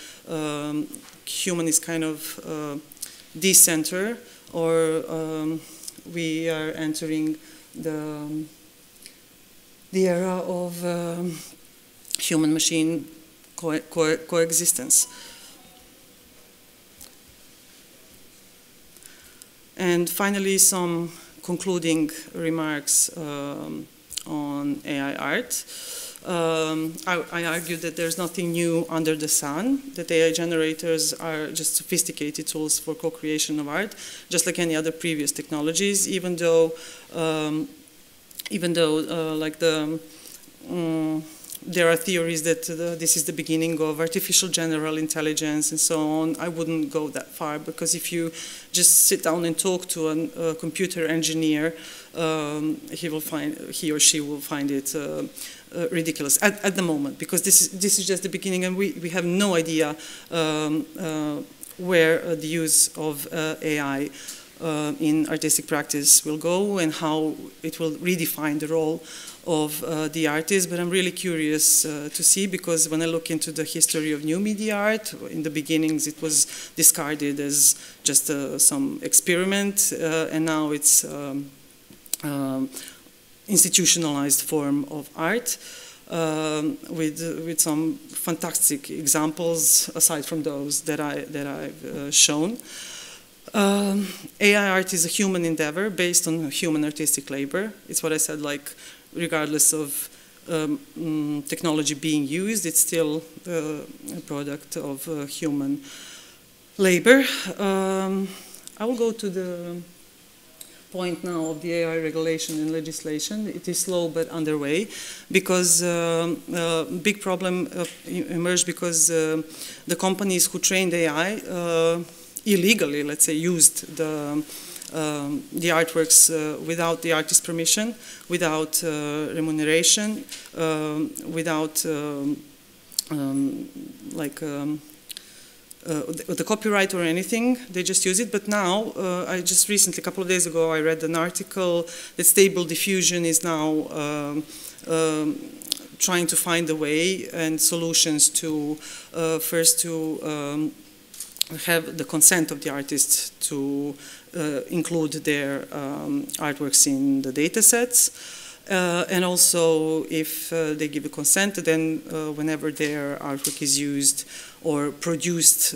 human is kind of de-center, or we are entering the era of human-machine coexistence. And finally, some concluding remarks on AI art. I argue that there's nothing new under the sun, that AI generators are just sophisticated tools for co-creation of art, just like any other previous technologies, even though like there are theories that this is the beginning of artificial general intelligence and so on. I wouldn't go that far, because if you just sit down and talk to a computer engineer, he or she will find it ridiculous at the moment, because this is just the beginning, and we have no idea where the use of AI in artistic practice will go and how it will redefine the role of the artist. But I'm really curious to see, because when I look into the history of new media art, in the beginnings it was discarded as just some experiment, and now it's institutionalized form of art, with some fantastic examples aside from those that I've shown. AI art is a human endeavor based on human artistic labor. It's what I said, like, regardless of technology being used, it's still a product of human labor. I will go to the point now of the AI regulation and legislation. It is slow but underway, because big problem emerged because the companies who trained AI illegally, let's say, used the the artworks without the artist's permission, without remuneration, without the copyright or anything. They just use it. But now, I just recently, a couple of days ago, I read an article that Stable Diffusion is now trying to find a way and solutions to first to have the consent of the artist to include their artworks in the data sets. And also, if they give a consent, then whenever their artwork is used or produced,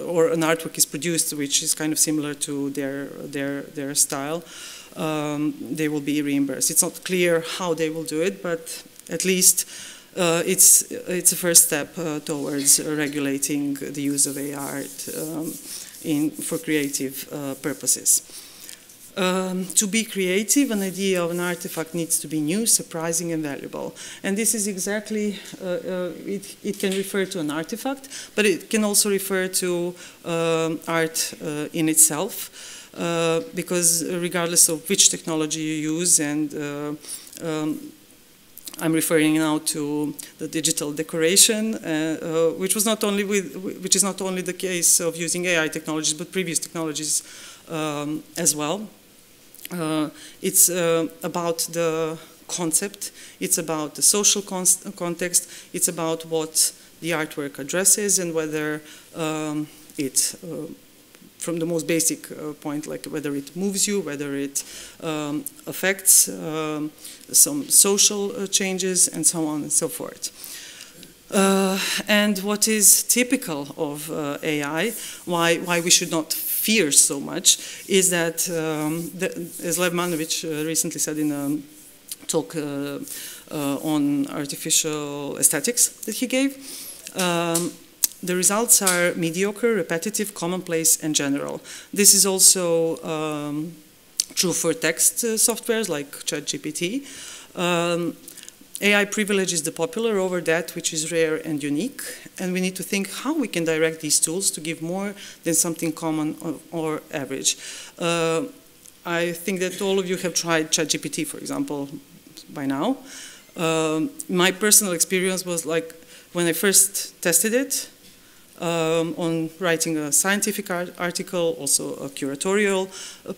or an artwork is produced which is kind of similar to their style, they will be reimbursed. It's not clear how they will do it, but at least it's a first step towards regulating the use of AI art for creative purposes. To be creative, an idea of an artifact needs to be new, surprising, and valuable. And this is exactly, it can refer to an artifact, but it can also refer to art in itself, because regardless of which technology you use, and I'm referring now to the digital decoration, which is not only the case of using AI technologies, but previous technologies as well. It's about the concept, it's about the social context, it's about what the artwork addresses, and whether it, from the most basic point, like whether it moves you, whether it affects some social changes, and so on and so forth. And what is typical of AI, why we should not fear so much, is that, as Lev Manovic recently said in a talk on artificial aesthetics that he gave, the results are mediocre, repetitive, commonplace, and general. This is also true for text softwares like ChatGPT. AI privileges the popular over that which is rare and unique, and we need to think how we can direct these tools to give more than something common or average. I think that all of you have tried ChatGPT, for example, by now. My personal experience was like when I first tested it on writing a scientific article, also a curatorial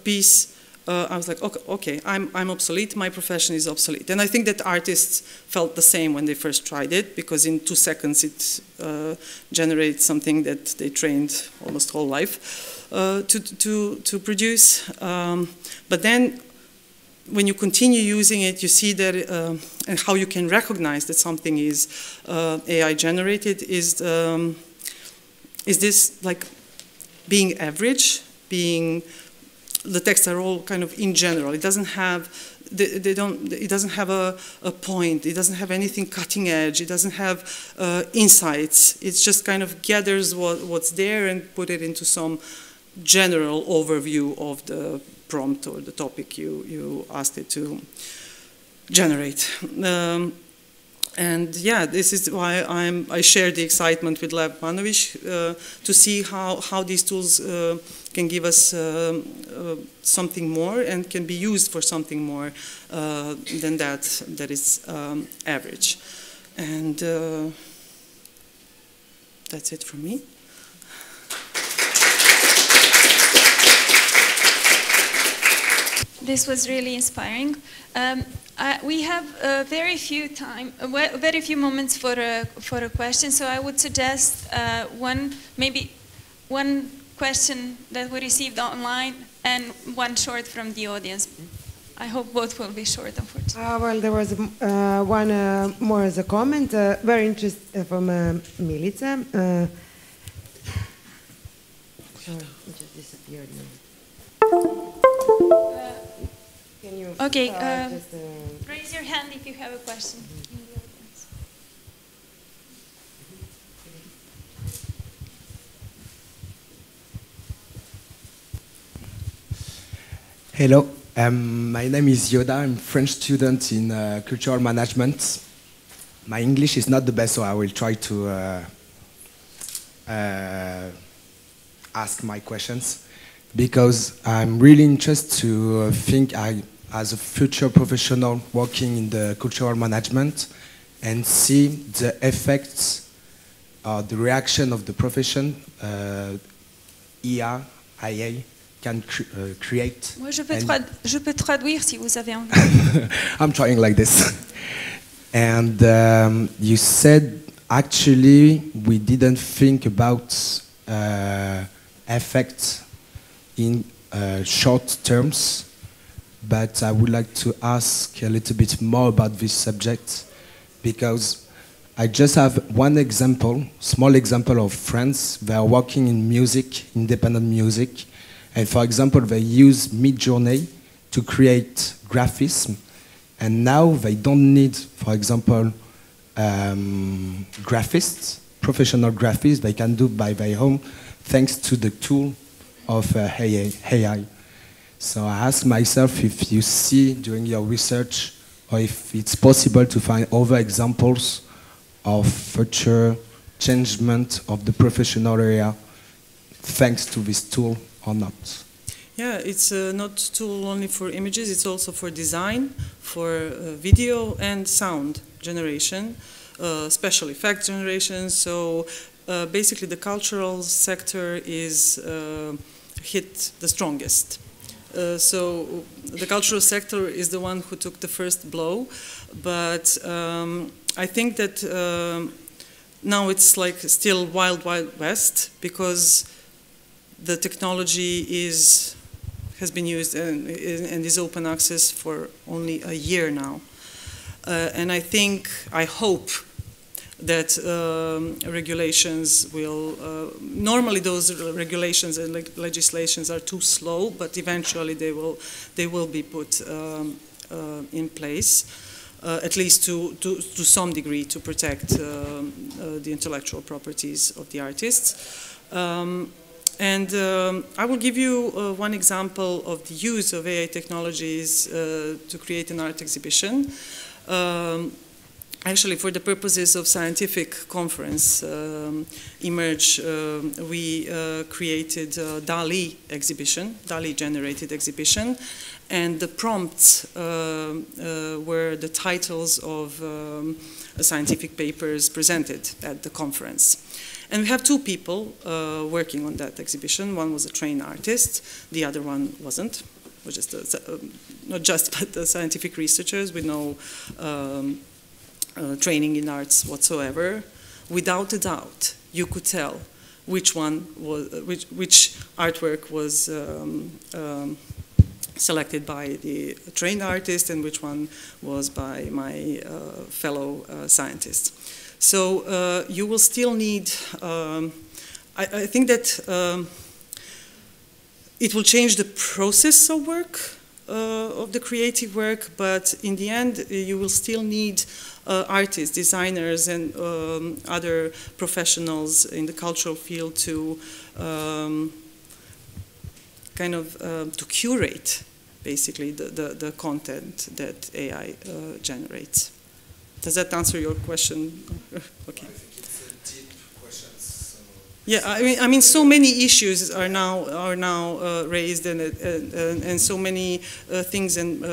piece. I was like, okay, I'm obsolete, my profession is obsolete. And I think that artists felt the same when they first tried it, because in 2 seconds it generates something that they trained almost whole life to produce. But then when you continue using it, you see that, and how you can recognize that something is AI generated is this like being average, the texts are all kind of in general. It doesn't have, it doesn't have a point. It doesn't have anything cutting edge. It doesn't have insights. It just kind of gathers what's there and put it into some general overview of the prompt or the topic you asked it to generate. And yeah, this is why I share the excitement with Lev Manovic to see how these tools can give us something more and can be used for something more than that is average. And that's it from me. This was really inspiring. We have very few moments for a question, so I would suggest maybe one question that we received online and one short from the audience. I hope both will be short, unfortunately. Well, there was one more as a comment, very interesting from Milica. It just disappeared now. Can you raise your hand if you have a question. Hello, my name is Yoda. I'm a French student in cultural management. My English is not the best, so I will try to ask my questions. because I'm really interested to think as a future professional working in the cultural management and see the effects, the reaction of the profession, IA can create. Moi, je peux traduire si vous avez envie. I'm trying like this. And you said, actually, we didn't think about effects in short terms, but I would like to ask a little bit more about this subject, because I just have one example, small example of friends. They are working in music, independent music, and for example, they use Midjourney to create graphism, and now they don't need, for example, graphists, professional graphists. They can do by their own, thanks to the tool of AI. So I ask myself if you see during your research, or if it's possible to find other examples of future changement of the professional area thanks to this tool or not. Yeah, it's not tool only for images, it's also for design, for video and sound generation, special effects generation. So basically the cultural sector is hit the strongest. So the cultural sector is the one who took the first blow, but I think that now it's like still wild, wild west, because the technology has been used and is open access for only a year now. And I hope that regulations will, normally those regulations and legislations are too slow, but eventually they will be put in place, at least to some degree, to protect the intellectual properties of the artists. And I will give you one example of the use of AI technologies to create an art exhibition. Actually, for the purposes of scientific conference, Emerge, we created a DALI exhibition, DALI-generated exhibition, and the prompts were the titles of scientific papers presented at the conference. And we have two people working on that exhibition. One was a trained artist, the other one wasn't. We're just not just, but the scientific researchers with no training in arts whatsoever. Without a doubt, you could tell which one was, which artwork was selected by the trained artist and which one was by my fellow scientists. So you will still need, I think that it will change the process of work, of the creative work, but in the end you will still need artists, designers and other professionals in the cultural field to kind of to curate basically the content that AI generates. Does that answer your question? Okay. I think it's a deep question. So yeah, I mean, so many issues are now raised, and so many things, and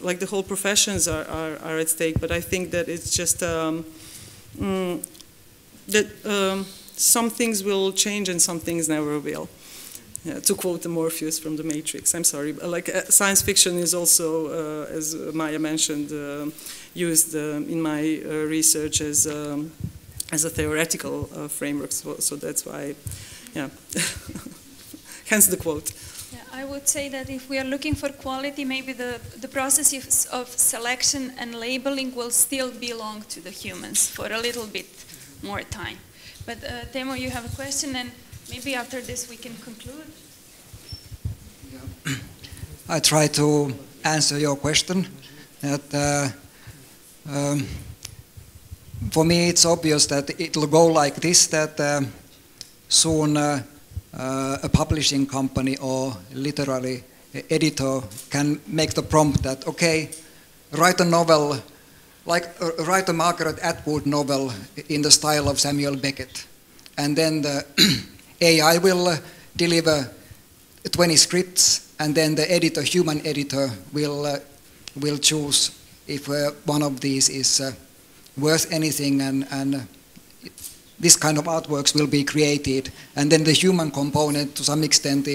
like the whole professions are at stake. But I think that it's just that some things will change and some things never will. Yeah, to quote the Morpheus from The Matrix, I'm sorry, but like science fiction is also, as Maya mentioned, used in my research as a theoretical framework. So that's why, yeah, hence the quote. Yeah, I would say that if we are looking for quality, maybe the process of selection and labeling will still belong to the humans for a little bit more time. But Temo, you have a question, and maybe after this we can conclude. Yeah. I try to answer your question. That for me it's obvious that it will go like this, that soon a publishing company or literary editor can make the prompt that, okay, write a novel, like write a Margaret Atwood novel in the style of Samuel Beckett. And then the AI will deliver 20 scripts, and then the editor, human editor, will choose if one of these is worth anything, and this kind of artworks will be created. And then the human component, to some extent,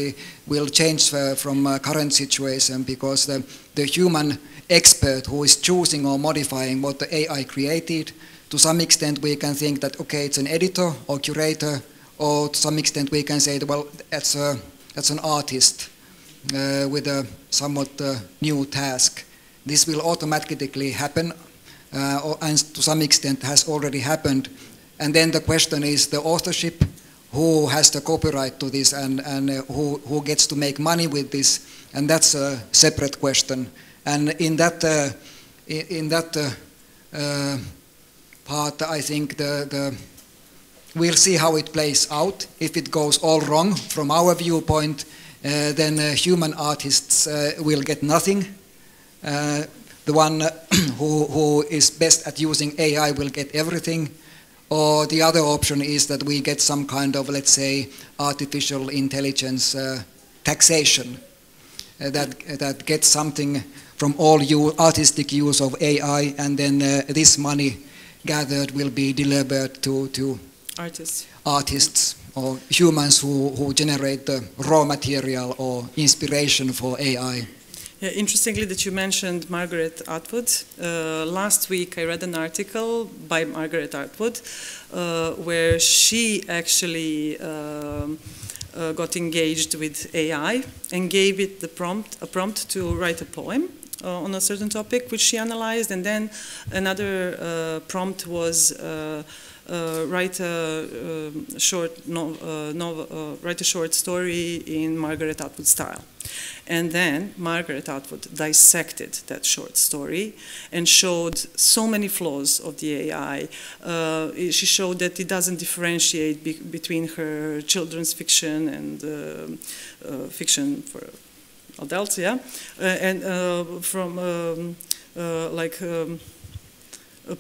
will change from current situation, because the human expert who is choosing or modifying what the AI created, to some extent we can think that, okay, it's an editor or curator, or to some extent we can say that, well, that's an artist with a somewhat new task. This will automatically happen, and to some extent has already happened. And then the question is the authorship, who has the copyright to this, and who gets to make money with this, and that's a separate question. And in that part, I think we'll see how it plays out. If it goes all wrong from our viewpoint, then human artists will get nothing. The one who is best at using AI will get everything. Or the other option is that we get some kind of, let's say, artificial intelligence taxation that gets something from all artistic use of AI, and then this money gathered will be delivered to artists or humans who generate the raw material or inspiration for AI. Yeah, interestingly that you mentioned Margaret Atwood. Last week I read an article by Margaret Atwood where she actually got engaged with AI and gave it a prompt to write a poem on a certain topic, which she analyzed, and then another prompt was write a short story in Margaret Atwood style. And then Margaret Atwood dissected that short story and showed so many flaws of the AI. She showed that it doesn't differentiate between her children's fiction and fiction for adults, yeah, and from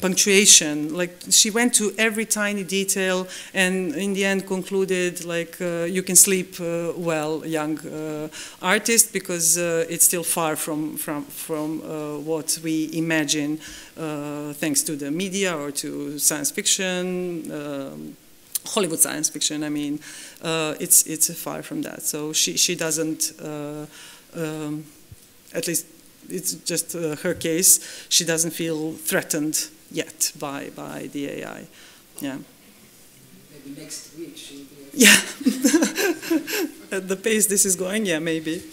punctuation. Like, she went to every tiny detail, and in the end concluded, like, you can sleep well, young artist, because it's still far from what we imagine thanks to the media or to science fiction, Hollywood science fiction. I mean, it's far from that. So she doesn't, at least it's just her case, she doesn't feel threatened yet by the AI. Yeah. Maybe next week she'll be... Yeah. At the pace this is going, yeah, maybe.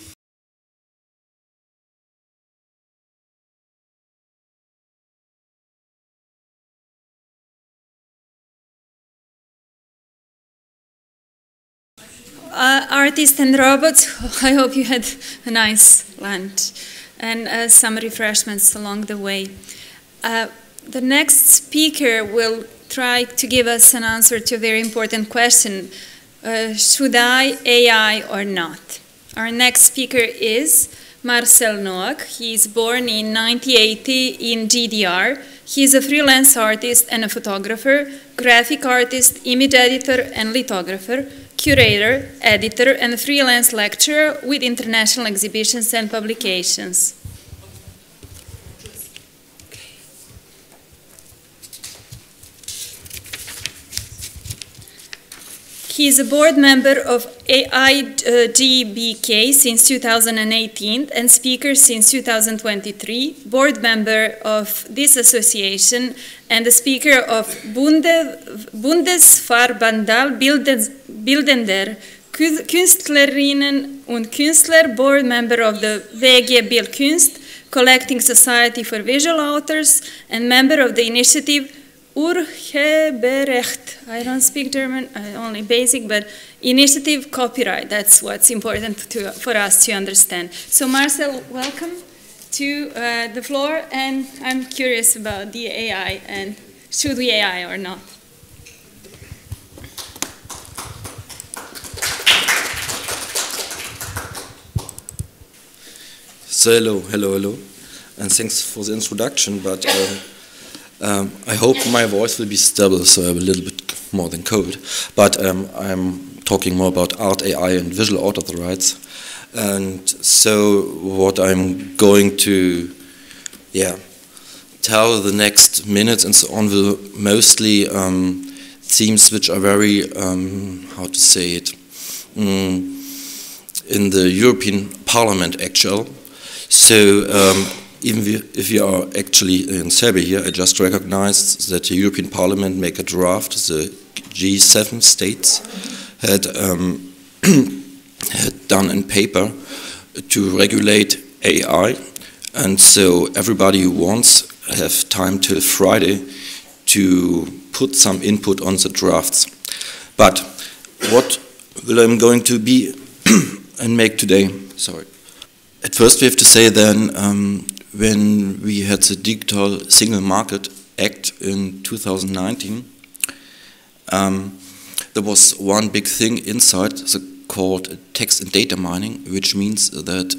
Artists and robots, I hope you had a nice lunch and some refreshments along the way. The next speaker will try to give us an answer to a very important question. Should I AI or not? Our next speaker is Marcel Noack. He is born in 1980 in GDR. He is a freelance artist and a photographer, graphic artist, image editor and lithographer, curator, editor and freelance lecturer with international exhibitions and publications. He is a board member of IGBK since 2018 and speaker since 2023, board member of this association and the speaker of Bundesverband Bildender Künstlerinnen und Künstler, board member of the WG Bildkunst, Collecting Society for Visual Authors, and member of the initiative Urheberrecht. I don't speak German, only basic, but initiative copyright. That's what's important for us to understand. So Marcel, welcome to the floor, and I'm curious about the AI and should we AI or not? So hello, and thanks for the introduction, but I hope my voice will be stable, so I'm a little bit more than cold. But I'm talking more about art, AI, and visual author rights. And so what I'm going to, tell the next minutes and so on will mostly themes which are very, how to say it, in the European Parliament actual. So even if you are actually in Serbia here, I just recognized that the European Parliament make a draft. The G7 states had had done in paper to regulate AI, and so everybody who wants have time till Friday to put some input on the drafts. But what will I'm going to be and make today? Sorry. At first we have to say then, when we had the Digital Single Market Act in 2019, there was one big thing inside called text and data mining, which means that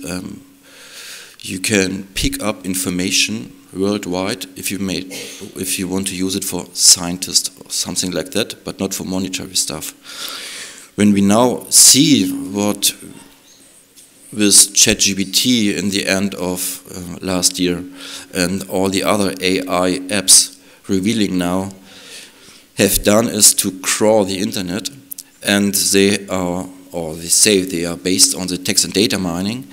you can pick up information worldwide if you want to use it for scientists or something like that, but not for monetary stuff. When we now see what with ChatGPT in the end of last year and all the other AI apps revealing now have done is to crawl the internet, and they are, or they say they are based on the text and data mining.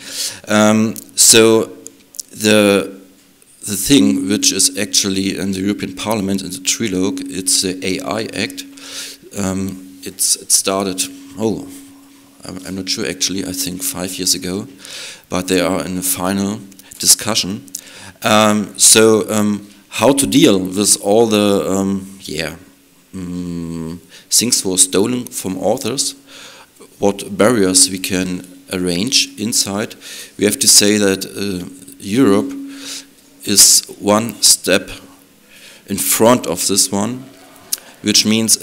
So the thing which is actually in the European Parliament in the trilogue, it's the AI Act. It started, I'm not sure actually, I think 5 years ago, but they are in the final discussion. How to deal with all the things were stolen from authors, what barriers we can arrange inside. We have to say that Europe is one step in front of this one, which means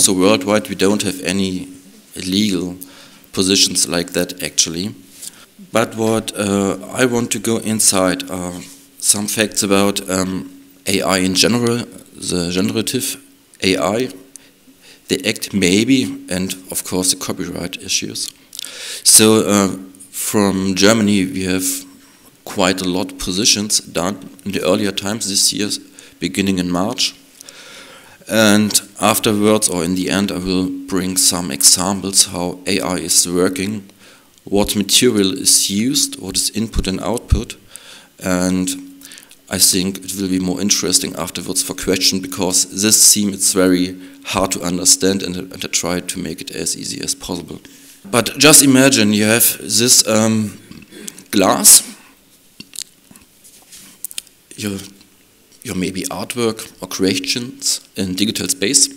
so worldwide we don't have any legal positions like that actually. But what I want to go inside are some facts about AI in general, the generative AI, the act maybe, and of course the copyright issues. So from Germany we have quite a lot of positions done in the earlier times this year, beginning in March. And afterwards, or in the end, I will bring some examples how AI is working, what material is used, what is input and output, and I think it will be more interesting afterwards for questions, because this theme is very hard to understand, and I try to make it as easy as possible. But just imagine you have this glass, your maybe artwork or creations in digital space.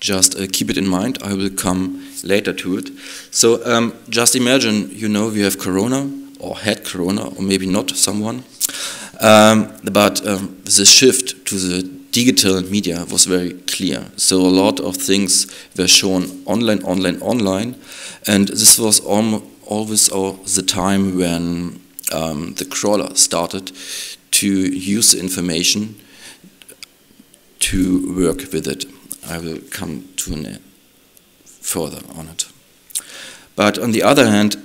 Just keep it in mind, I will come later to it. So just imagine, we have Corona, or had Corona, or maybe not someone. But the shift to the digital media was very clear. So a lot of things were shown online. And this was always the time when the crawler started to use the information to work with it. I will come to further on it. But on the other hand,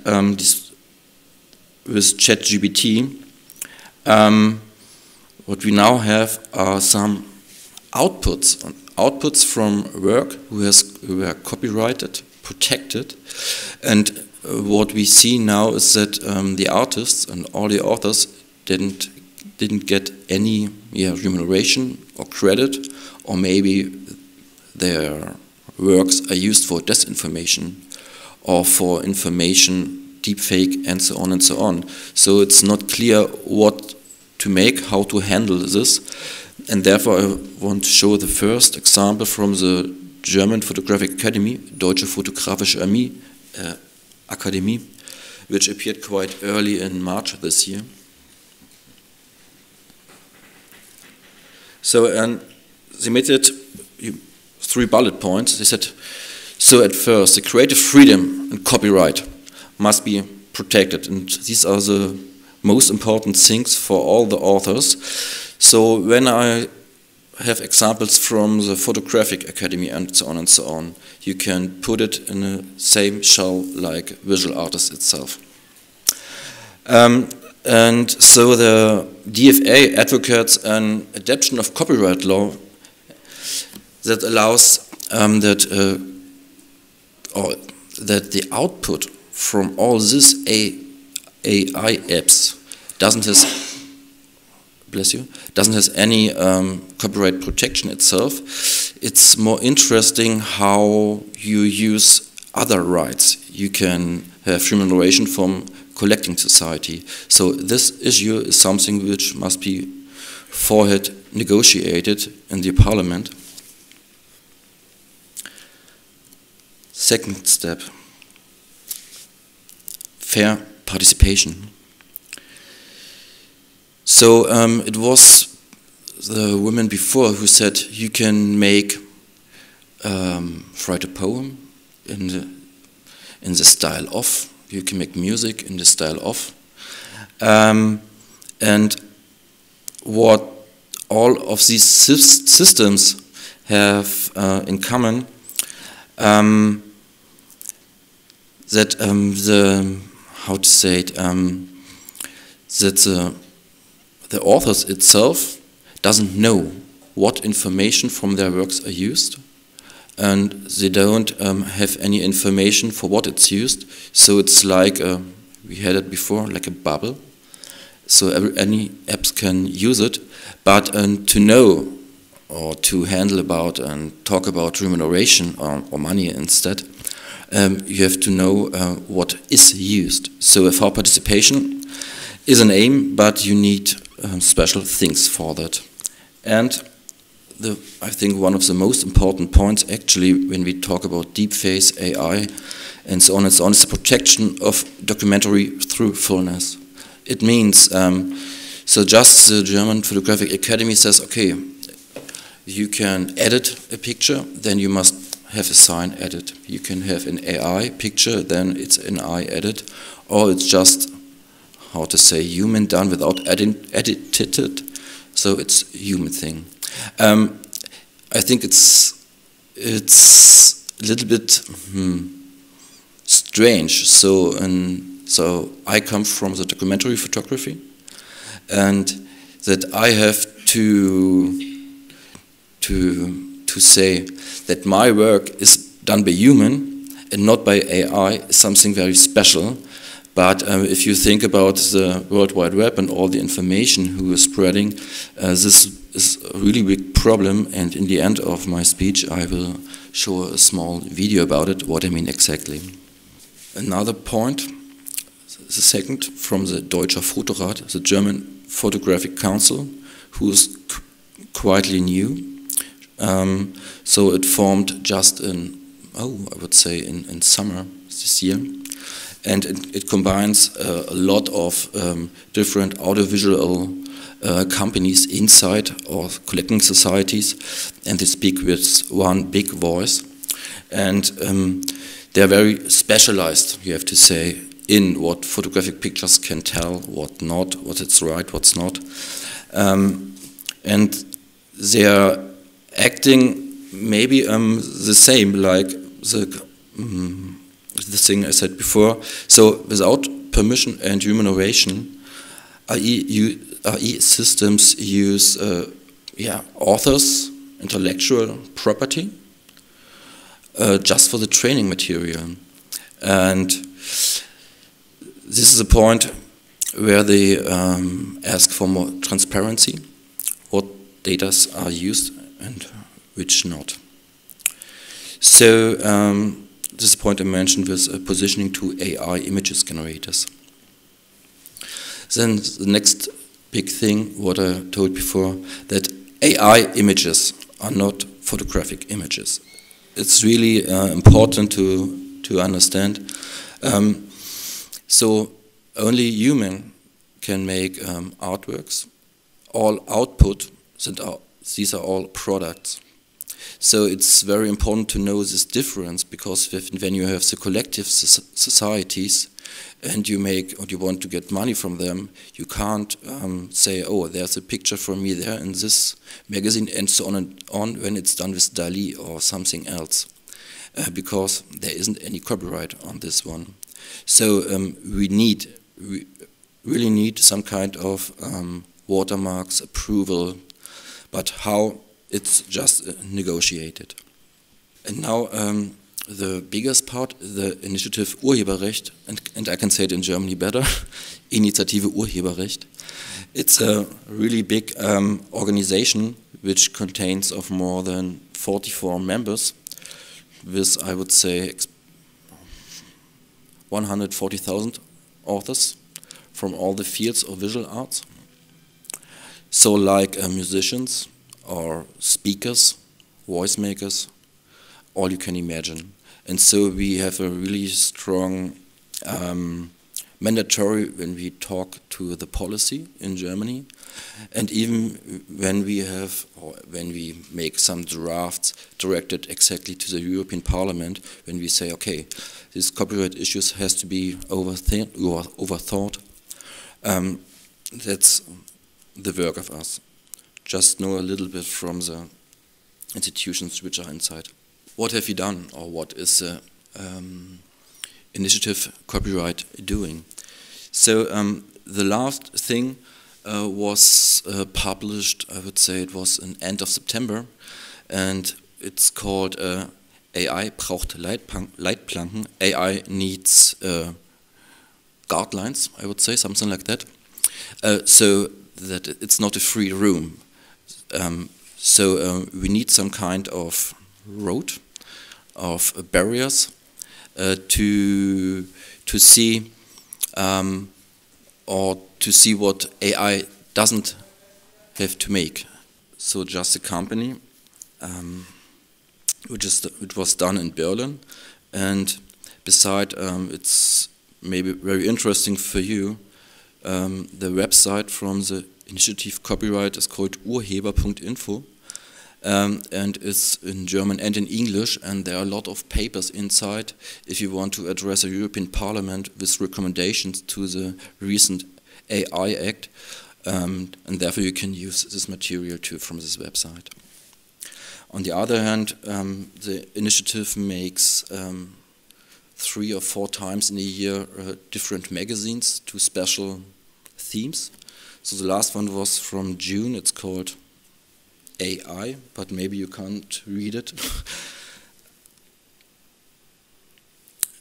with ChatGPT, what we now have are some outputs from work who were copyrighted, protected, and what we see now is that the artists and all the authors didn't get any remuneration or credit, or maybe their works are used for disinformation or for information, deepfake, and so on and so on. So it's not clear what to make, how to handle this, and therefore I want to show the first example from the German Photographic Academy, Deutsche Fotografische Akademie, which appeared quite early in March this year. So, and they made it 3 bullet points. They said, so at first, the creative freedom and copyright must be protected, and these are the most important things for all the authors. So when I have examples from the Photographic Academy and so on and so on. You can put it in the same shell like visual artist itself. And so the DFA advocates an adaptation of copyright law that allows that the output from all these AI apps doesn't have any copyright protection itself. It's more interesting how you use other rights. You can have remuneration from collecting society. So this issue is something which must be forehand negotiated in the parliament. Second step, fair participation. So it was the women before who said you can write a poem in the style of, you can make music in the style of, and what all of these systems have in common, that the authors itself doesn't know what information from their works are used, and they don't have any information for what it's used. So it's like, we had it before, like a bubble. So any apps can use it, but to know or to handle about and talk about remuneration or money instead, you have to know what is used. So fair participation is an aim, but you need special things for that. And I think one of the most important points actually when we talk about deepfake, AI and so on is the protection of documentary truthfulness. It means, so just the German Photographic Academy says, okay, you can edit a picture, then you must have a sign edit. You can have an AI picture, then it's an AI edit, or it's just, how to say, human done without edited, so it's a human thing. I think it's a little bit strange. So I come from the documentary photography, and that I have to say that my work is done by human and not by AI is something very special. But if you think about the World Wide Web and all the information who is spreading, this is a really big problem. And in the end of my speech, I will show a small video about it, what I mean exactly. Another point, the second, from the Deutscher Fotorat, the German Photographic Council, who is quietly new. So it formed just in, I would say in summer this year. And it combines a lot of different audiovisual companies inside or collecting societies, and they speak with one big voice. And they're very specialized, you have to say, in what photographic pictures can tell, what not, what it's right, what's not. And they are acting maybe the same like the thing I said before. So without permission and remuneration, AI systems use authors, intellectual property, just for the training material. And this is a point where they ask for more transparency, what data are used and which not. So this is a point I mentioned with positioning to AI images generators. Then the next big thing, what I told before, that AI images are not photographic images. It's really important to understand. So only human can make artworks. All output, these are all products. So it's very important to know this difference, because when you have the collective societies, and you make, or you want to get money from them, you can't say, oh, there's a picture from me there in this magazine, and so on and on when it's done with Dali or something else, because there isn't any copyright on this one. So we really need some kind of watermarks approval, but how, it's just negotiated. And now the biggest part, the initiative Urheberrecht, and I can say it in Germany better, Initiative Urheberrecht. It's a really big organization which contains of more than 44 members with, I would say, 140,000 authors from all the fields of visual arts. So like musicians or speakers, voice makers, all you can imagine. And so we have a really strong mandatory when we talk to the policy in Germany, and even when we have, or when we make some drafts directed exactly to the European Parliament, when we say, okay, these copyright issues has to be overthought, that's the work of us. Just know a little bit from the institutions which are inside. What have you done, or what is the initiative copyright doing? So the last thing was published, I would say it was in end of September, and it's called AI braucht Leitplanken, AI needs guidelines, I would say, something like that. So that it's not a free room. So we need some kind of road, of barriers to see or to see what AI doesn't have to make. So just a company which was done in Berlin, and beside it's maybe very interesting for you, the website from the initiative copyright is called urheber.info. And it's in German and in English, and there are a lot of papers inside if you want to address the European Parliament with recommendations to the recent AI Act, and therefore you can use this material too from this website. On the other hand, the initiative makes 3 or 4 times in a year different magazines to special themes. So the last one was from June, it's called AI, but maybe you can't read it.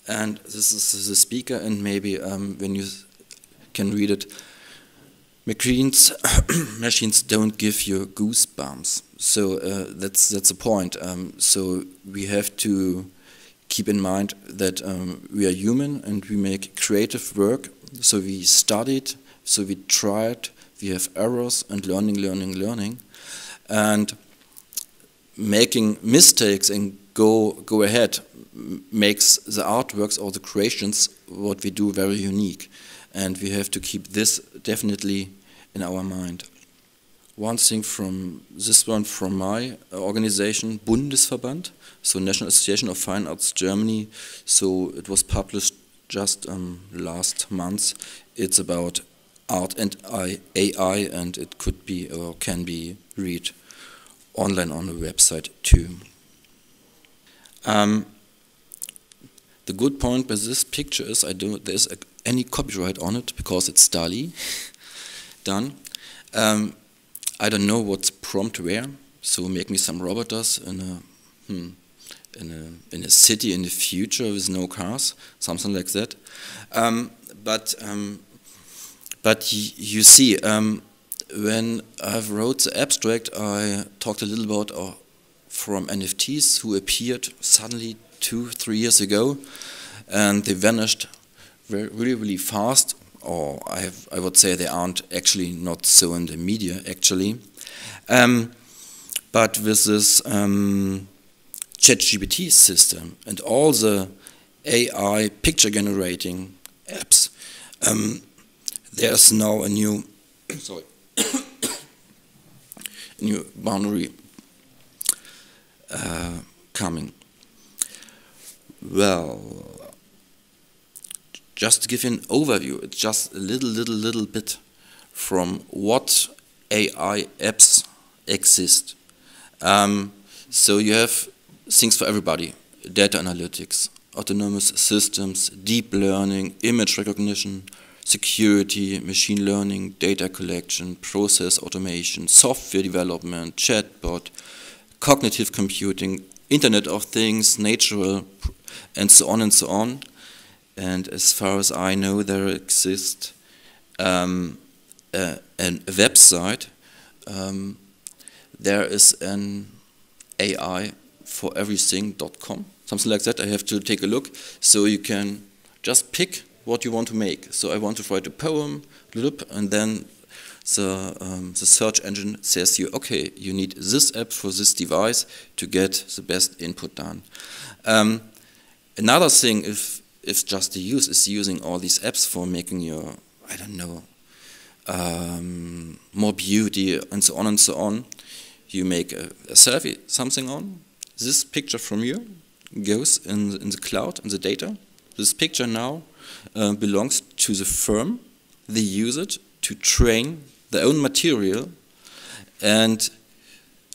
And this is the speaker, and maybe when you can read it, machines don't give you goosebumps. So that's the point. So we have to keep in mind that we are human and we make creative work. So we studied, so we tried, we have errors and learning. And making mistakes and go ahead makes the artworks or the creations what we do very unique, and we have to keep this definitely in our mind. One thing from this one from my organization, Bundesverband, so National Association of Fine Arts Germany, so it was published just last month. It's about art and AI, and it could be or can be read online on the website too. The good point by this picture is there's any copyright on it because it's Dali done. I don't know what's prompt where, so make me some robots in a city in the future with no cars, something like that. But you see, when I wrote the abstract, I talked a little about from NFTs who appeared suddenly 2-3 years ago, and they vanished really fast. Or I would say they aren't actually not so in the media actually. But with this ChatGPT system and all the AI picture generating apps, there's now a new new boundary coming. Well, just to give you an overview, it's just a little bit from what AI apps exist. So you have things for everybody: data analytics, autonomous systems, deep learning, image recognition, security, machine learning, data collection, process automation, software development, chatbot, cognitive computing, Internet of Things, natural, and so on and so on. And as far as I know, there exists a website. There is an AI for everything.com, something like that. I have to take a look. So you can just pick what you want to make. So I want to write a poem, and then the search engine says you, okay, you need this app for this device to get the best input done. Another thing, if just the use is using all these apps for making your, I don't know, more beauty and so on and so on, you make a selfie, something on. This picture from you goes in the cloud, in the data. This picture now belongs to the firm. They use it to train their own material, and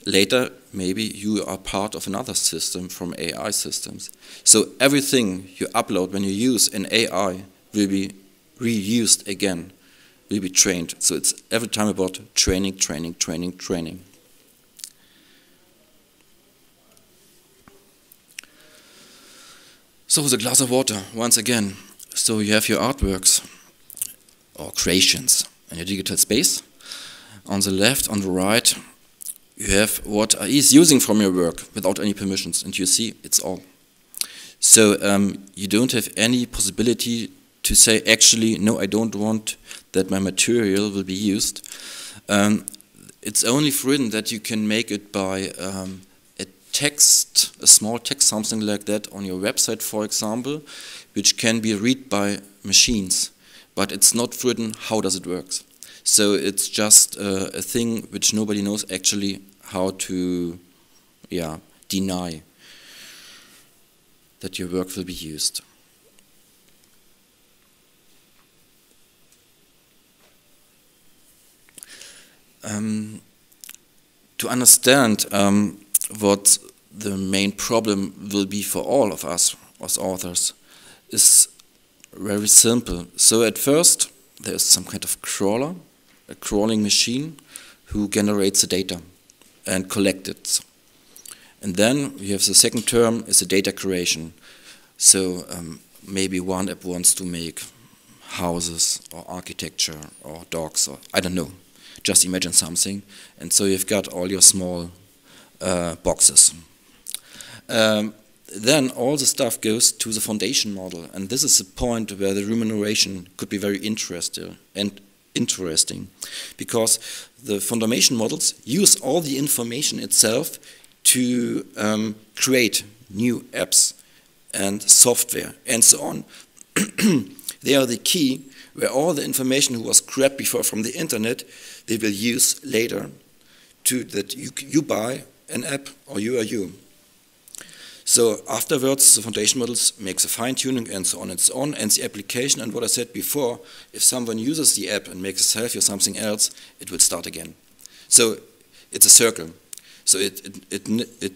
later maybe you are part of another system from AI systems. So everything you upload when you use an AI will be reused again, will be trained. So it's every time about training, training, training, training. So the glass of water, once again. So you have your artworks or creations in your digital space. On the left, on the right, you have what AI is using from your work without any permissions, and you see it's all. So you don't have any possibility to say, actually, no, I don't want that my material will be used. It's only written that you can make it by text, a small text, something like that on your website, for example, which can be read by machines, but it's not written how does it work. So it's just a thing which nobody knows actually how to deny that your work will be used. To understand what the main problem will be for all of us as authors is very simple. So at first there is some kind of crawler, a crawling machine who generates the data and collects it. And then we have the second term is the data curation. So maybe one app wants to make houses or architecture or dogs or I don't know. Just imagine something. And so you've got all your small boxes. Then all the stuff goes to the foundation model, and this is the point where the remuneration could be very interesting, because the foundation models use all the information itself to create new apps and software and so on. They are the key where all the information who was grabbed before from the internet, they will use later to that you buy an app or you are you. So afterwards, the foundation models makes a fine-tuning and so on and so on, and the application, and what I said before, if someone uses the app and makes a selfie or something else, it will start again. So it's a circle. So it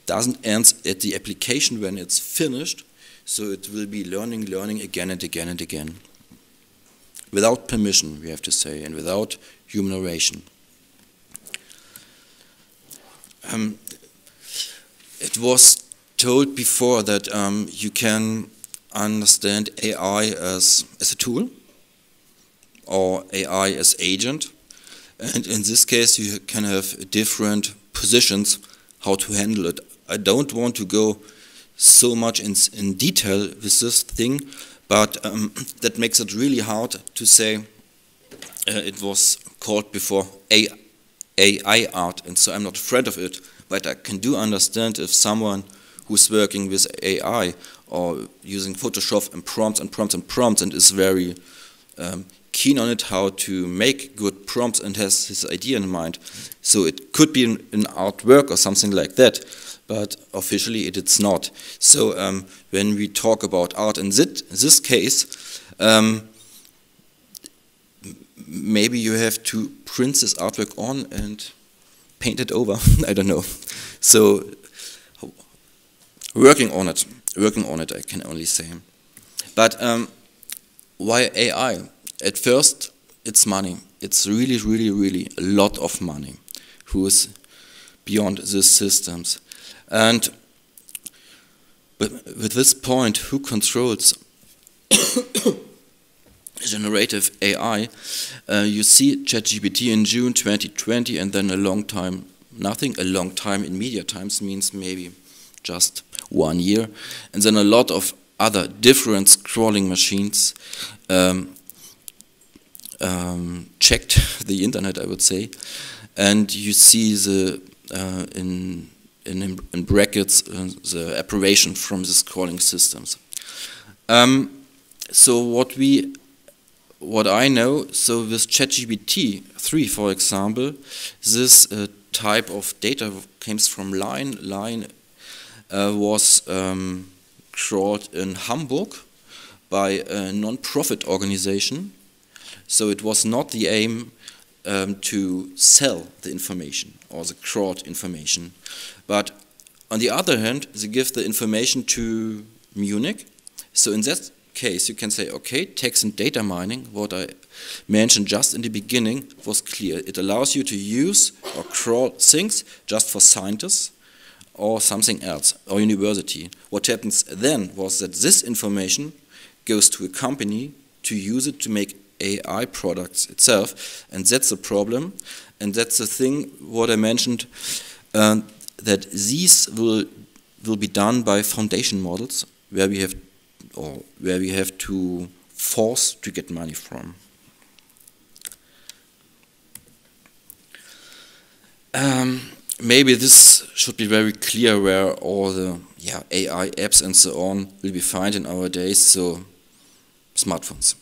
doesn't end at the application when it's finished, so it will be learning again and again and again. Without permission, we have to say, and without remuneration. It was told before that you can understand AI as a tool or AI as agent, and in this case you can have different positions how to handle it. I don't want to go so much in detail with this thing, but that makes it really hard to say. It was called before AI art, and so I'm not afraid of it, but I can do understand if someone who's working with AI or using Photoshop and prompts and prompts and prompts and is very keen on it, how to make good prompts and has his idea in mind. So it could be an artwork or something like that, but officially it's not. So when we talk about art in this case, Maybe you have to print this artwork on and paint it over. I don't know. So working on it, I can only say. But why AI? At first, it's money. It's really, really, really a lot of money who is beyond these systems. And with this point, who controls generative AI? You see ChatGPT in June 2020, and then a long time nothing. A long time in media times means maybe just 1 year. And then a lot of other different scrolling machines checked the internet, I would say. And you see the in brackets the approbation from the scrolling systems. So what I know, so with ChatGPT 3, for example, this type of data comes from Line. Line was crawled in Hamburg by a non-profit organization. So it was not the aim to sell the information or the crawled information. But on the other hand, they give the information to Munich. So in that case, you can say, okay, text and data mining, what I mentioned just in the beginning, was clear. It allows you to use or crawl things just for scientists or something else, or university. What happens then was that this information goes to a company to use it to make AI products itself, and that's the problem. And that's the thing what I mentioned, that these will be done by foundation models where we have to force to get money from. Maybe this should be very clear where all the AI apps and so on will be found in our days. So smartphones.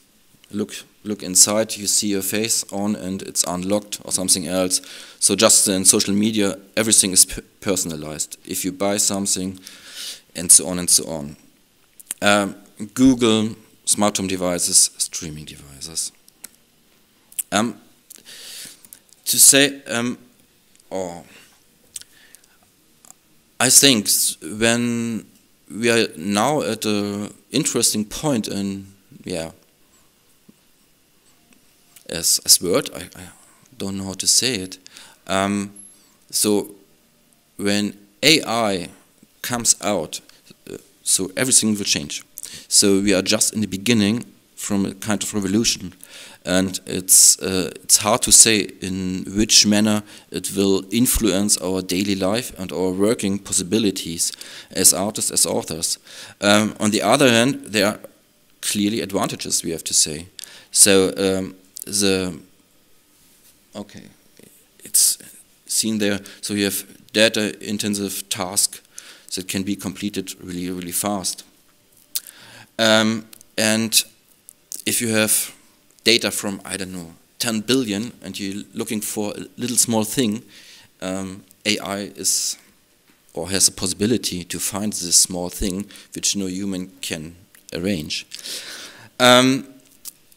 Look inside, you see your face on and it's unlocked or something else. So just in social media, everything is personalized. If you buy something, and so on and so on. Google, smart home devices, streaming devices. To say, I think when we are now at an interesting point in, as word, I don't know how to say it. So when AI comes out, so everything will change. So we are just in the beginning from a kind of revolution, and it's hard to say in which manner it will influence our daily life and our working possibilities as artists, as authors. On the other hand, there are clearly advantages, we have to say. So it's seen there. So you have data-intensive tasks that can be completed really, really fast. And if you have data from, I don't know, 10 billion and you're looking for a little small thing, AI is or has a possibility to find this small thing which no human can arrange.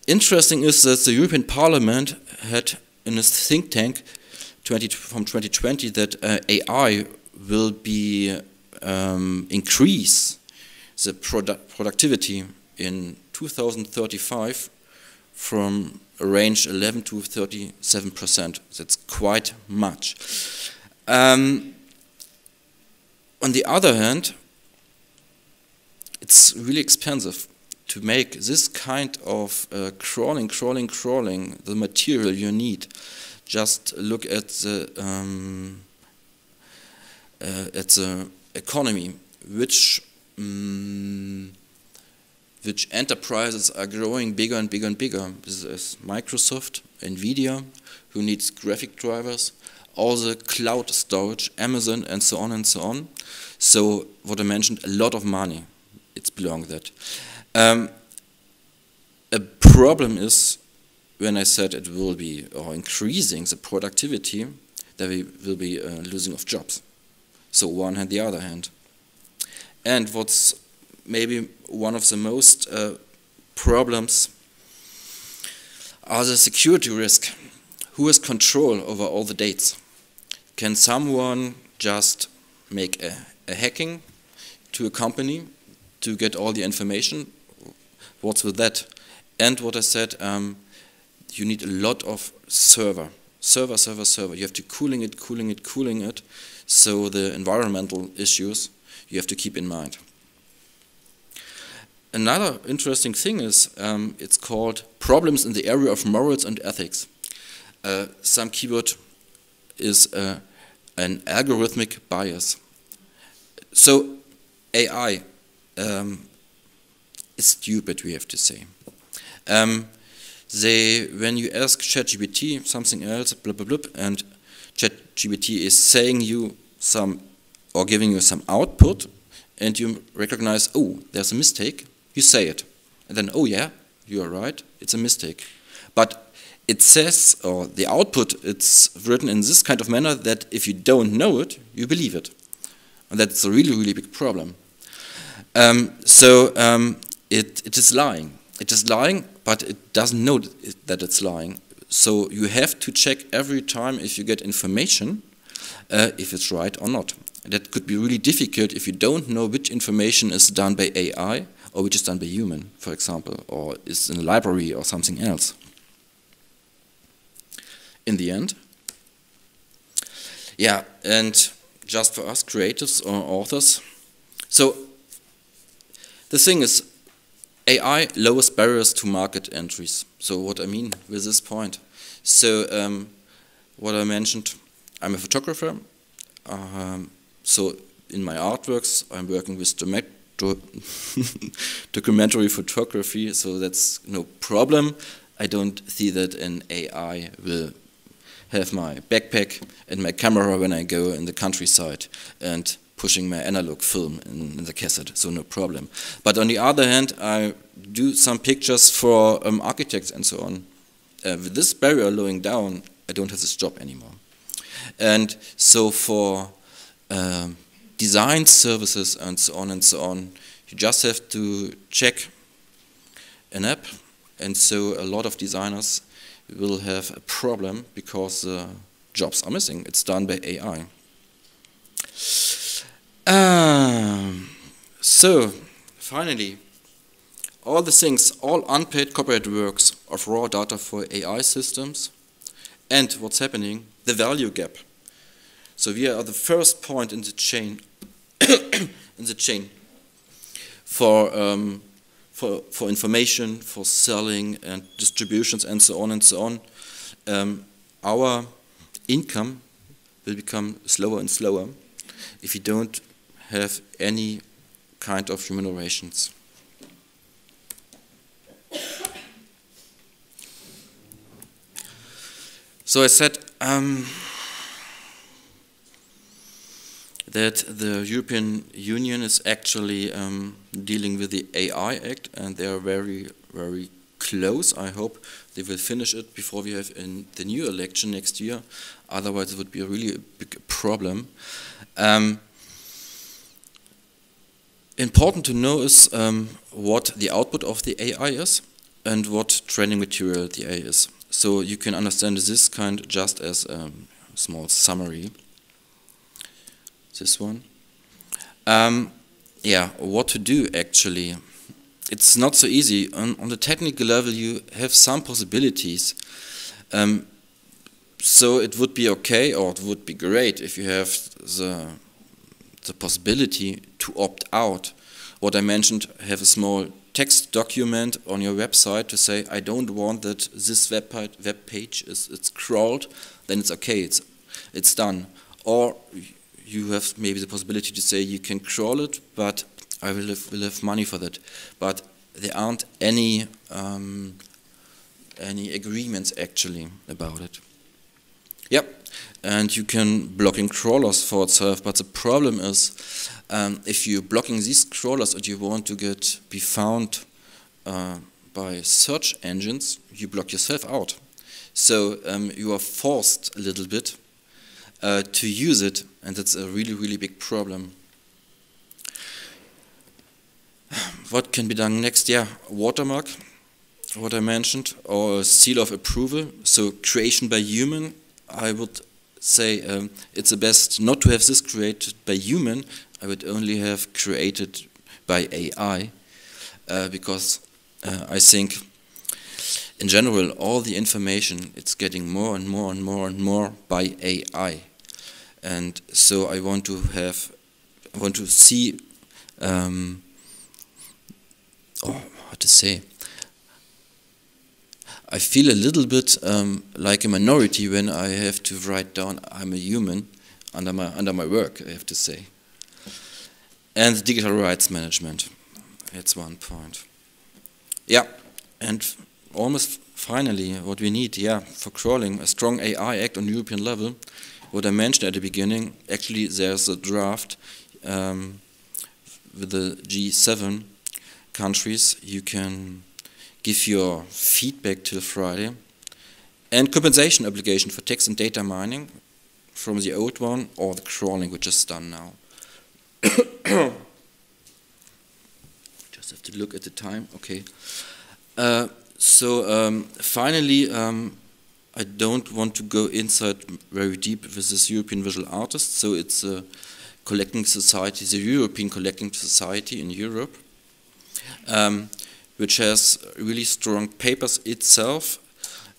Interesting is that the European Parliament had in its think tank from 2020 that AI will be increase the productivity in 2035 from a range 11 to 37%. That's quite much. On the other hand, it's really expensive to make this kind of crawling, the material you need. Just look at the economy, which enterprises are growing bigger and bigger and bigger. This is Microsoft, Nvidia, who needs graphic drivers, all the cloud storage, Amazon, and so on and so on. So what I mentioned, a lot of money, it's belong that. A problem is when I said it will be increasing the productivity, there will be a losing of jobs. So one hand, the other hand. And what's maybe one of the most problems are the security risk. Who has control over all the dates? Can someone just make a hacking to a company to get all the information? What's with that? And what I said, you need a lot of server. You have to cooling it. So the environmental issues you have to keep in mind. Another interesting thing is it's called problems in the area of morals and ethics. Some keyword is an algorithmic bias. So AI is stupid, we have to say. When you ask ChatGPT something else, blah blah blah, and ChatGPT is saying you some or giving you some output, and you recognize, oh, there's a mistake, you say it, and then, oh yeah, you are right, it's a mistake. But it says, or the output, it's written in this kind of manner that if you don't know it, you believe it. And that's a really, really big problem. It is lying. It is lying, but it doesn't know that it's lying. So you have to check every time if you get information, if it's right or not. That could be really difficult if you don't know which information is done by AI or which is done by human, for example, or is in a library or something else. In the end, yeah, and just for us creatives or authors. So the thing is, AI lowers barriers to market entries. So what I mean with this point. So what I mentioned, I'm a photographer. So in my artworks, I'm working with documentary photography, so that's no problem. I don't see that an AI will have my backpack and my camera when I go in the countryside and pushing my analog film in the cassette, so no problem. But on the other hand, I do some pictures for architects and so on. With this barrier lowering down, I don't have this job anymore. And so for design services and so on, you just have to check an app, and so a lot of designers will have a problem because jobs are missing. It's done by AI. So, finally, all the things, all unpaid copyright works of raw data for AI systems, and what's happening, the value gap. So we are the first point in the chain, for information, for selling and distributions and so on. Our income will become slower and slower if you don't have any kind of remunerations. So I said that the European Union is actually dealing with the AI Act, and they are very, very close. I hope they will finish it before we have the new election next year. Otherwise, it would be a really big problem. Important to know is what the output of the AI is and what training material the AI is. So you can understand this kind just as a small summary. This one. Yeah, what to do actually. It's not so easy. On the technical level, you have some possibilities. So it would be okay, or it would be great if you have the possibility to opt out. What I mentioned, have a small text document on your website to say, I don't want that this web page is crawled, then it's okay, it's done. Or you have maybe the possibility to say you can crawl it, but I will have money for that. But there aren't any agreements actually about it. Yep, and you can blocking crawlers for itself, but the problem is if you're blocking these crawlers and you want to be found by search engines, you block yourself out. So you are forced a little bit to use it, and that's a really, really big problem. What can be done next? Yeah, watermark. what I mentioned, or seal of approval, so creation by human. I would say it's the best not to have this created by human. I would only have created by AI, because I think in general all the information, it's getting more and more and more and more by AI. And so I want to see, how to say, I feel a little bit like a minority when I have to write down I'm a human under my work, I have to say. And digital rights management, that's one point. Yeah, and almost finally what we need, for crawling, a strong AI Act on European level. What I mentioned at the beginning, actually there's a draft with the G7 countries. You can give your feedback till Friday. And compensation obligation for text and data mining from the old one or the crawling, which is done now. Just have to look at the time, okay. Finally, I don't want to go inside very deep with this European visual artist, so it's a collecting society, the European collecting society in Europe, which has really strong papers itself.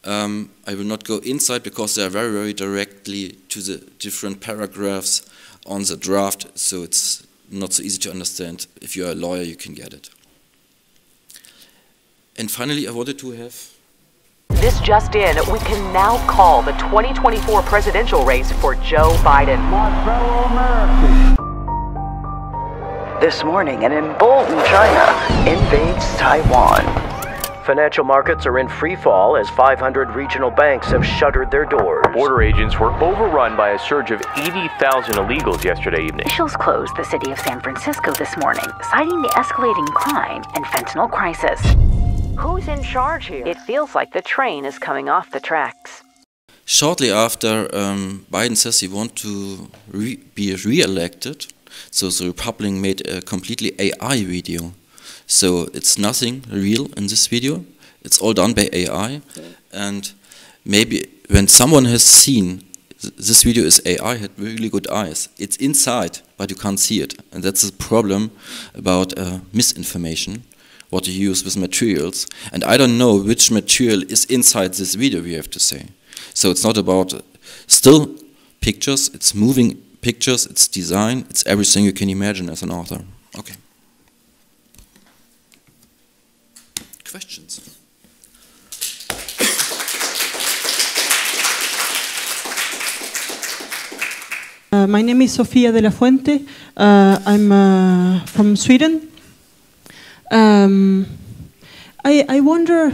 I will not go inside because they are very, very directly to the different paragraphs on the draft, so it's not so easy to understand. If you're a lawyer, you can get it. And finally, I wanted to have... This just in, we can now call the 2024 presidential race for Joe Biden. My fellow Americans. This morning, an emboldened China invades Taiwan. Financial markets are in free fall as 500 regional banks have shuttered their doors. Border agents were overrun by a surge of 80,000 illegals yesterday evening. Officials closed the city of San Francisco this morning, citing the escalating crime and fentanyl crisis. Who's in charge here? It feels like the train is coming off the tracks. Shortly after Biden says he wants to be re-elected, so the Republican made a completely AI video. So it's nothing real in this video. It's all done by AI. And maybe when someone has seen this video is AI, had really good eyes. It's inside, but you can't see it. And that's the problem about misinformation, what you use with materials. And I don't know which material is inside this video, we have to say. So it's not about still pictures, it's moving pictures, it's design, it's everything you can imagine as an author. Okay. Questions? My name is Sofia de la Fuente. I'm from Sweden. I wonder,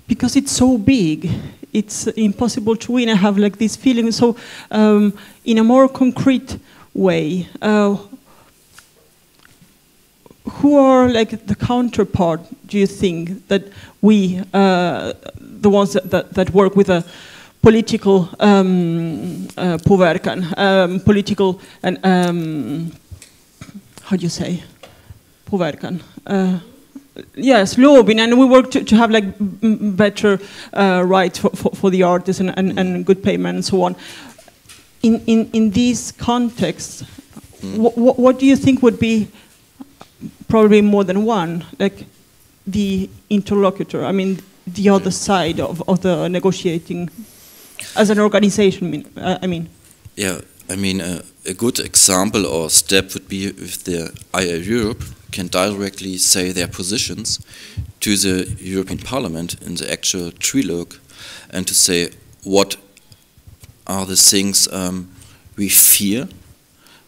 because it's so big, it's impossible to win. I have like this feeling. So, in a more concrete way, who are like the counterpart, do you think, that we, the ones that work with a political påverkan, political and how do you say, påverkan? Yes, lobbying, and we work to have like better rights for the artists and good payment and so on. In these contexts, what do you think would be probably more than one, like the interlocutor, I mean the other side of the negotiating as an organization, I mean? Yeah, I mean a good example or step would be if the IAA Europe can directly say their positions to the European Parliament in the actual trilogue and to say what are the things we fear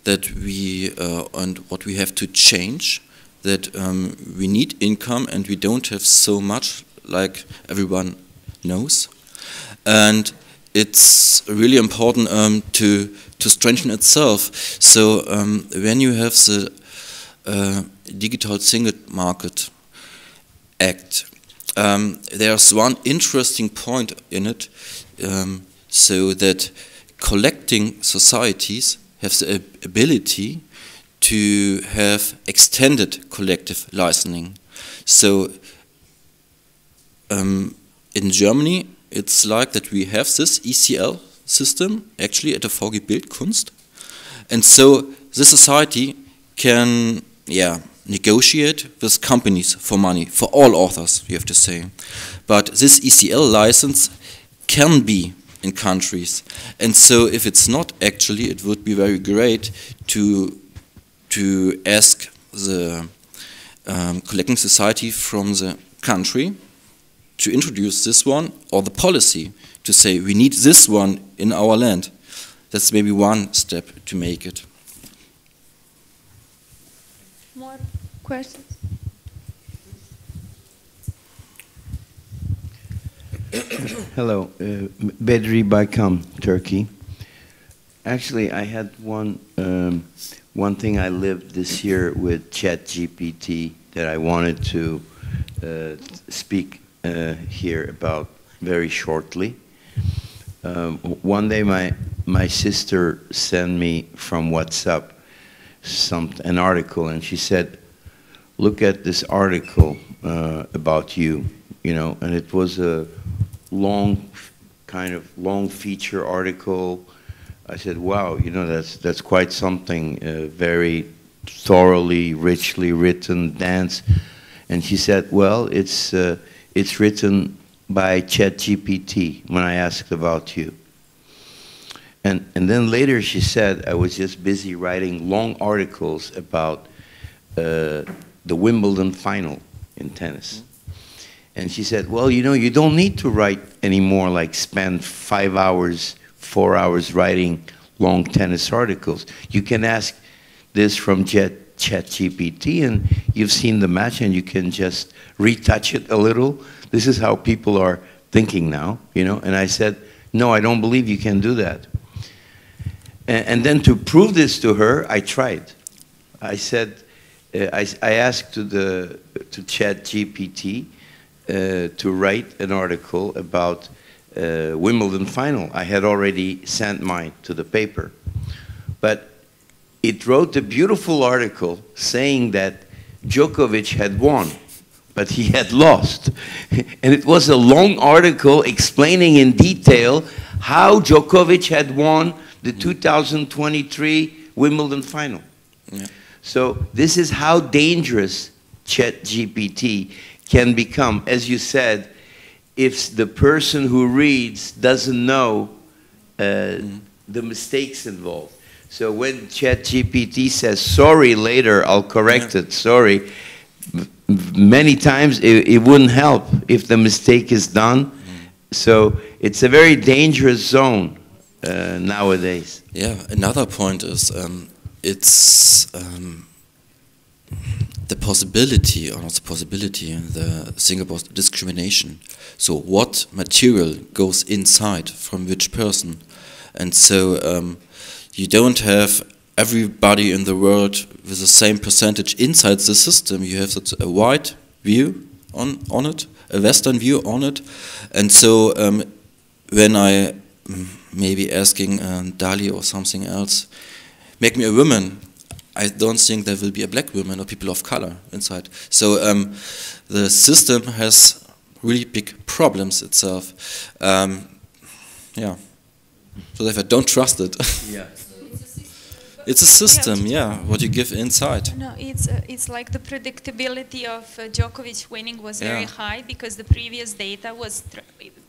that we and what we have to change, that we need income and we don't have so much like everyone knows. And it's really important to strengthen itself. So when you have the Digital Single Market Act, there's one interesting point in it, so that collecting societies have the ability to have extended collective licensing. So in Germany, it's like that we have this ECL system actually at the VG Bildkunst, and so the society can, negotiate with companies for money for all authors, we have to say. But this ECL license can be in countries, and so if it's not, actually, it would be very great to ask the collecting society from the country to introduce this one, or the policy to say we need this one in our land. That's maybe one step to make it. More questions? Hello, Bedri Baykam, Turkey. Actually, I had one thing I lived this year with ChatGPT that I wanted to speak here about very shortly. One day my sister sent me from WhatsApp an article, and she said, look at this article about you, and it was a long feature article. I said, wow, that's quite something, very thoroughly, richly written, dense. And she said, well, it's written by ChatGPT when I asked about you. And then later she said, I was just busy writing long articles about the Wimbledon final in tennis. And she said, well, you don't need to write anymore, like spend 5 hours, 4 hours writing long tennis articles. You can ask this from ChatGPT, and you've seen the match, and you can just retouch it a little. This is how people are thinking now, And I said, no, I don't believe you can do that. And then to prove this to her, I tried. I said, I asked to ChatGPT to write an article about Wimbledon final. I had already sent mine to the paper. But it wrote a beautiful article saying that Djokovic had won, but he had lost. And it was a long article explaining in detail how Djokovic had won the 2023 Wimbledon final. Yeah. So this is how dangerous ChatGPT can become. As you said, if the person who reads doesn't know the mistakes involved. So when ChatGPT says, sorry, later, I'll correct it, sorry, many times it wouldn't help if the mistake is done. So it's a very dangerous zone nowadays. Yeah, another point is it's the possibility, or not the possibility, the thing about discrimination. So what material goes inside from which person? And so you don't have everybody in the world with the same percentage inside the system. You have a wide view on it, a Western view on it. And so when I maybe asking Dali or something else, make me a woman, I don't think there will be a black woman or people of color inside. So the system has really big problems itself. Yeah. So therefore, don't trust it. Yeah. It's a system, yeah, what you give inside. No, it's like the predictability of Djokovic winning was very high because the previous data was,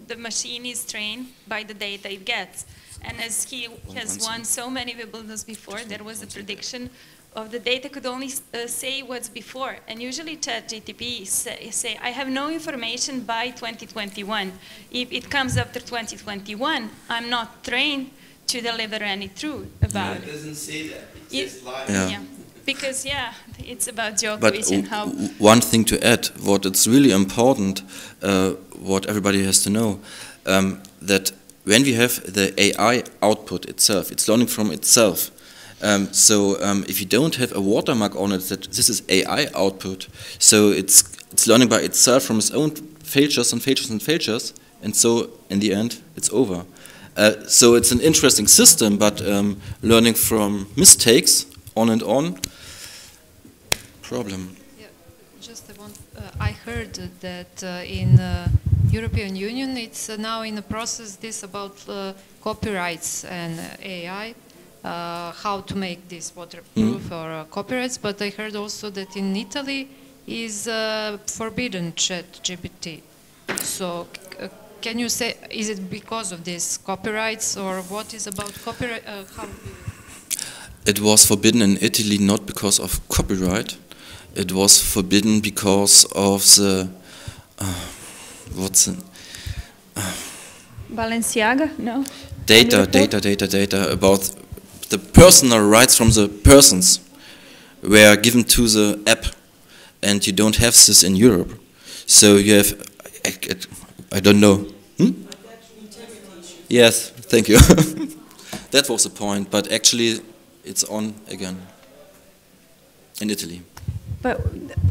the machine is trained by the data it gets. And as he has won so many Wimbledons before, there was a prediction of the data could only say what's before. And usually ChatGPT say, I have no information by 2021. If it comes after 2021, I'm not trained to deliver any truth about it. It doesn't say that. It's just live. Yeah. Because, it's about Djokovic but and how... one thing to add, what it's really important, what everybody has to know, that when we have the AI output itself, it's learning from itself. So if you don't have a watermark on it that this is AI output, so it's learning by itself from its own features and features and features, and so in the end it's over. So it's an interesting system, but learning from mistakes on and on, problem. Yeah, just I heard that in European Union, it's now in the process this about copyrights and AI, how to make this waterproof or copyrights. But I heard also that in Italy is forbidden ChatGPT. So can you say, is it because of this copyrights, or what is about copyright? It was forbidden in Italy not because of copyright. It was forbidden because of the Balenciaga? No. Data about the personal rights from the persons were given to the app, and you don't have this in Europe. So you have, I don't know. Yes, thank you. That was the point, but actually it's on again in Italy. But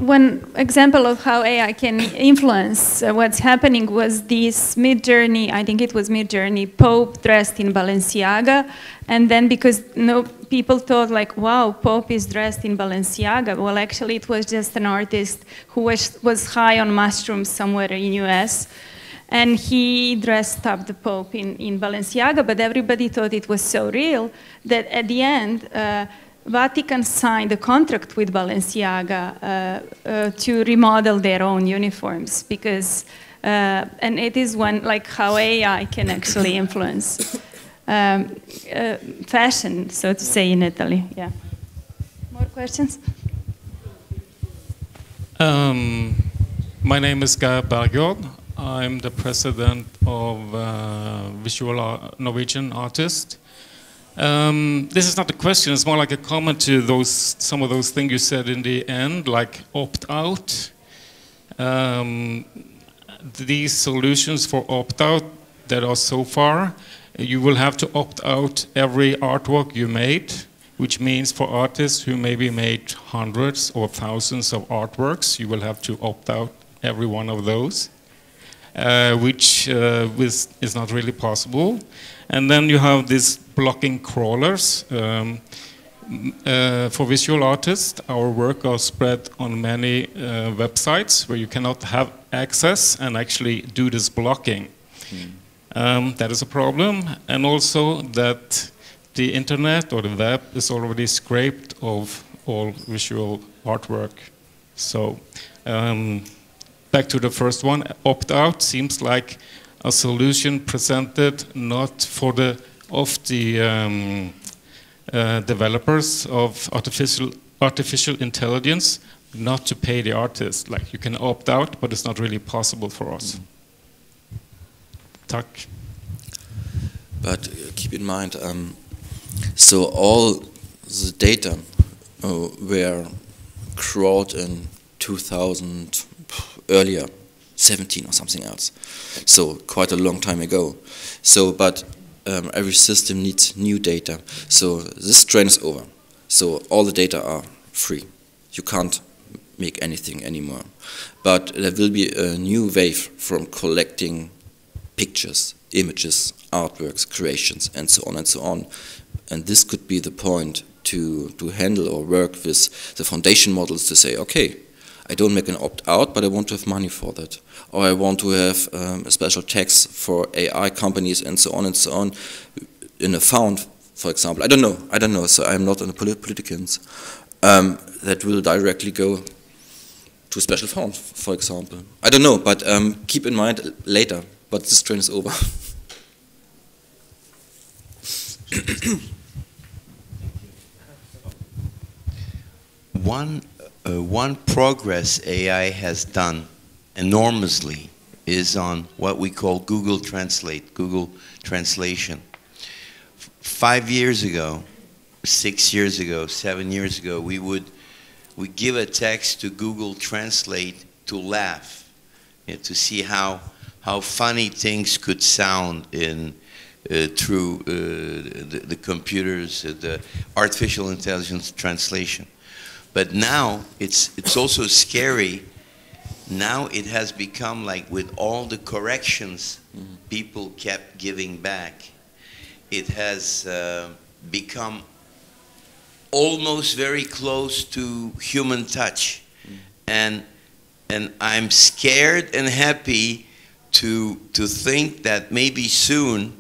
one example of how AI can influence what's happening was this Mid-Journey, I think it was Mid-Journey, Pope dressed in Balenciaga. And then because people thought like, wow, Pope is dressed in Balenciaga. Well, actually it was just an artist who was high on mushrooms somewhere in US. And he dressed up the Pope in Balenciaga, but everybody thought it was so real that at the end, Vatican signed a contract with Balenciaga to remodel their own uniforms because, and it is one like how AI can actually influence fashion, so to say, in Italy. Yeah. More questions? My name is Geir Bergjord. I'm the president of Visual Norwegian Artists. This is not a question, it's more like a comment to some of those things you said in the end, like opt-out. These solutions for opt-out that are so far, you will have to opt out every artwork you made, which means for artists who maybe made hundreds or thousands of artworks, you will have to opt out every one of those, which is not really possible. And then you have these blocking crawlers. For visual artists, our work are spread on many websites where you cannot have access and actually do this blocking. That is a problem. And also that the internet or the web is already scraped of all visual artwork. So back to the first one, opt-out seems like a solution presented not for the developers of artificial intelligence not to pay the artist. Like you can opt out, but it's not really possible for us. Tack. But keep in mind, so all the data were crawled in 2000 earlier. 17 or something else, so quite a long time ago. So, but every system needs new data. So this trend is over. So all the data are free. You can't make anything anymore. But there will be a new wave from collecting pictures, images, artworks, creations, and so on and so on. And this could be the point to handle or work with the foundation models to say, okay, I don't make an opt-out, but I want to have money for that. Or I want to have a special tax for AI companies and so on in a fund, for example. I don't know, so I'm not in a politicians. That will directly go to a special fund, for example. I don't know, but keep in mind later, but this trend is over. One progress AI has done enormously is on what we call Google Translate, Google Translation. 5 years ago, 6 years ago, 7 years ago, we give a text to Google Translate to laugh, to see how funny things could sound through the computers, the artificial intelligence translation. But now it's also scary. Now it has become like with all the corrections people kept giving back, it has become almost very close to human touch. And I'm scared and happy to think that maybe soon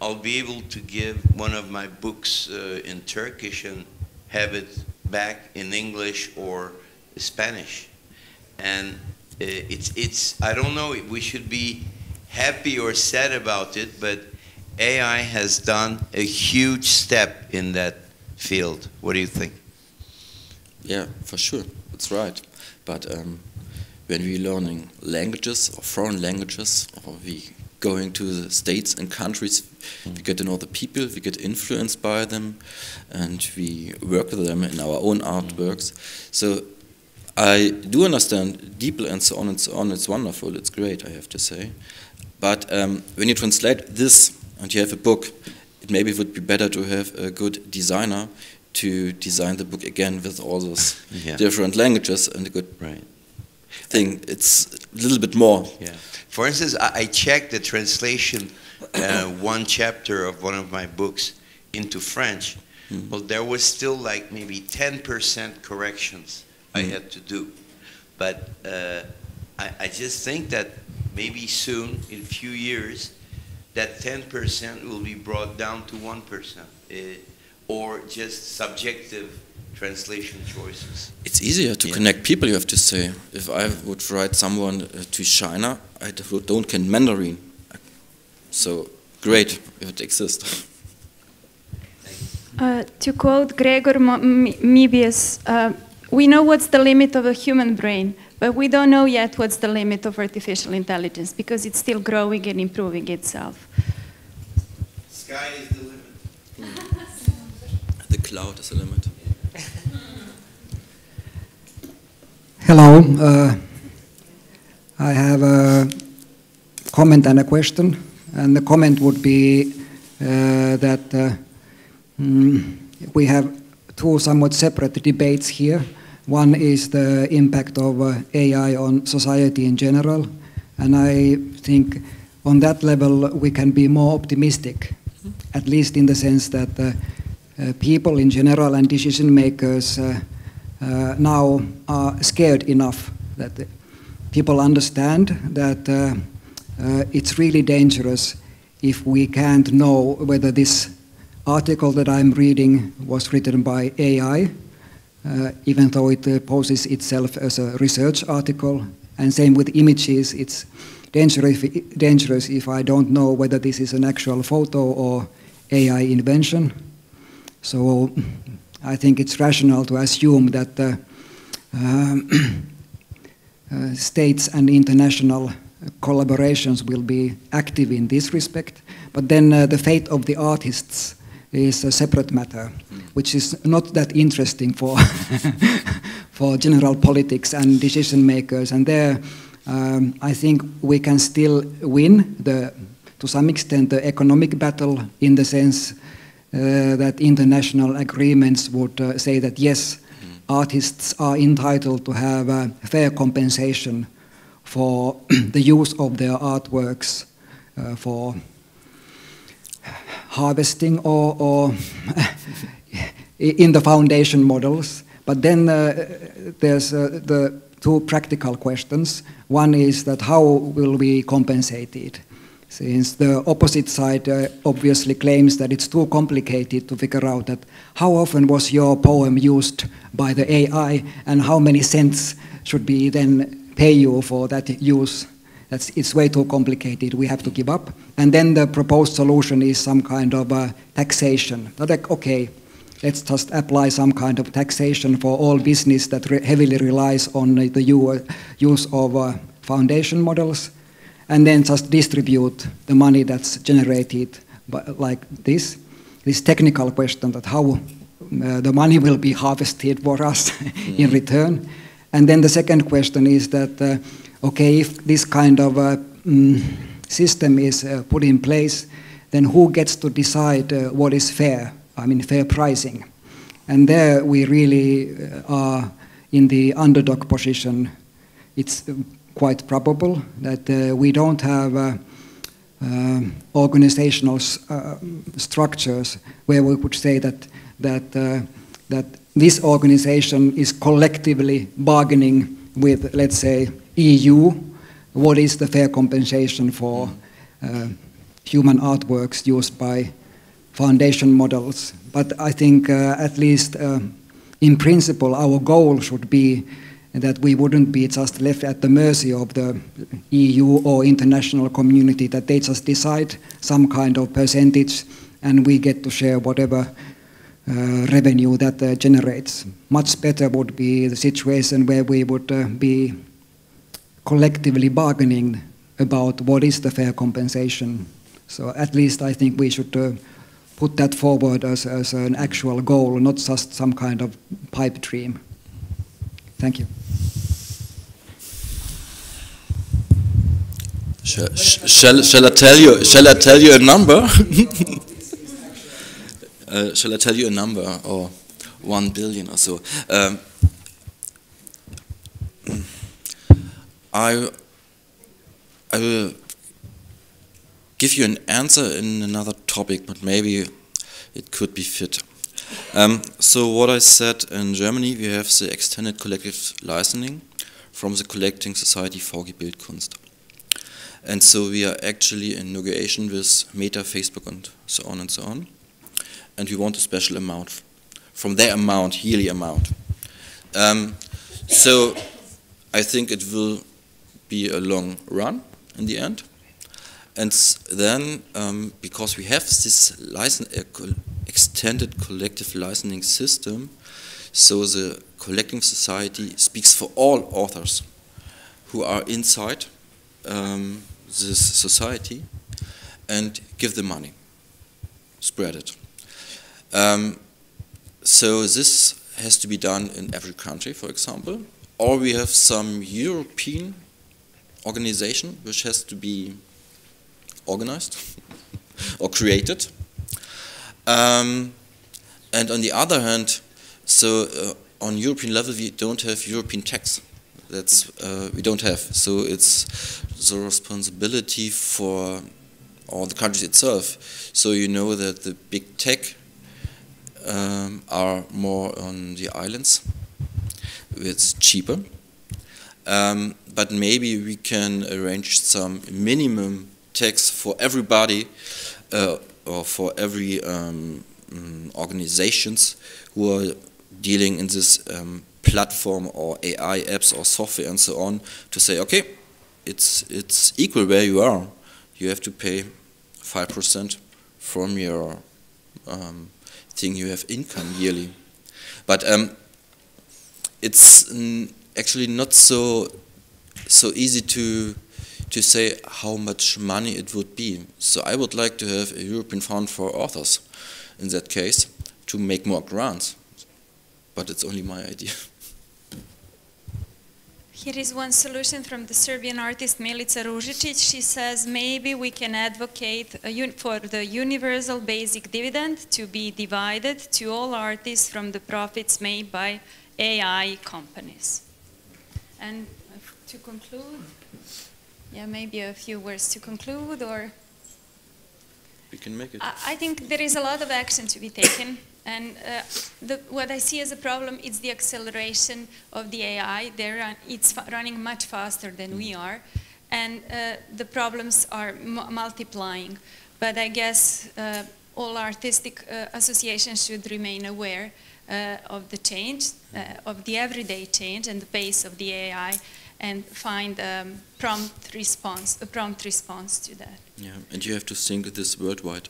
I'll be able to give one of my books in Turkish and have it back in English or Spanish. And it's I don't know if we should be happy or sad about it, but AI has done a huge step in that field. What do you think? Yeah, for sure, that's right. But when we're learning languages or foreign languages, or we going to the states and countries, we get to know the people, we get influenced by them, and we work with them in our own artworks. So I do understand deeply and so on and so on. It's wonderful, it's great, I have to say. But when you translate this and you have a book, it maybe would be better to have a good designer to design the book again with all those different languages and a good thing. It's a little bit more. Yeah. For instance, I checked the translation, one chapter of one of my books into French. Well, there was still like maybe 10% corrections I had to do. But I just think that maybe soon, in a few years, that 10% will be brought down to 1%, or just subjective translation choices. It's easier to connect people, you have to say. If I would write someone to China, I don't can Mandarin. So great if it exists. To quote Gregor Mebius, we know what's the limit of a human brain, but we don't know yet what's the limit of artificial intelligence, because it's still growing and improving itself. Sky is the limit. The cloud is the limit. Hello. I have a comment and a question. And the comment would be that we have two somewhat separate debates here. One is the impact of AI on society in general. And I think on that level we can be more optimistic, at least in the sense that people in general and decision makers now are scared enough that people understand that it's really dangerous if we can't know whether this article that I'm reading was written by AI, even though it poses itself as a research article. And same with images, it's dangerous if I don't know whether this is an actual photo or AI invention. So I think it's rational to assume that states and international collaborations will be active in this respect. But then the fate of the artists is a separate matter, which is not that interesting for for general politics and decision makers. And there, I think we can still win to some extent the economic battle, in the sense that international agreements would say that yes, artists are entitled to have a fair compensation for the use of their artworks for harvesting or in the foundation models. But then there's the two practical questions. One is that how will we compensate it? Since the opposite side obviously claims that it's too complicated to figure out that how often was your poem used by the AI and how many cents should we then pay you for that use. It's way too complicated, we have to give up. And then the proposed solution is some kind of taxation. Like, okay, let's just apply some kind of taxation for all business that heavily relies on the use of foundation models, and then just distribute the money that's generated like this. This technical question that how the money will be harvested for us in return. And then the second question is that, okay, if this kind of system is put in place, then who gets to decide what is fair? I mean, fair pricing. And there we really are in the underdog position. It's quite probable that we don't have organizational structures where we could say that this organization is collectively bargaining with, let's say, EU, what is the fair compensation for human artworks used by foundation models. But I think at least in principle our goal should be that we wouldn't be just left at the mercy of the EU or international community, that they just decide some kind of percentage and we get to share whatever revenue that generates. Much better would be the situation where we would be collectively bargaining about what is the fair compensation. So at least I think we should put that forward as an actual goal, not just some kind of pipe dream. Thank you. Shall I tell you? Shall I tell you a number? Shall I tell you a number, or 1 billion or so? I will give you an answer in another topic, but maybe it could be fit. So what I said, in Germany we have the extended collective licensing from the collecting society VG Bildkunst. And so we are actually in negotiation with Meta, Facebook and so on and so on. And we want a special amount from their amount, yearly amount. So I think it will be a long run in the end. And then, because we have this extended collective licensing system, so the collecting society speaks for all authors who are inside this society and give them money, spread it. So this has to be done in every country, for example, or we have some European organization which has to be organized or created. And on the other hand, so on European level we don't have European tax. That's we don't have. So it's the responsibility for all the countries itself. So you know that the big tech are more on the islands. It's cheaper. But maybe we can arrange some minimum tax for everybody or for every organizations who are dealing in this platform or AI apps or software and so on, to say, okay, it's equal where you are. You have to pay 5% from your thing you have income yearly. But it's actually not so easy to say how much money it would be. So I would like to have a European fund for authors in that case to make more grants. But it's only my idea. Here is one solution from the Serbian artist Milica Ružičić. She says maybe we can advocate for the universal basic dividend to be divided to all artists from the profits made by AI companies. And to conclude, yeah, maybe a few words to conclude, or we can make it. I think there is a lot of action to be taken. And what I see as a problem is the acceleration of the AI. It's running much faster than we are, and the problems are multiplying. But I guess all artistic associations should remain aware of the change, of the everyday change and the pace of the AI, and find a prompt response to that. Yeah, and you have to think this worldwide.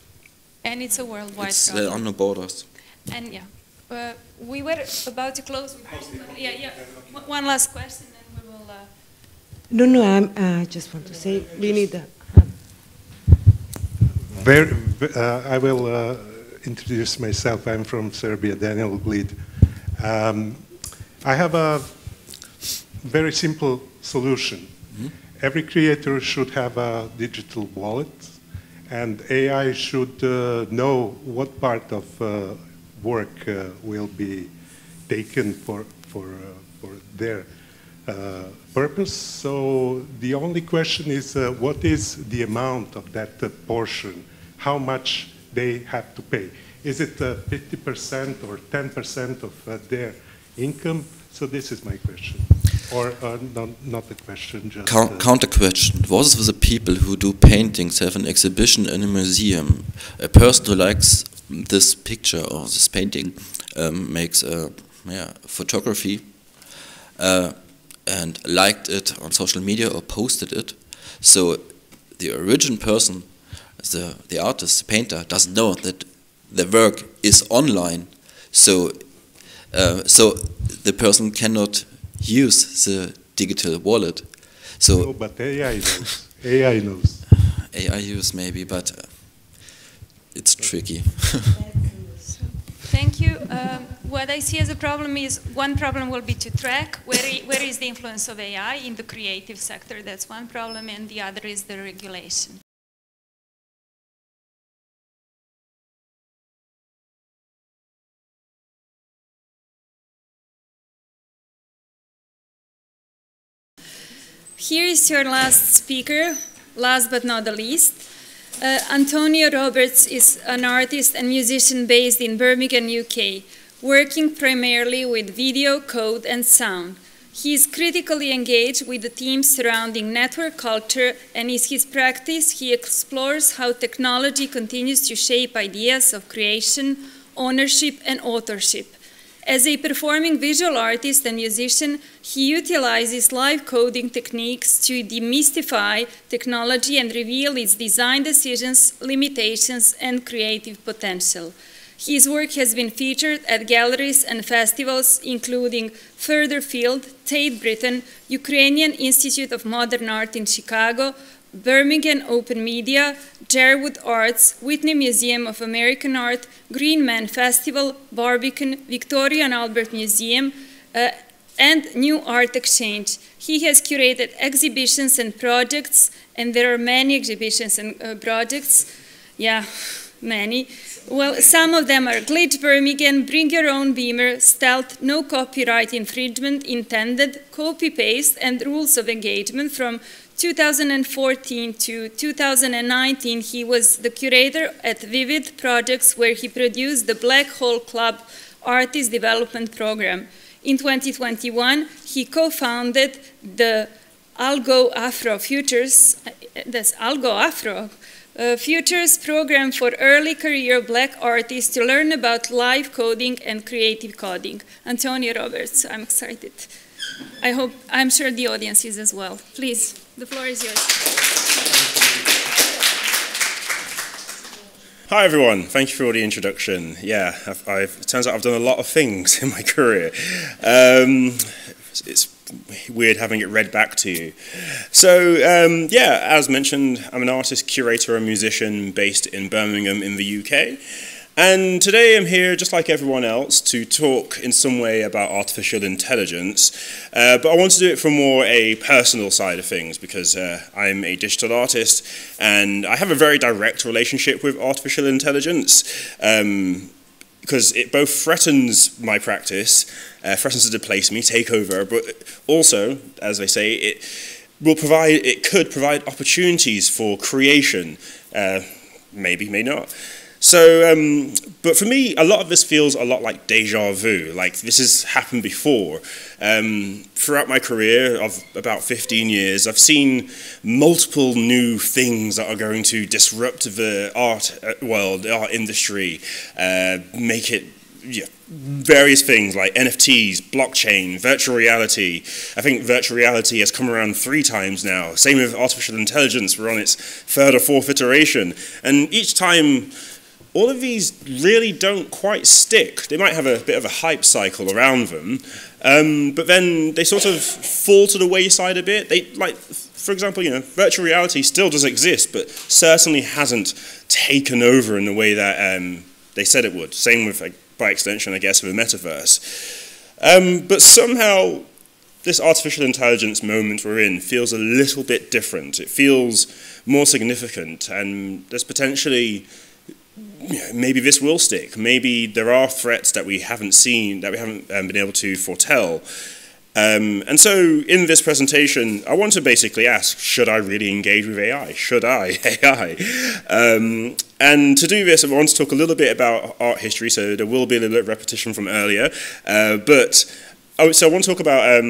And it's a worldwide problem. There are no borders. And yeah, we were about to close. Yeah. One last question, and we will. No, I just want to say we need. I will introduce myself. I'm from Serbia, Daniel Glid. I have a very simple solution. Mm-hmm. Every creator should have a digital wallet, and AI should know what part of work will be taken for their purpose. So the only question is what is the amount of that portion? How much they have to pay? Is it 50% or 10% of their income? So this is my question. Or not the question, just... Counter question. What is with the people who do paintings, have an exhibition in a museum? A person who likes this picture or this painting makes a photography and liked it on social media or posted it. So the original person, the artist, the painter, doesn't know that the work is online. So the person cannot use the digital wallet. So no, but AI knows. AI knows. AI use maybe, but it's tricky. Thank you. What I see as a problem is, one problem will be to track where is the influence of AI in the creative sector. That's one problem, and the other is the regulation. Here is your last speaker, last but not the least. Antonio Roberts is an artist and musician based in Birmingham, UK, working primarily with video, code, and sound. He is critically engaged with the themes surrounding network culture, and in his practice, he explores how technology continues to shape ideas of creation, ownership, and authorship. As a performing visual artist and musician, he utilizes live coding techniques to demystify technology and reveal its design decisions, limitations, and creative potential. His work has been featured at galleries and festivals, including Further Field, Tate Britain, Ukrainian Institute of Modern Art in Chicago, Birmingham Open Media, Jerwood Arts, Whitney Museum of American Art, Green Man Festival, Barbican, Victoria and Albert Museum, and New Art Exchange. He has curated exhibitions and projects, and there are many exhibitions and projects. Yeah, many. Well, some of them are Glitch Birmingham, Bring Your Own Beamer, Stealth, No Copyright Infringement Intended, Copy-Paste, and Rules of Engagement. From 2014 to 2019, he was the curator at Vivid Projects, where he produced the Black Hole Club Artist Development Program. In 2021, he co-founded the Algo Afro Futures, that's Algo Afro, Futures program for early career Black artists to learn about live coding and creative coding. Antonio Roberts, I'm excited. I'm sure the audience is as well. Please, the floor is yours. Hi everyone, thank you for the introduction. Yeah, it turns out I've done a lot of things in my career. It's weird having it read back to you. So, yeah, as mentioned, I'm an artist, curator, and musician based in Birmingham in the UK. And today I'm here, just like everyone else, to talk in some way about artificial intelligence. But I want to do it from more a personal side of things, because I'm a digital artist and I have a very direct relationship with artificial intelligence. Because it both threatens my practice, threatens to displace me, take over, but also, as I say, it could provide opportunities for creation. Maybe, may not. So, but for me, a lot of this feels a lot like deja vu, like this has happened before. Throughout my career of about 15 years, I've seen multiple new things that are going to disrupt the art world, the art industry, make it, various things like NFTs, blockchain, virtual reality. I think virtual reality has come around 3 times now. Same with artificial intelligence, we're on its 3rd or 4th iteration. And each time, all of these really don't quite stick. They might have a bit of a hype cycle around them, but then they sort of fall to the wayside a bit. They, like, for example, virtual reality still does exist, but certainly hasn't taken over in the way that they said it would. Same with, by extension, I guess, with the metaverse. But somehow, this artificial intelligence moment we're in feels a little bit different. It feels more significant, and there's potentially, maybe this will stick. Maybe there are threats that we haven't seen, that we haven't been able to foretell. And so in this presentation, I want to basically ask, should I really engage with AI? Should I AI? And to do this, I want to talk a little bit about art history, so there will be a little bit of repetition from earlier. So I want to talk about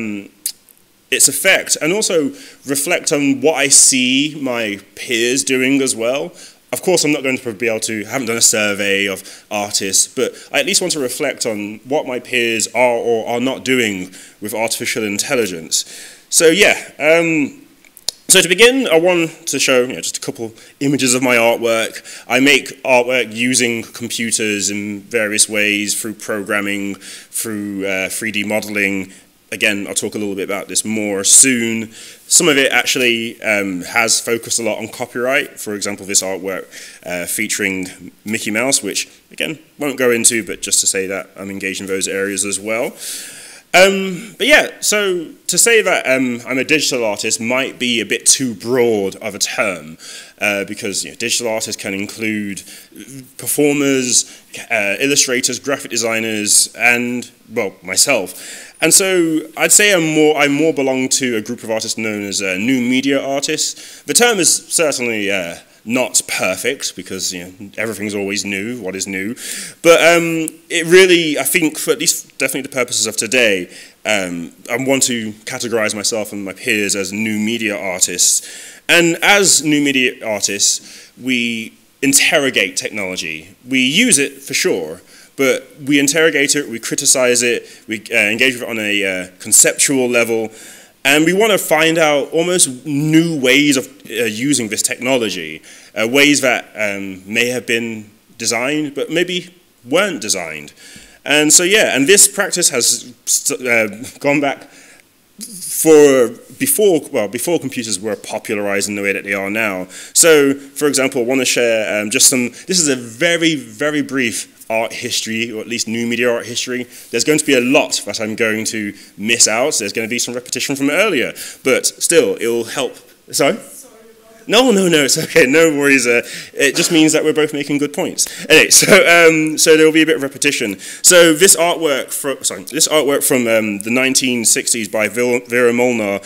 its effect, and also reflect on what I see my peers doing as well. Of course, I'm not going to be able to, I haven't done a survey of artists, but I at least want to reflect on what my peers are or are not doing with artificial intelligence. So yeah, so to begin, I want to show just a couple images of my artwork. I make artwork using computers in various ways, through programming, through 3D modeling. Again, I'll talk a little bit about this more soon. Some of it actually has focused a lot on copyright. For example, this artwork featuring Mickey Mouse, which, again, won't go into, but just to say that I'm engaged in those areas as well. But yeah, so to say that I'm a digital artist might be a bit too broad of a term, because digital artists can include performers, illustrators, graphic designers, and, well, myself. And so I'd say I more belong to a group of artists known as new media artists. The term is certainly not perfect, because everything's always new, what is new. But it really, I think, for at least definitely the purposes of today, I want to categorize myself and my peers as new media artists. And as new media artists, we interrogate technology. We use it for sure, but we interrogate it, we criticize it, we engage with it on a conceptual level, and we want to find out almost new ways of using this technology, ways that may have been designed, but maybe weren't designed. And so yeah, and this practice has gone back before computers were popularized in the way that they are now. So, for example, I want to share just this is a very, very brief art history, or at least new media art history. There's going to be a lot that I'm going to miss out. So there's going to be some repetition from earlier, but still, it will help. Sorry? No, it's okay, no worries. It just means that we're both making good points. Anyway, so there will be a bit of repetition. So this artwork from the 1960s by Vera Molnar,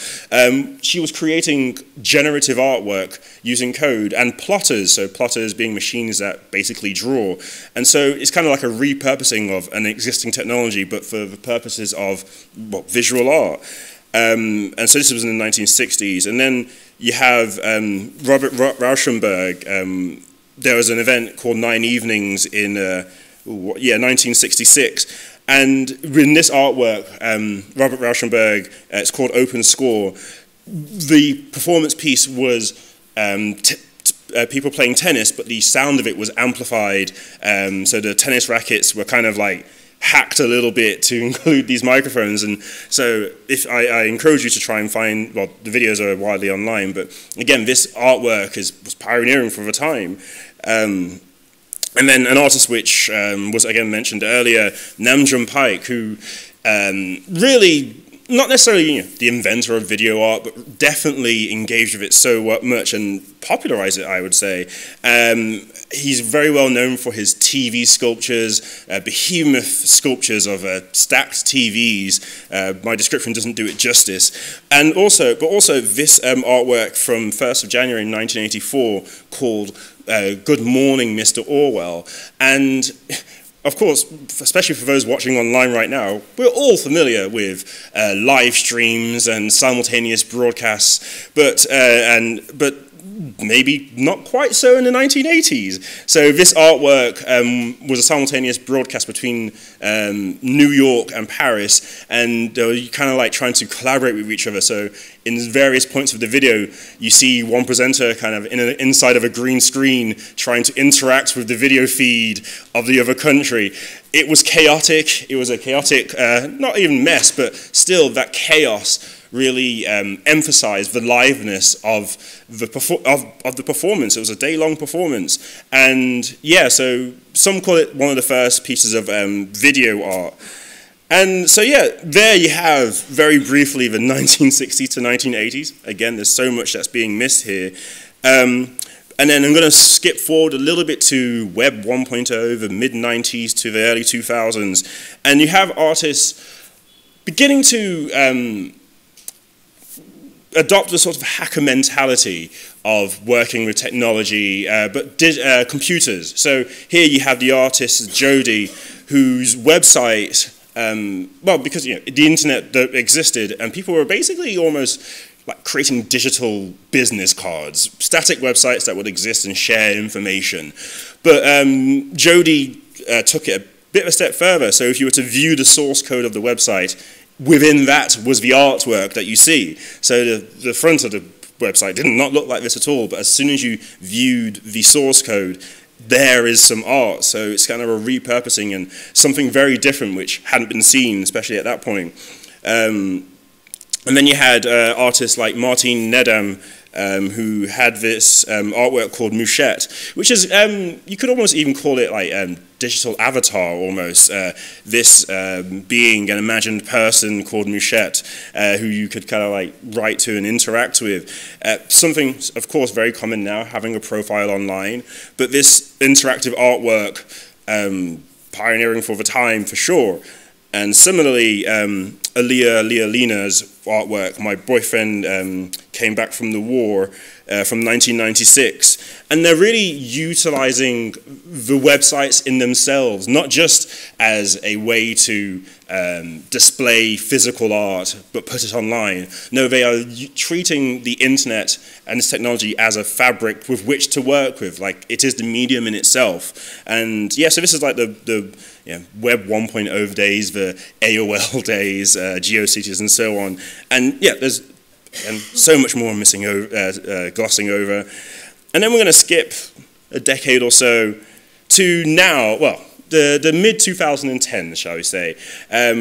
she was creating generative artwork using code and plotters, so plotters being machines that basically draw. And so it's kind of like a repurposing of an existing technology, but for the purposes of visual art. And so this was in the 1960s. And then you have Robert Rauschenberg. There was an event called 9 Evenings in 1966. And in this artwork, Robert Rauschenberg, it's called Open Score. The performance piece was people playing tennis, but the sound of it was amplified. So the tennis rackets were kind of like hacked a little bit to include these microphones, and so if I encourage you to try and find, well, the videos are widely online, but again, this artwork was pioneering for the time. And then an artist which was again mentioned earlier, Namjoon Paik, who really, not necessarily the inventor of video art, but definitely engaged with it so much and popularized it, I would say. He's very well known for his TV sculptures, behemoth sculptures of stacked TVs. My description doesn't do it justice. And also this artwork from 1st of January 1984 called Good Morning, Mr. Orwell. And of course, especially for those watching online right now, we're all familiar with live streams and simultaneous broadcasts, but maybe not quite so in the 1980s. So this artwork was a simultaneous broadcast between New York and Paris, and you kind of like trying to collaborate with each other. So in various points of the video, you see one presenter kind of inside of a green screen trying to interact with the video feed of the other country. It was chaotic. It was a chaotic, not even mess, but still that chaos really emphasized the liveness of the performance. It was a day-long performance. And yeah, so some call it one of the first pieces of video art. And so yeah, there you have, very briefly, the 1960s to 1980s. Again, there's so much that's being missed here. And then I'm going to skip forward a little bit to Web 1.0, the mid-90s to the early 2000s. And you have artists beginning to adopt a sort of hacker mentality of working with technology, but computers. So here you have the artist Jody, whose website well, because the internet existed, and people were basically almost like creating digital business cards, static websites that would exist and share information. But Jody took it a bit of a step further. So if you were to view the source code of the website, within that was the artwork that you see. So the front of the website did not look like this at all, but as soon as you viewed the source code, there is some art. So it's kind of a repurposing and something very different which hadn't been seen, especially at that point. And then you had artists like Martin Nedam, who had this artwork called Mouchette, which is, you could almost even call it like digital avatar almost. This being an imagined person called Mouchette, who you could kind of like write to and interact with. Something, of course, very common now, having a profile online, but this interactive artwork, pioneering for the time for sure. And similarly, Lealina's artwork, My Boyfriend Came Back from the War, from 1996. And they're really utilizing the websites in themselves, not just as a way to display physical art, but put it online. No, they are treating the internet and this technology as a fabric with which to work with, like it is the medium in itself. And yeah, so this is like the Web 1.0 days, the AOL days, GeoCities and so on. And yeah, there's so much more missing glossing over. And then we're going to skip a decade or so to now, well, the mid-2010s, shall we say,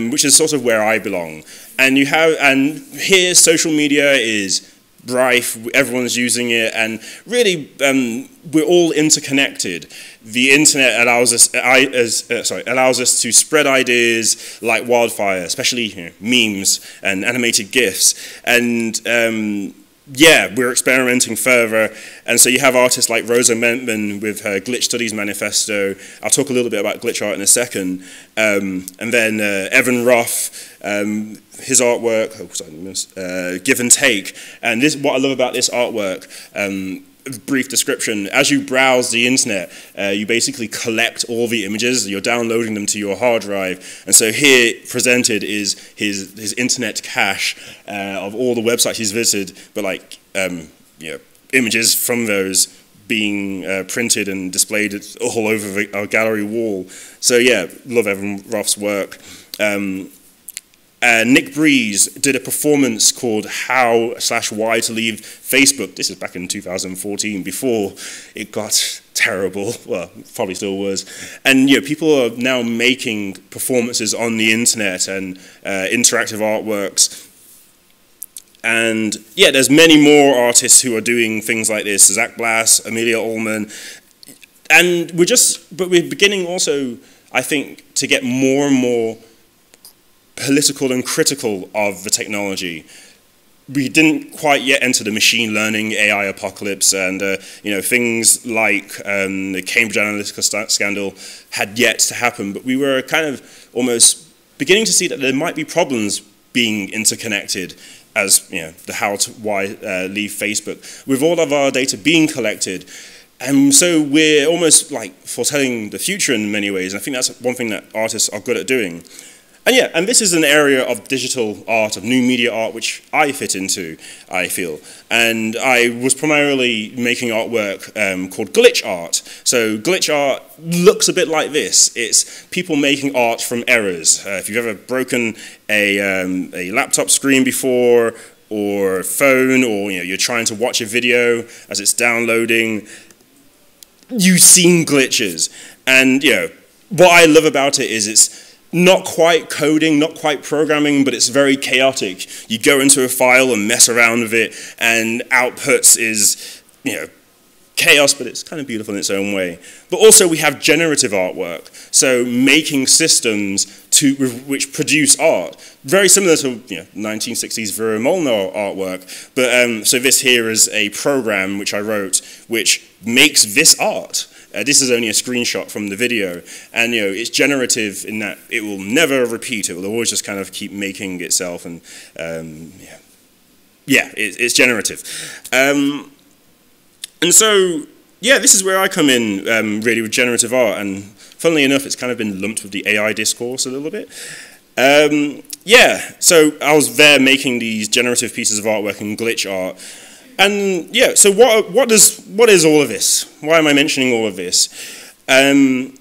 which is sort of where I belong. And here social media is rife, everyone's using it, and really we're all interconnected. The internet allows us to spread ideas like wildfire, especially memes and animated GIFs. And yeah, we're experimenting further, and so you have artists like Rosa Mentman with her Glitch Studies Manifesto. I'll talk a little bit about glitch art in a second. And then Evan Roth, his artwork, Give and Take. And this, what I love about this artwork, brief description, as you browse the internet, you basically collect all the images, you're downloading them to your hard drive, and so here presented is his internet cache of all the websites he's visited, but like images from those being printed and displayed all over our gallery wall. So yeah, love Evan Roth's work. Nick Breeze did a performance called How/Why to Leave Facebook. This is back in 2014, before it got terrible. Well, probably still was. And people are now making performances on the internet and interactive artworks. And yeah, there's many more artists who are doing things like this. Zach Blass, Amelia Ullman. And we're beginning also, I think, to get more and more political and critical of the technology. We didn't quite yet enter the machine learning AI apocalypse, and things like the Cambridge Analytica scandal had yet to happen, but we were kind of almost beginning to see that there might be problems being interconnected, as the how to why leave Facebook, with all of our data being collected. And so we're almost like foretelling the future in many ways, and I think that's one thing that artists are good at doing. And yeah, and this is an area of digital art, of new media art, which I fit into, I feel. And I was primarily making artwork called glitch art. So glitch art looks a bit like this. It's people making art from errors. If you've ever broken a laptop screen before, or phone, or you're trying to watch a video as it's downloading, you've seen glitches. And what I love about it is it's not quite coding, not quite programming, but it's very chaotic. You go into a file and mess around with it, and outputs is, chaos, but it's kind of beautiful in its own way. But also we have generative artwork, so making systems which produce art, very similar to 1960s Vera Molnar artwork. But so this here is a program which I wrote, which makes this art. This is only a screenshot from the video, and it's generative in that it will never repeat. It will always just kind of keep making itself, and it's generative. And so this is where I come in really with generative art, and funnily enough, it's kind of been lumped with the AI discourse a little bit. Yeah, so I was there making these generative pieces of artwork and glitch art. And yeah, so what is all of this? Why am I mentioning all of this? And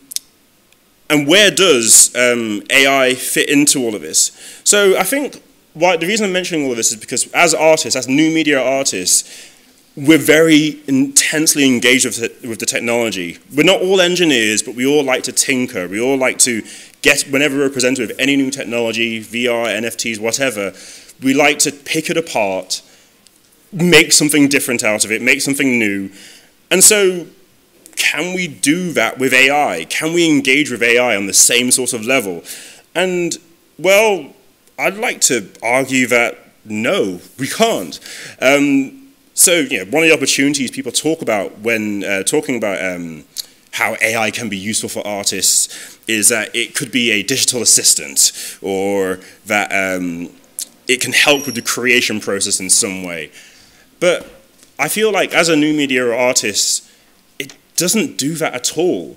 where does AI fit into all of this? So I think the reason I'm mentioning all of this is because as artists, as new media artists, we're very intensely engaged with the technology. We're not all engineers, but we all like to tinker. We all like to get, whenever we're presented with any new technology, VR, NFTs, whatever, we like to pick it apart, make something different out of it, make something new. And so, can we do that with AI? Can we engage with AI on the same sort of level? And, well, I'd like to argue that no, we can't. So, one of the opportunities people talk about when talking about how AI can be useful for artists is that it could be a digital assistant, or that it can help with the creation process in some way. But I feel like as a new media artist, it doesn't do that at all.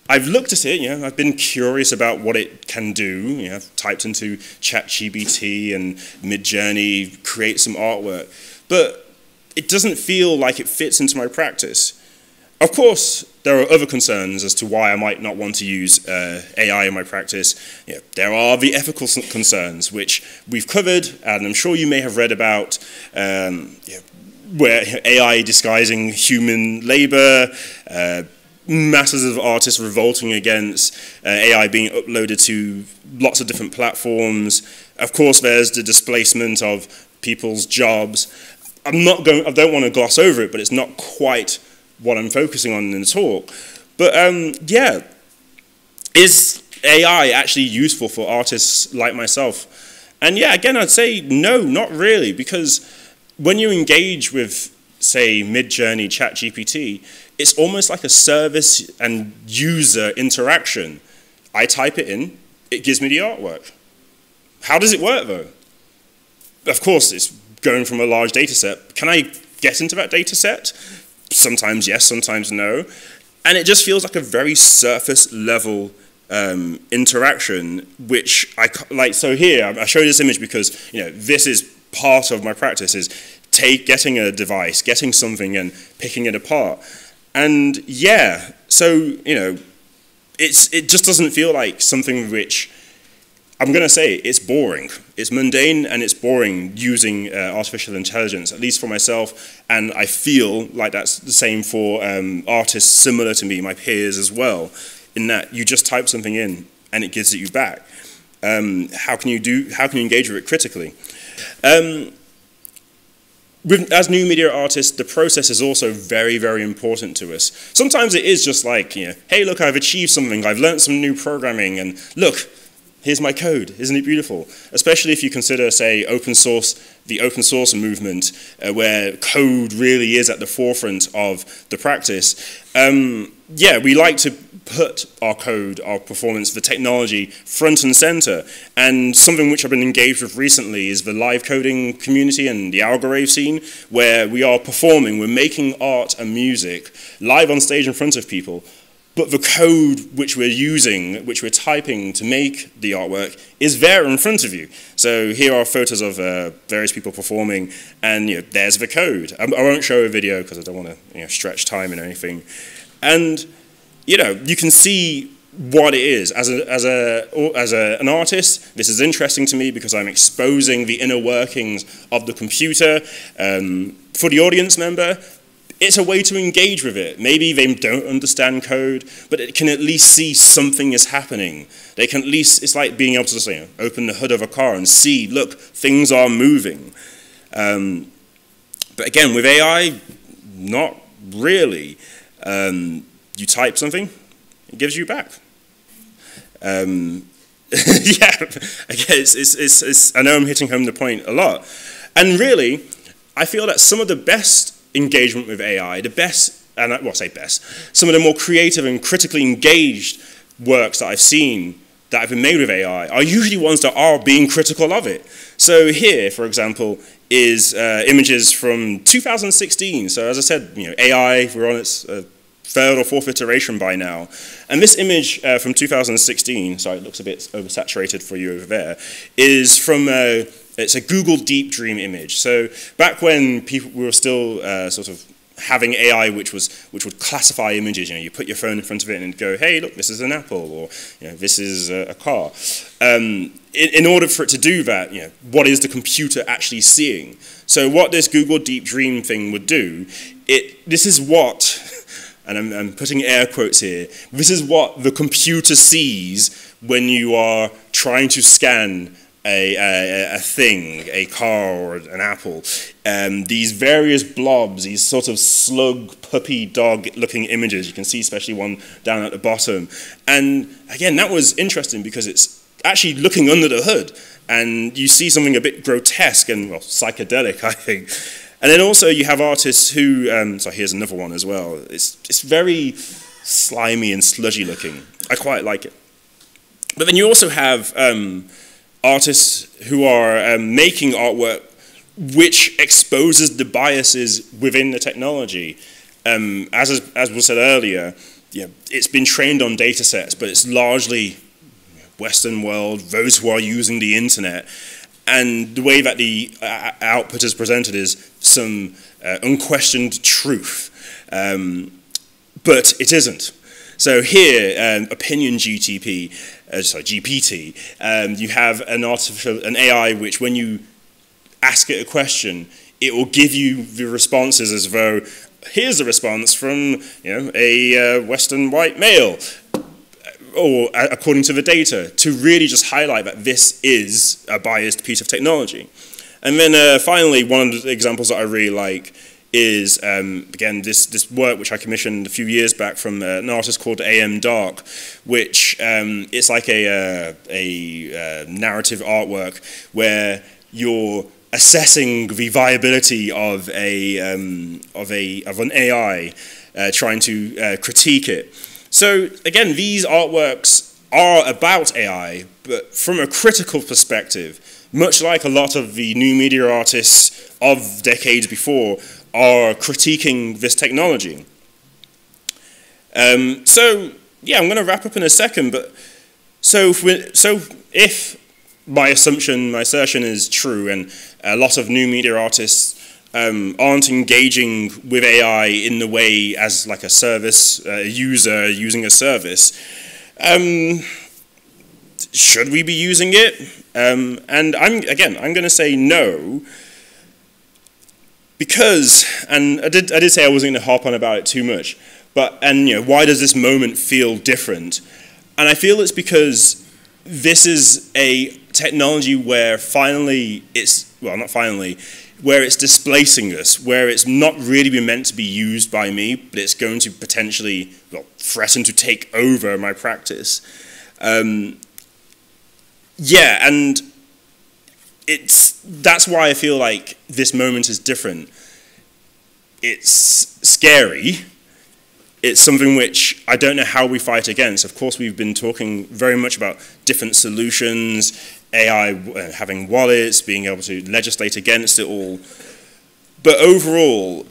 I've looked at it, I've been curious about what it can do. I've typed into ChatGPT and Midjourney, create some artwork. But it doesn't feel like it fits into my practice. Of course, there are other concerns as to why I might not want to use AI in my practice. There are the ethical concerns, which we've covered, and I'm sure you may have read about, where AI disguising human labor, masses of artists revolting against AI being uploaded to lots of different platforms. Of course, there's the displacement of people's jobs. I don't want to gloss over it, but it's not quite what I'm focusing on in the talk. But yeah, is AI actually useful for artists like myself? And yeah, again, I'd say no, not really, because when you engage with, say, Midjourney, ChatGPT, it's almost like a service and user interaction. I type it in, it gives me the artwork. How does it work, though? Of course, it's going from a large data set. Can I get into that data set? Sometimes yes, sometimes no. And it just feels like a very surface level interaction, which I like. So here, I show this image because this is part of my practice, is getting a device, getting something and picking it apart. And yeah, so it just doesn't feel like something which, I'm going to say, it's boring. It's mundane and it's boring using artificial intelligence, at least for myself, and I feel like that's the same for artists similar to me, my peers as well, in that you just type something in and it gives it you back. How can you engage with it critically? As new media artists, the process is also very, very important to us. Sometimes it is just like, hey, look, I've achieved something, I've learned some new programming, and look, here's my code, isn't it beautiful? Especially if you consider, say, the open source movement, where code really is at the forefront of the practice. Yeah, we like to put our code, our performance, the technology front and center. And something which I've been engaged with recently is the live coding community and the algorave scene, where we are performing, we're making art and music live on stage in front of people. But the code which we're using, which we're typing to make the artwork, is there in front of you. So here are photos of various people performing, and there's the code. I won't show a video because I don't want to stretch time and anything. And you can see what it is. As an artist, this is interesting to me because I'm exposing the inner workings of the computer. For the audience member, it's a way to engage with it. Maybe they don't understand code, but it can at least see something is happening. They can at least, it's like being able to just, open the hood of a car and see, look, things are moving. But again, with AI, not really. You type something, it gives you back. Yeah, again, I know I'm hitting home the point a lot. And really, I feel that some of the best engagement with AI, the best, and I say best, some of the more creative and critically engaged works that I've seen that have been made with AI are usually ones that are being critical of it. So here, for example, is images from 2016. So as I said, AI, we're on its third or fourth iteration by now. And this image from 2016, sorry, it looks a bit oversaturated for you over there, is from, it's a Google Deep Dream image. So back when we were still sort of having AI which would classify images, you put your phone in front of it and go, hey, look, this is an apple, or this is a car. In order for it to do that, what is the computer actually seeing? So what this Google Deep Dream thing would do, this is what, and I'm putting air quotes here, this is what the computer sees when you are trying to scan a thing, a car or an apple. These various blobs, these sort of slug, puppy, dog-looking images. You can see especially one down at the bottom. And again, that was interesting because it's actually looking under the hood. And you see something a bit grotesque and, well, psychedelic, I think. And then also you have artists who, so here's another one as well. It's very slimy and sludgy looking. I quite like it. But then you also have artists who are making artwork which exposes the biases within the technology. As was said earlier, it's been trained on data sets, but it's largely Western world, those who are using the internet. And the way that the output is presented is some unquestioned truth. But it isn't. So here, Opinion GPT, you have an AI which, when you ask it a question, it will give you the responses as though, here's a response from a Western white male, or according to the data, to really just highlight that this is a biased piece of technology. And then finally, one of the examples that I really like is, again, this work which I commissioned a few years back from an artist called AM Dark, which it's like a narrative artwork where you're assessing the viability of an AI, trying to critique it. So again, these artworks are about AI, but from a critical perspective, much like a lot of the new media artists of decades before are critiquing this technology. So yeah, I'm going to wrap up in a second, but so if my assertion is true, and a lot of new media artists aren't engaging with AI in the way as like a service, a user using a service, should we be using it? And I'm going to say no, because, and I did say I wasn't going to harp on about it too much, but, and why does this moment feel different? And I feel it's because this is a technology where finally it's, well, not finally, where it's displacing us, where it's not really been meant to be used by me, but it's going to potentially, well, threaten to take over my practice. Yeah, and that's why I feel like this moment is different. It's scary. It's something which I don't know how we fight against. Of course, we've been talking very much about different solutions, AI having wallets, being able to legislate against it all. But overall,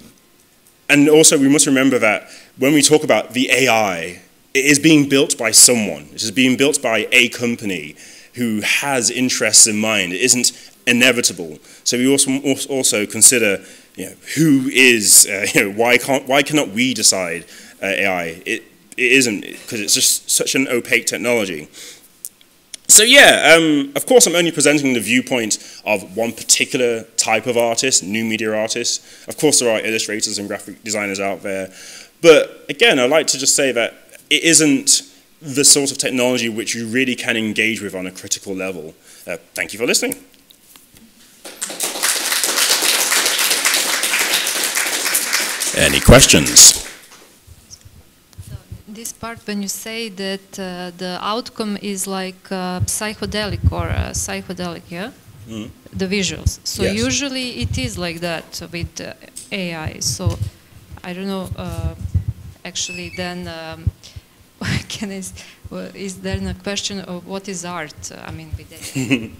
and also we must remember that when we talk about the AI, it is being built by someone. It is being built by a company who has interests in mind. It isn't inevitable. So we also consider, who is, why cannot we decide AI? It isn't, because it's just such an opaque technology. So yeah, of course I'm only presenting the viewpoint of one particular type of artist, new media artists. Of course there are illustrators and graphic designers out there. But again, I'd like to just say that it isn't the sort of technology which you really can engage with on a critical level. Thank you for listening. Any questions? This part when you say that the outcome is like psychedelic or psychedelic, yeah? Mm. The visuals. So yes. Usually it is like that with AI. So I don't know, actually then is there a question of what is art? I mean, with AI.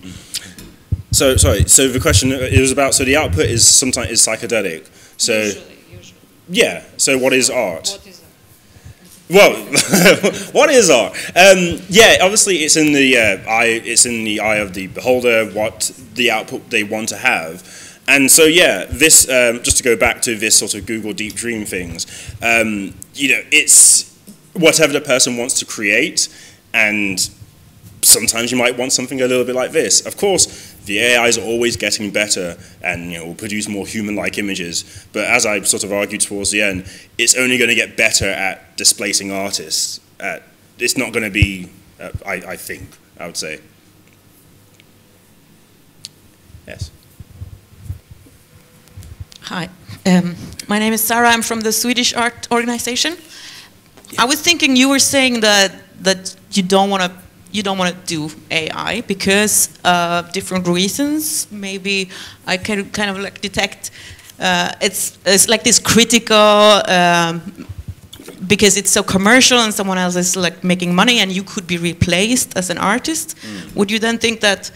So the question is about, so the output is sometimes psychedelic. So usually. Yeah, so what is art? What is art? Well, what is art? Yeah, obviously it's in the eye of the beholder, what the output they want to have. And so, yeah, this just to go back to this sort of Google Deep Dream things, you know, it's whatever the person wants to create, and sometimes you might want something a little bit like this. Of course, the AIs are always getting better and, you know, will produce more human-like images. But as I sort of argued towards the end, it's only going to get better at displacing artists. It's not going to be, I think, I would say. Yes. Hi, my name is Sarah. I'm from the Swedish art organization. I was thinking you were saying that you don't want to do AI because of different reasons. Maybe I can kind of like detect it's like this critical because it's so commercial and someone else is like making money and you could be replaced as an artist. Would you then think that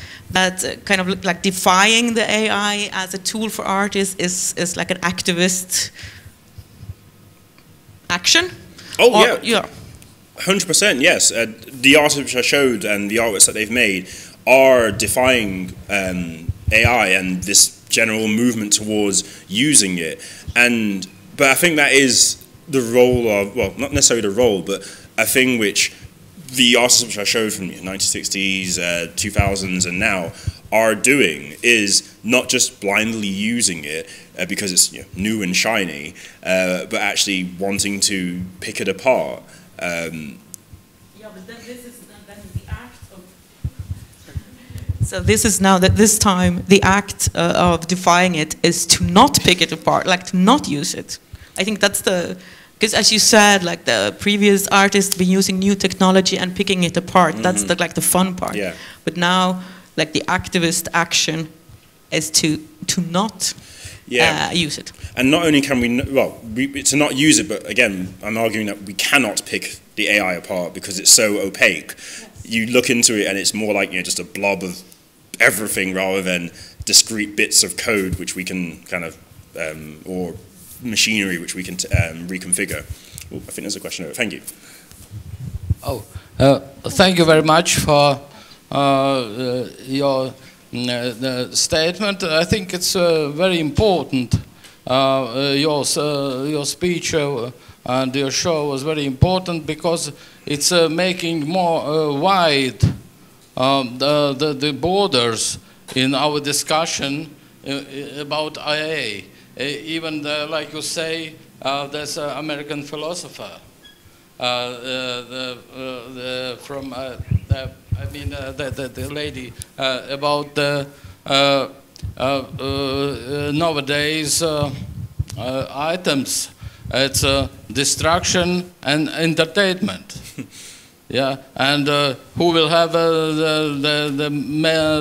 kind of like defying the AI as a tool for art is like an activist action? Oh, or, yeah. 100%, yes. The artists which I showed and the artworks that they've made are defying AI and this general movement towards using it. But I think that is the role of, well, not necessarily the role, but a thing which the artists which I showed from the 1960s, 2000s, and now are doing is not just blindly using it because it's, you know, new and shiny, but actually wanting to pick it apart. Yeah, but then this is then the act of. So this is now that this time the act of defying it is to not pick it apart, like to not use it. I think that's the, because as you said, like the previous artists been using new technology and picking it apart. That's the like the fun part. Yeah. But now, like the activist action is to not. Use it. And not only can we, to not use it, but again, I'm arguing that we cannot pick the AI apart because it's so opaque. Yes. You look into it and it's more like, you know, just a blob of everything rather than discrete bits of code which we can kind of, or machinery which we can reconfigure. Ooh, I think there's a question over. Thank you. Thank you very much for your the statement. I think it's very important. Your speech and your show was very important because it's making more wide the borders in our discussion about IAA. Even like you say, there's an American philosopher from the lady about the nowadays items. It's destruction and entertainment. Yeah, and who will have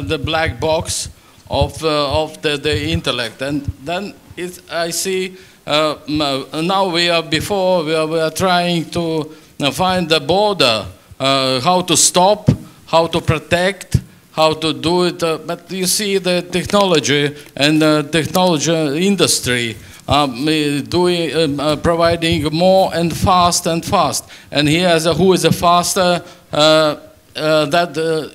the black box of the intellect? And then I see now we are trying to find the border, how to stop, how to protect, how to do it. But you see the technology and the technology industry providing more and fast. And who is a faster,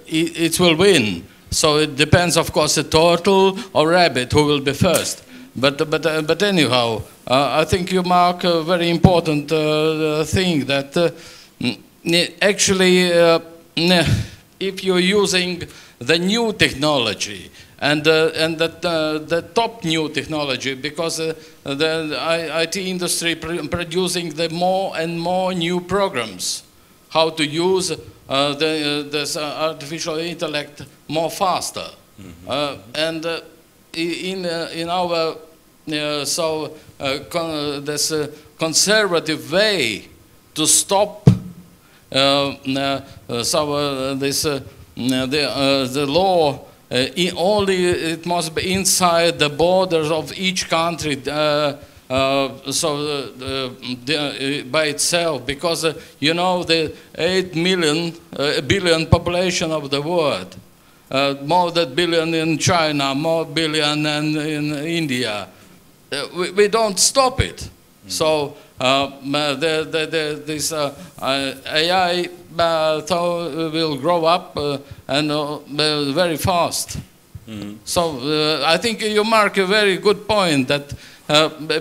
it will win. So it depends, of course, a turtle or rabbit who will be first. But anyhow, I think you mark a very important thing that actually, if you're using the new technology and the top new technology, because the IT industry producing the more and more new programs, how to use this artificial intellect more faster, and in our this conservative way to stop the law. Only it must be inside the borders of each country, by itself, because you know the 8 billion population of the world, more than billion in China, more billion in India. We don't stop it. So this AI will grow up and very fast. So I think you mark a very good point that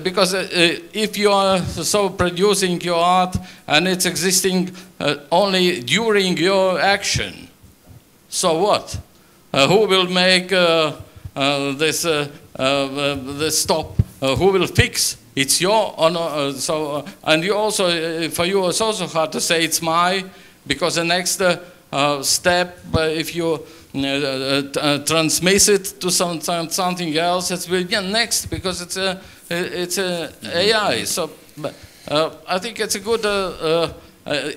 because if you are so producing your art and it's existing only during your action, so what? Who will make this stop? Who will fix? It's your honor. And you also, for you, it's also hard to say it's my, because the next step, if you transmit it to something else, it will be next, because it's a AI. So I think it's a good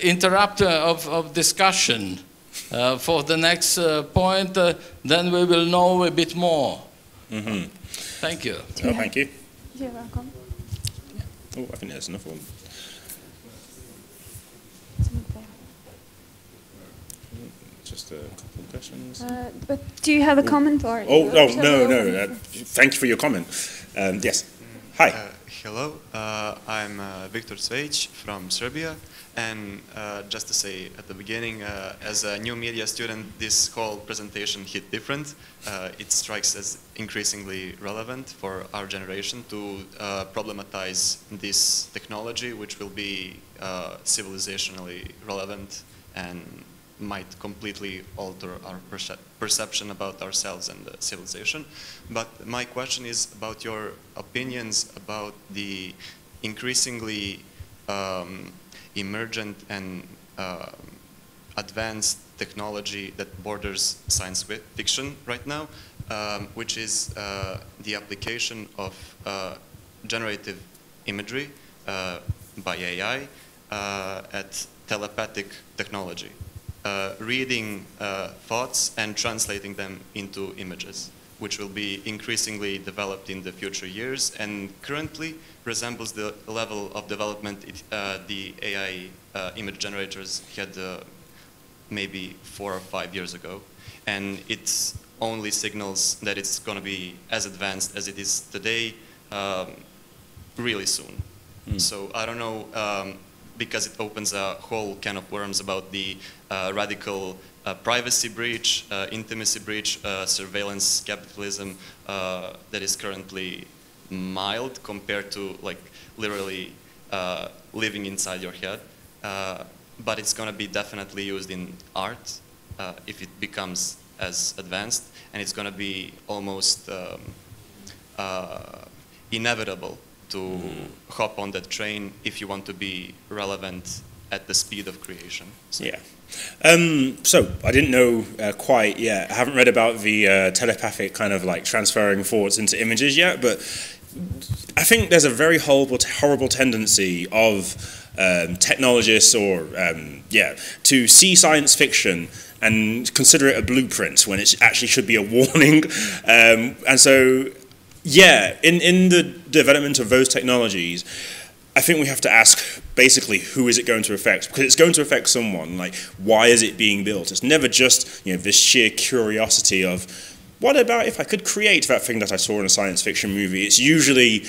interrupter of discussion for the next point. Then we will know a bit more. Thank you. Oh, thank you. You're welcome. Oh, I think there's another one. Just a couple of questions. But do you have a comment or? Oh, no. Thank you for your comment. Yes. Hi. Hello. I'm Viktor Cveic from Serbia. And just to say at the beginning, as a new media student, this whole presentation hit different. It strikes as increasingly relevant for our generation to problematize this technology, which will be civilizationally relevant and might completely alter our perception about ourselves and the civilization. But my question is about your opinions about the increasingly emergent and advanced technology that borders science fiction right now, which is the application of generative imagery by AI at telepathic technology, reading thoughts and translating them into images, which will be increasingly developed in the future years and currently resembles the level of development the AI image generators had maybe 4 or 5 years ago. And it only signals that it's going to be as advanced as it is today really soon. So I don't know, because it opens a whole can of worms about the radical privacy breach, intimacy breach, surveillance capitalism that is currently mild compared to like literally living inside your head. But it's going to be definitely used in art if it becomes as advanced, and it's going to be almost inevitable to hop on that train if you want to be relevant at the speed of creation. So. Yeah. So I didn't know quite yet. I haven't read about the telepathic kind of like transferring thoughts into images yet, but I think there's a very horrible tendency of technologists or to see science fiction and consider it a blueprint when it actually should be a warning. And so, yeah, in the development of those technologies, I think we have to ask, basically, who is it going to affect? Because it's going to affect someone. Like, why is it being built? It's never just, this sheer curiosity of, what about if I could create that thing that I saw in a science fiction movie? It's usually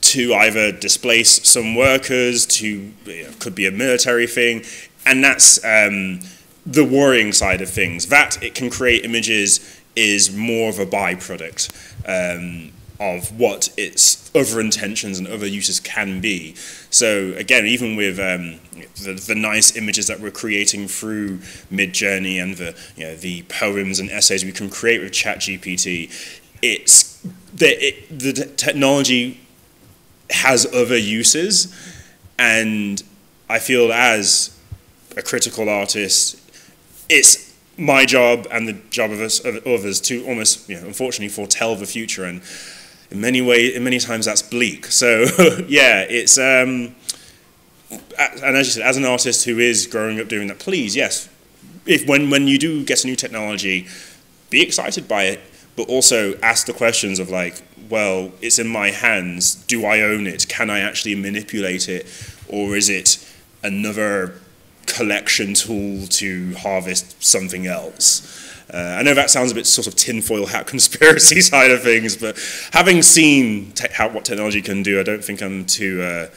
to either displace some workers, could be a military thing, and that's the worrying side of things. That it can create images is more of a byproduct of what its other intentions and other uses can be. So again, even with the nice images that we're creating through Midjourney and the poems and essays we can create with ChatGPT, the technology has other uses, and I feel as a critical artist, it's my job and the job of others to almost, unfortunately, foretell the future, and in many times that's bleak. So yeah, it's and as you said, as an artist who is growing up doing that, please, yes, when you do get a new technology, be excited by it, but also ask the questions of like, well, it's in my hands. Do I own it? Can I actually manipulate it, or is it another collection tool to harvest something else? I know that sounds a bit sort of tinfoil hat conspiracy side of things, but having seen what technology can do, I don't think I'm too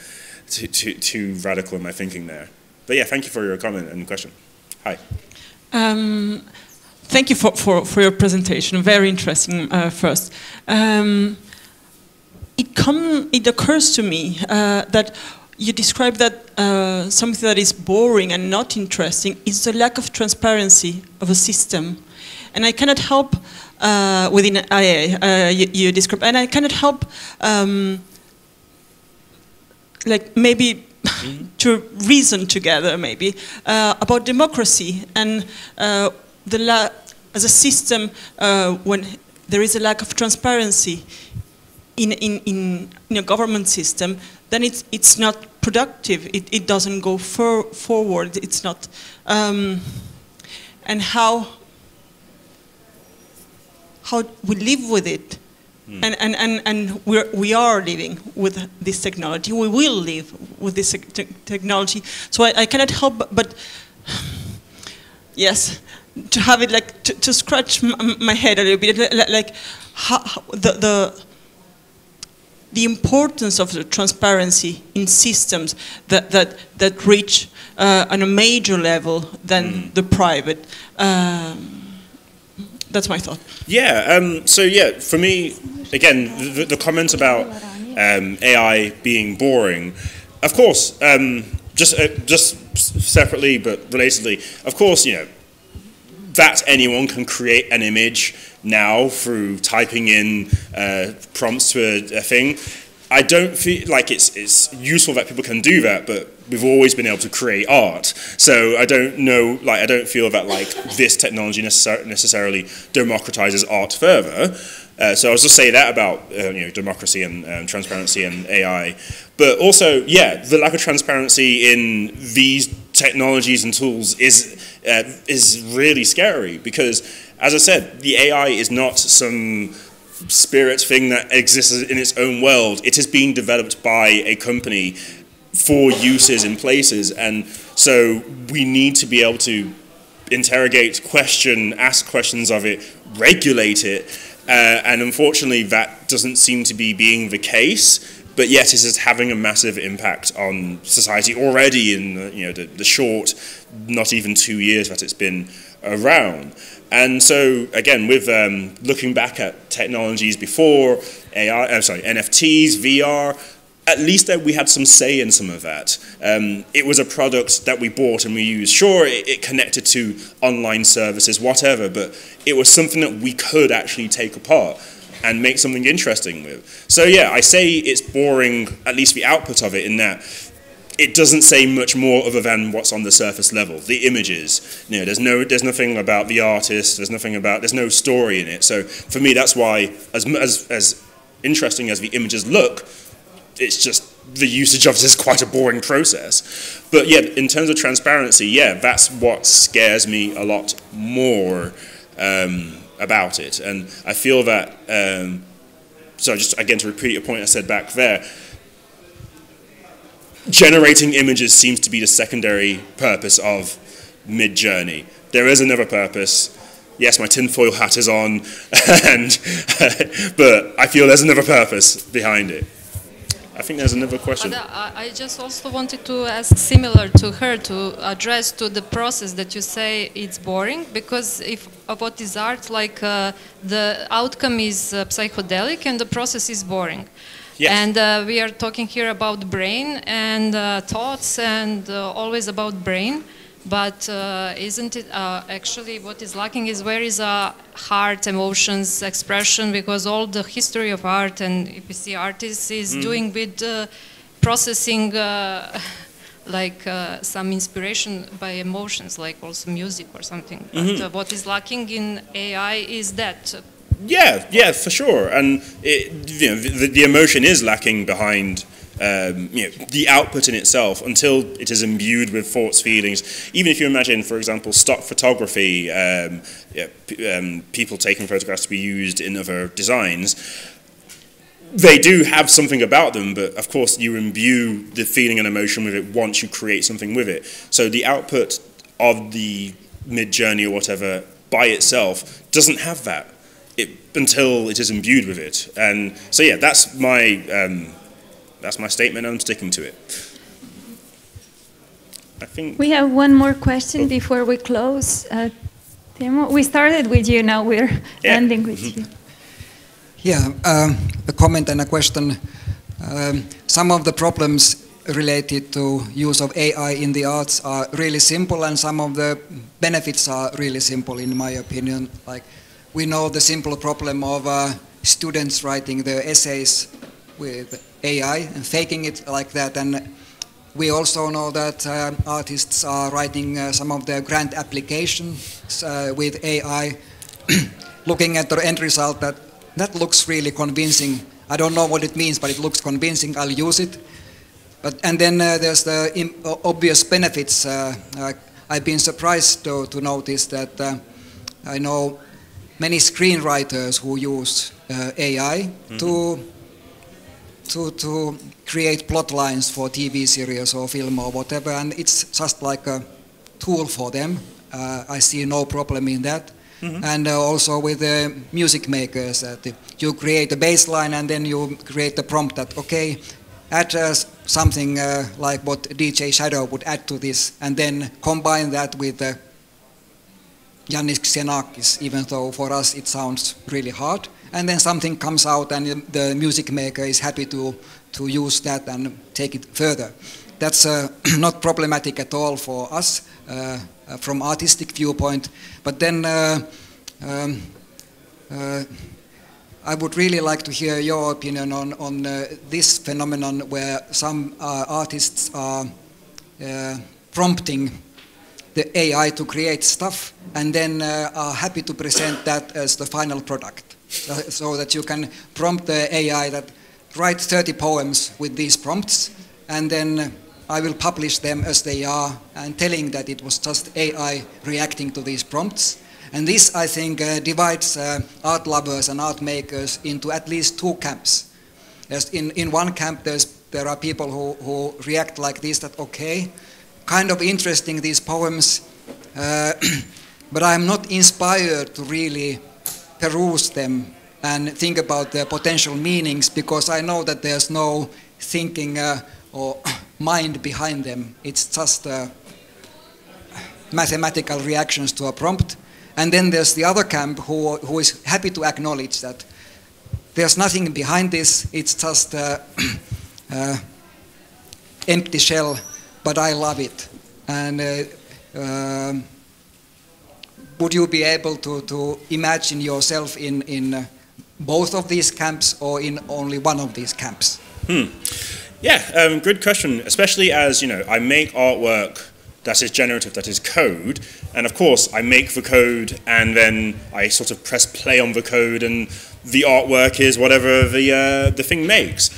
too radical in my thinking there. But yeah, thank you for your comment and question. Hi. Thank you for your presentation. Very interesting. First, it occurs to me that you describe that something that is boring and not interesting is the lack of transparency of a system, and I cannot help within IA you describe, and I cannot help like maybe to reason together maybe about democracy and as a system when there is a lack of transparency in a government system, then it's not productive. It doesn't go forward. It's not, and how we live with it, and we are living with this technology. We will live with this technology. So I cannot help but yes, to have it like to scratch my head a little bit, like how the importance of the transparency in systems that reach on a major level than the private. That's my thought. Yeah. So yeah, for me, again, the comment about AI being boring, of course, just separately but relatedly, of course, you know, that anyone can create an image now through typing in prompts to a thing. I don't feel like it's useful that people can do that, but we've always been able to create art. So I don't know, like I don't feel that like this technology necessarily democratizes art further. So I'll just say that about you know, democracy and transparency and AI. But also, yeah, the lack of transparency in these technologies and tools is really scary because, as I said, the AI is not some spirit thing that exists in its own world. It is being developed by a company for uses in places, and so we need to be able to interrogate, question, ask questions of it, regulate it, and unfortunately that doesn't seem to be being the case. But yet it is having a massive impact on society already in you know, the short, not even 2 years that it's been around. And so, again, with looking back at technologies before, NFTs, VR, at least that we had some say in some of that. It was a product that we bought and we used. Sure, it connected to online services, whatever, but it was something that we could actually take apart and make something interesting with. So yeah, I say it's boring, at least the output of it, in that it doesn't say much more other than what's on the surface level, the images. You know, there's nothing about the artist, there's no story in it. So for me, that's why, as interesting as the images look, it's just the usage of it is quite a boring process. But yeah, in terms of transparency, yeah, that's what scares me a lot more about it. And I feel that, so just again to repeat a point I said back there, generating images seems to be the secondary purpose of Midjourney. There is another purpose. Yes, my tinfoil hat is on, but I feel there's another purpose behind it. I think there's another question. I just also wanted to ask, similar to her, to address to the process that you say it's boring, because if about this art, like the outcome is psychedelic and the process is boring. Yes. And we are talking here about brain and thoughts and always about brain. But isn't it actually what is lacking is where is heart, emotions, expression, because all the history of art and if you see artists is doing with processing like some inspiration by emotions, like also music or something. But what is lacking in AI is that. Yeah, for sure. And you know, the emotion is lacking behind you know, the output in itself until it is imbued with thoughts, feelings. Even if you imagine, for example, stock photography, people taking photographs to be used in other designs, they do have something about them, but of course you imbue the feeling and emotion with it once you create something with it. So the output of the Midjourney or whatever by itself doesn't have that until it is imbued with it. And so yeah, that's my statement, and I'm sticking to it. I think we have one more question before we close. Timo, we started with you, now we're ending with you. Yeah, a comment and a question. Some of the problems related to use of AI in the arts are really simple, and some of the benefits are really simple, in my opinion. Like, we know the simple problem of students writing their essays with AI and faking it like that, and we also know that artists are writing some of their grant applications with AI. Looking at the end result, that looks really convincing. I don't know what it means, but it looks convincing. I'll use it. And then there's the obvious benefits. I've been surprised to notice that I know many screenwriters who use AI to create plot lines for TV series or film or whatever, and it's just like a tool for them. I see no problem in that. And also with the music makers, you create a bass line and then you create the prompt that, okay, add something like what DJ Shadow would add to this, and then combine that with Yannis Xenakis, even though for us it sounds really hard. And then something comes out and the music maker is happy to use that and take it further. That's not problematic at all for us from artistic viewpoint. But then I would really like to hear your opinion on this phenomenon where some artists are prompting the AI to create stuff and then are happy to present that as the final product. So that you can prompt the AI that write 30 poems with these prompts, and then I will publish them as they are, and telling that it was just AI reacting to these prompts. And this, I think, divides art lovers and art makers into at least two camps. As in one camp, there are people who react like this, that okay, kind of interesting, these poems, but I'm not inspired to really peruse them and think about their potential meanings, because I know that there's no thinking or mind behind them. It's just mathematical reactions to a prompt. And then there's the other camp who is happy to acknowledge that there's nothing behind this, it's just empty shell, but I love it. And would you be able to imagine yourself in both of these camps or in only one of these camps? Yeah, good question, especially as, you know, I make artwork that is generative, that is code, and of course I make the code and then I sort of press play on the code and the artwork is whatever the thing makes.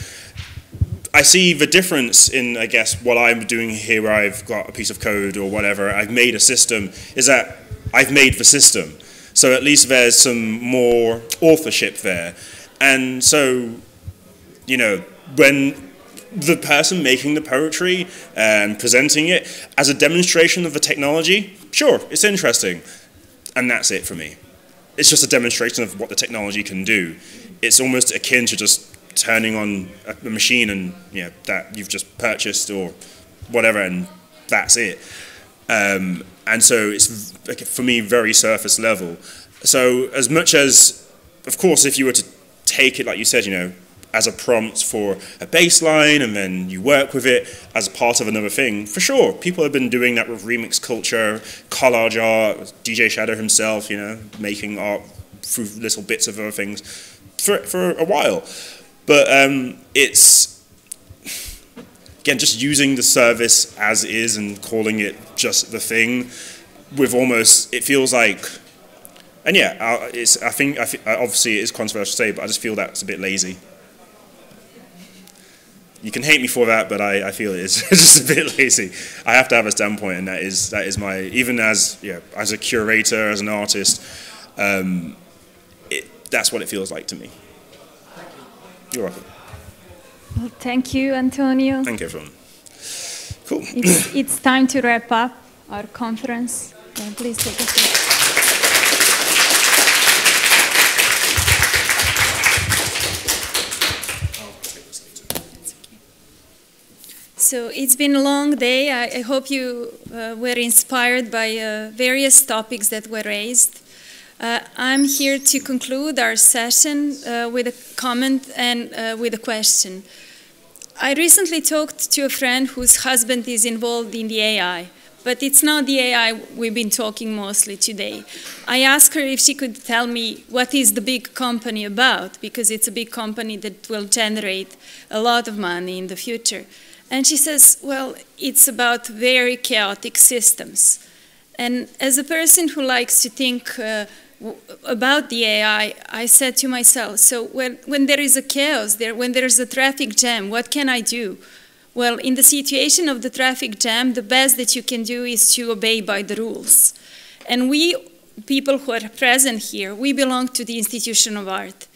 I see the difference in, I guess, what I'm doing here where I've got a piece of code or whatever, I've made a system, is that I've made the system. So at least there's some more authorship there. And so, you know, when the person making the poetry and presenting it as a demonstration of the technology, sure, it's interesting. And that's it for me. It's just a demonstration of what the technology can do. It's almost akin to just turning on a machine and, you know, that you've just purchased or whatever, and that's it. And so it's, for me, very surface level. So as much as, of course, if you were to take it, like you said, you know, as a prompt for a bass line and then you work with it as part of another thing, for sure, people have been doing that with remix culture, collage art, DJ Shadow himself, you know, making art through little bits of other things for a while. But it's, again, just using the service as is and calling it just the thing with almost, it feels like, and yeah, I think obviously it is controversial to say, but I just feel that's a bit lazy. You can hate me for that, but I feel it is just a bit lazy. I have to have a standpoint, and that is my, even as, yeah, as a curator, as an artist, that's what it feels like to me. You're welcome. Well, thank you, Antonio. Thank you, everyone. Cool. It's time to wrap up our conference. Please take a seat. So it's been a long day. I hope you were inspired by various topics that were raised. I'm here to conclude our session with a comment and with a question. I recently talked to a friend whose husband is involved in the AI, but it's not the AI we've been talking mostly today. I asked her if she could tell me what is the big company about, because it's a big company that will generate a lot of money in the future. And she says, well, it's about very chaotic systems. And as a person who likes to think about the AI, I said to myself, so when there is a chaos, when there is a traffic jam, what can I do? Well, in the situation of the traffic jam, the best that you can do is to obey by the rules. And we, people who are present here, we belong to the institution of art.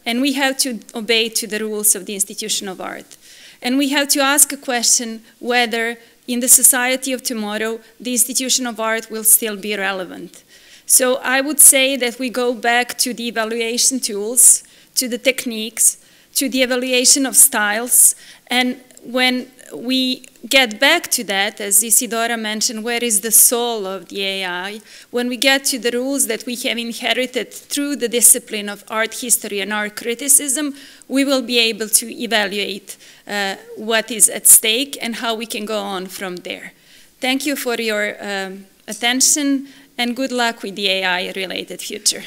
And we have to obey to the rules of the institution of art. And we have to ask a question whether in the society of tomorrow, the institution of art will still be relevant. So I would say that we go back to the evaluation tools, to the techniques, to the evaluation of styles. And when we get back to that, as Isidora mentioned, where is the soul of the AI? When we get to the rules that we have inherited through the discipline of art history and art criticism, we will be able to evaluate what is at stake and how we can go on from there. Thank you for your attention, and good luck with the AI-related future.